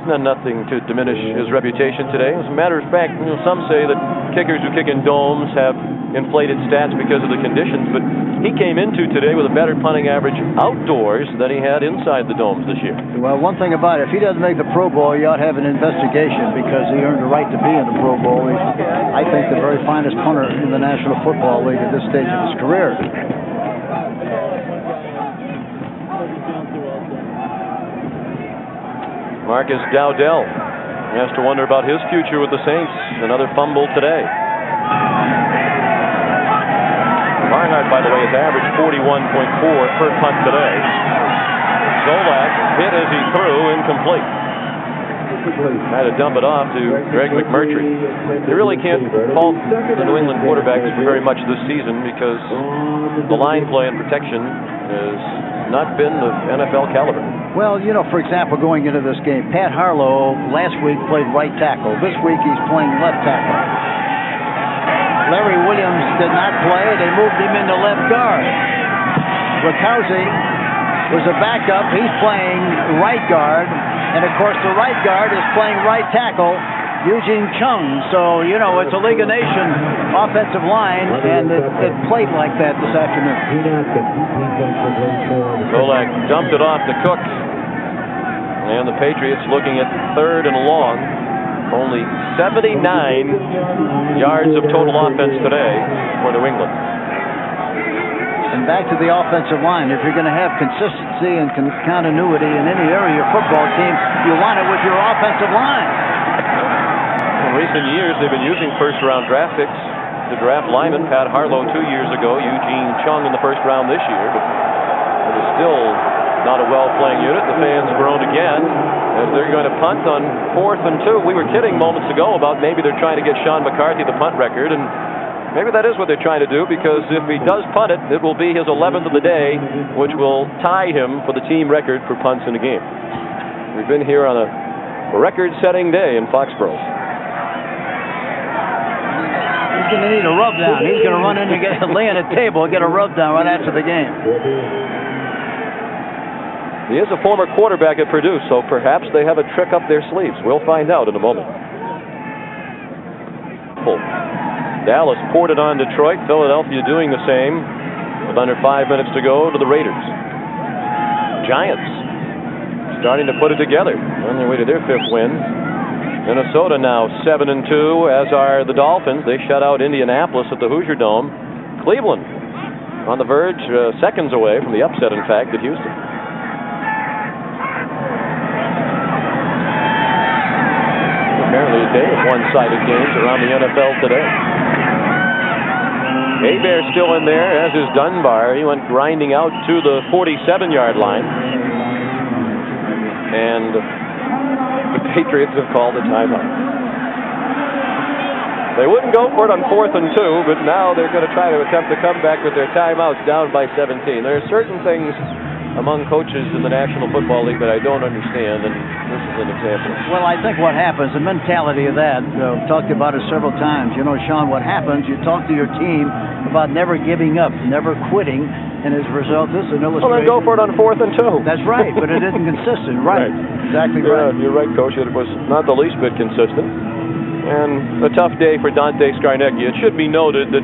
Nothing to diminish his reputation today. As a matter of fact, some say that kickers who kick in domes have inflated stats because of the conditions, but he came into today with a better punting average outdoors than he had inside the domes this year. Well, one thing about it, if he doesn't make the Pro Bowl, you ought to have an investigation because he earned the right to be in the Pro Bowl. He's, I think, the very finest punter in the National Football League at this stage of his career. Marcus Dowdell has to wonder about his future with the Saints. Another fumble today. Barnhart, by the way, has averaged 41.4 per punt today. Zolak hit as he threw, incomplete. Had to dump it off to Greg McMurtry. You really can't fault the New England quarterbacks very much this season because the line play and protection has not been the NFL caliber. Well, for example, going into this game, Pat Harlow last week played right tackle. This week he's playing left tackle. Larry Williams did not play. They moved him into left guard. Rakowski was a backup. He's playing right guard. And, of course, the right guard is playing right tackle, Eugene Chung. So, it's a League of Nations offensive line, and it played like that this afternoon. Zolak dumped it off to Cook. And the Patriots looking at 3rd and long. Only 79 yards of total offense today for New England. And back to the offensive line. If you're going to have consistency and continuity in any area of your football team, you want it with your offensive line. In recent years, they've been using first-round draft picks to draft linemen. Pat Harlow 2 years ago, Eugene Chung in the first round this year. But it is still not a well-playing unit. The fans groaned again as they're going to punt on 4th and 2. We were kidding moments ago about maybe they're trying to get Sean McCarthy the punt record, and maybe that is what they're trying to do, because if he does punt it, it will be his 11th of the day, which will tie him for the team record for punts in a game. We've been here on a record-setting day in Foxborough. He's going to need a rub down. He's going to run in and lay on a table and get a rub down right after the game. He is a former quarterback at Purdue, so perhaps they have a trick up their sleeves. We'll find out in a moment. Dallas poured it on Detroit. Philadelphia doing the same with under 5 minutes to go to the Raiders. Giants starting to put it together on their way to their 5th win. Minnesota now 7-2, as are the Dolphins. They shut out Indianapolis at the Hoosier Dome. Cleveland on the verge, seconds away from the upset, in fact, at Houston. Apparently a day of one-sided games around the NFL today. Hebert still in there, as is Dunbar. He went grinding out to the 47-yard line. And the Patriots have called a timeout. They wouldn't go for it on 4th and 2, but now they're going to try to attempt to come back with their timeouts down by 17. There are certain things among coaches in the National Football League that I don't understand, and this is an example. Well, I think what happens, the mentality of that, we've talked about it several times. You know, Sean, what happens, you talk to your team about never giving up, never quitting, and as a result, this is an illustration. Well, then go for it on 4th and 2. That's right, but it isn't consistent. Right. Exactly right. Yeah, you're right, Coach. It was not the least bit consistent. And a tough day for Dante Scarnecchia. It should be noted that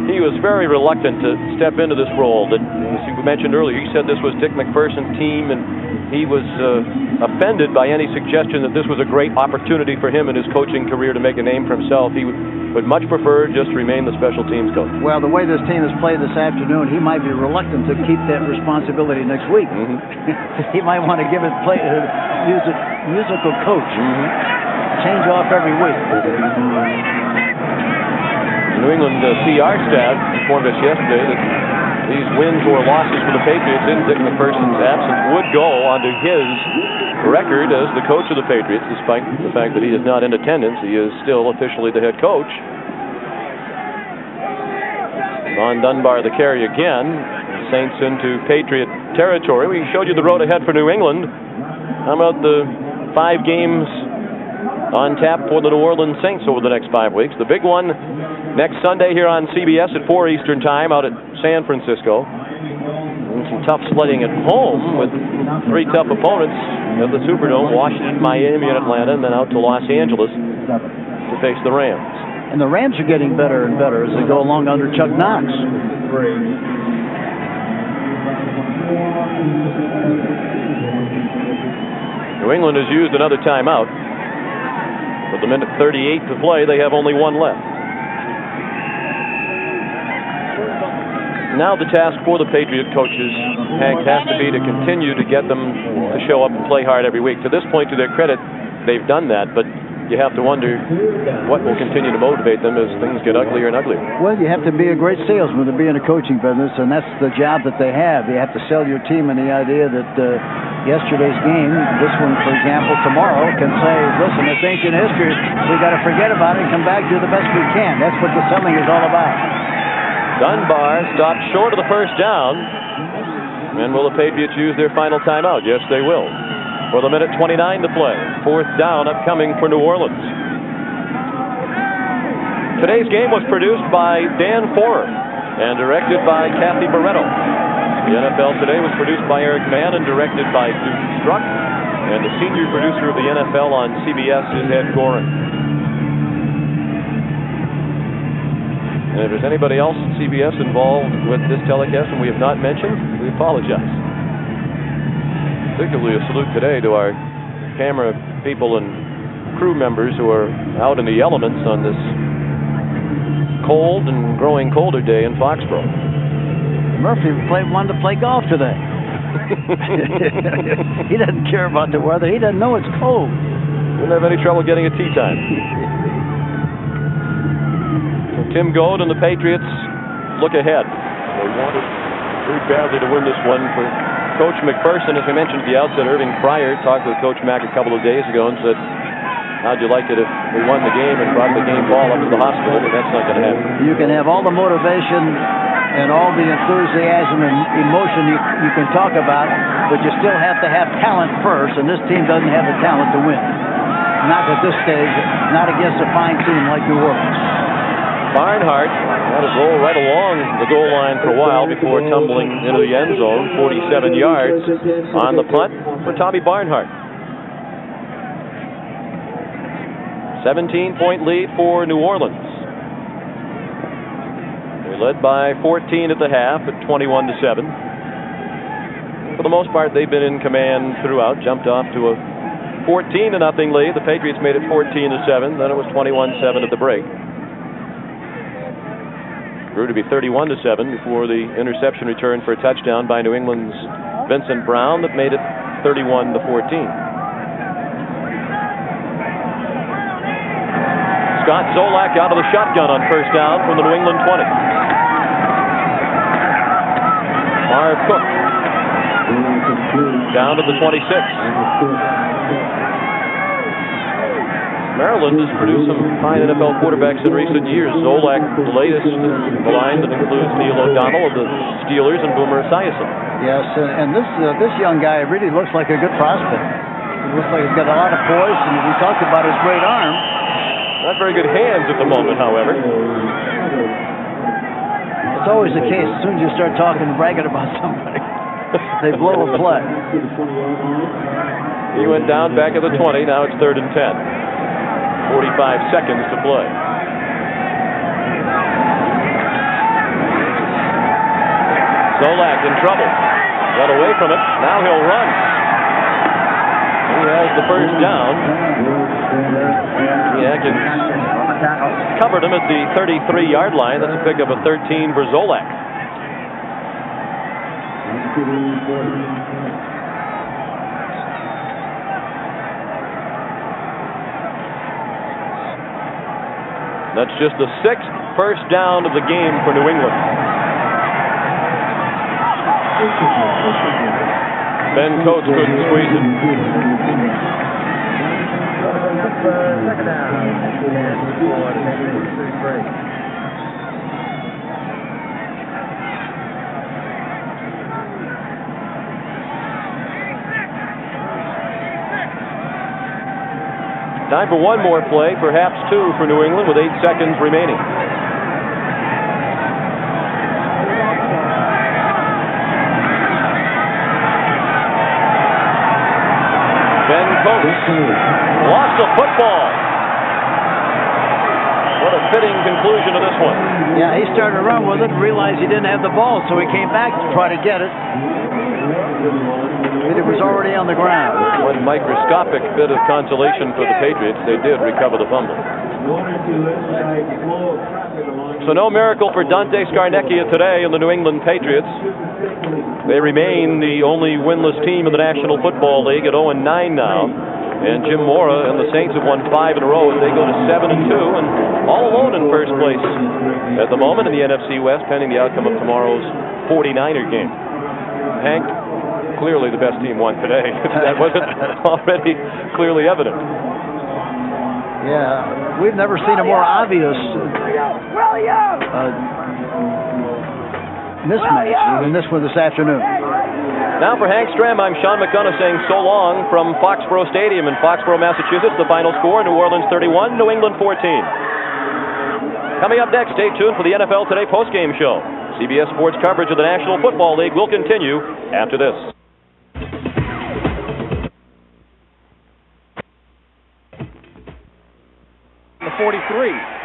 he was very reluctant to step into this role. That, as you mentioned earlier, he said this was Dick McPherson's team, and he was offended by any suggestion that this was a great opportunity for him in his coaching career to make a name for himself. He would much prefer just remain the special teams coach. Well, the way this team has played this afternoon, he might be reluctant to keep that responsibility next week. He might want to give it musical coach. Change off every week. New England PR staff informed us yesterday that these wins or losses for the Patriots in Dick McPherson's absence would go onto his record as the coach of the Patriots, despite the fact that he is not in attendance. He is still officially the head coach. Von Dunbar the carry again. Saints into Patriot territory. We showed you the road ahead for New England. How about the 5 games on tap for the New Orleans Saints over the next 5 weeks? The big one next Sunday here on CBS at 4 Eastern Time out at San Francisco. And some tough sledding at home with 3 tough opponents at the Superdome: Washington, Miami, and Atlanta, and then out to Los Angeles to face the Rams. And the Rams are getting better and better as they go along under Chuck Knox. New England has used another timeout. With a minute 38 to play, they have only 1 left. Now the task for the Patriot coaches, Hank, has to be to continue to get them to show up and play hard every week. To this point, to their credit, they've done that, but you have to wonder what will continue to motivate them as things get uglier and uglier. Well, you have to be a great salesman to be in a coaching business, and that's the job that they have. You have to sell your team in the idea that yesterday's game, this one, for example, tomorrow, can say, listen, it's ancient history. We got to forget about it and come back, do the best we can. That's what the selling is all about. Dunbar stopped short of the first down. And will the Patriots use their final timeout? Yes, they will. With a minute 29 to play. 4th down upcoming for New Orleans. Today's game was produced by Dan Forer and directed by Kathy Barretto. The NFL Today was produced by Eric Mann and directed by Duke Struck. And the senior producer of the NFL on CBS is Ed Gorin. And if there's anybody else at CBS involved with this telecast and we have not mentioned, we apologize. Particularly a salute today to our camera people and crew members who are out in the elements on this cold and growing colder day in Foxborough. Murphy wanted to play golf today. He doesn't care about the weather. He doesn't know it's cold. Didn't have any trouble getting a tee time. So Tim Goad and the Patriots look ahead. They wanted very badly to win this one for Coach McPherson. As we mentioned at the outset, Irving Pryor talked with Coach Mack a couple of days ago and said, how'd you like it if we won the game and brought the game ball up to the hospital? But that's not going to happen. You can have all the motivation and all the enthusiasm and emotion you can talk about, but you still have to have talent first, and this team doesn't have the talent to win. Not at this stage, not against a fine team like New Orleans. Barnhart had it roll right along the goal line for a while before tumbling into the end zone. 47 yards on the punt for Tommy Barnhart. 17-point lead for New Orleans. They led by 14 at the half at 21-7. For the most part, they've been in command throughout. Jumped off to a 14-0 lead. The Patriots made it 14-7. Then it was 21-7 at the break. Grew to be 31-7 before the interception return for a touchdown by New England's Vincent Brown that made it 31-14. Scott Zolak out of the shotgun on first down from the New England 20. Marv Cook down to the 26. Maryland has produced some fine NFL quarterbacks in recent years. Zolak, the latest in the line that includes Neil O'Donnell of the Steelers and Boomer Esiason. Yes, and this young guy really looks like a good prospect. He looks like he's got a lot of poise, and we talked about his great arm. Not very good hands at the moment, however. It's always the case. As soon as you start talking and bragging about somebody, they blow a play. He went down back at the 20. Now it's 3rd and 10. 45 seconds to play. Zolak in trouble. Got away from it. Now he'll run. He has the first down. The Atkins covered him at the 33-yard line. That's a pickup of 13 for Zolak. That's just the 6th first down of the game for New England. Ben Coates couldn't squeeze it. Second down. Time for one more play, perhaps two for New England with 8 seconds remaining. Ben Coates lost the football. What a fitting conclusion to this one. Yeah, he started to run with it and realized he didn't have the ball, so he came back to try to get it. But it was already on the ground. One microscopic bit of consolation for the Patriots. They did recover the fumble. So no miracle for Dante Scarnecchia today in the New England Patriots. They remain the only winless team in the National Football League at 0-9 now. And Jim Mora and the Saints have won 5 in a row as they go to 7-2 and all alone in first place at the moment in the NFC West, pending the outcome of tomorrow's 49er game. Hank, clearly the best team won today. That wasn't already clearly evident. Yeah, we've never seen a more obvious mismatch than this one this afternoon. Now for Hank Stram, I'm Sean McDonough saying so long from Foxborough Stadium in Foxborough, Massachusetts. The final score, New Orleans 31, New England 14. Coming up next, stay tuned for the NFL Today postgame show. CBS Sports coverage of the National Football League will continue after this. The 43.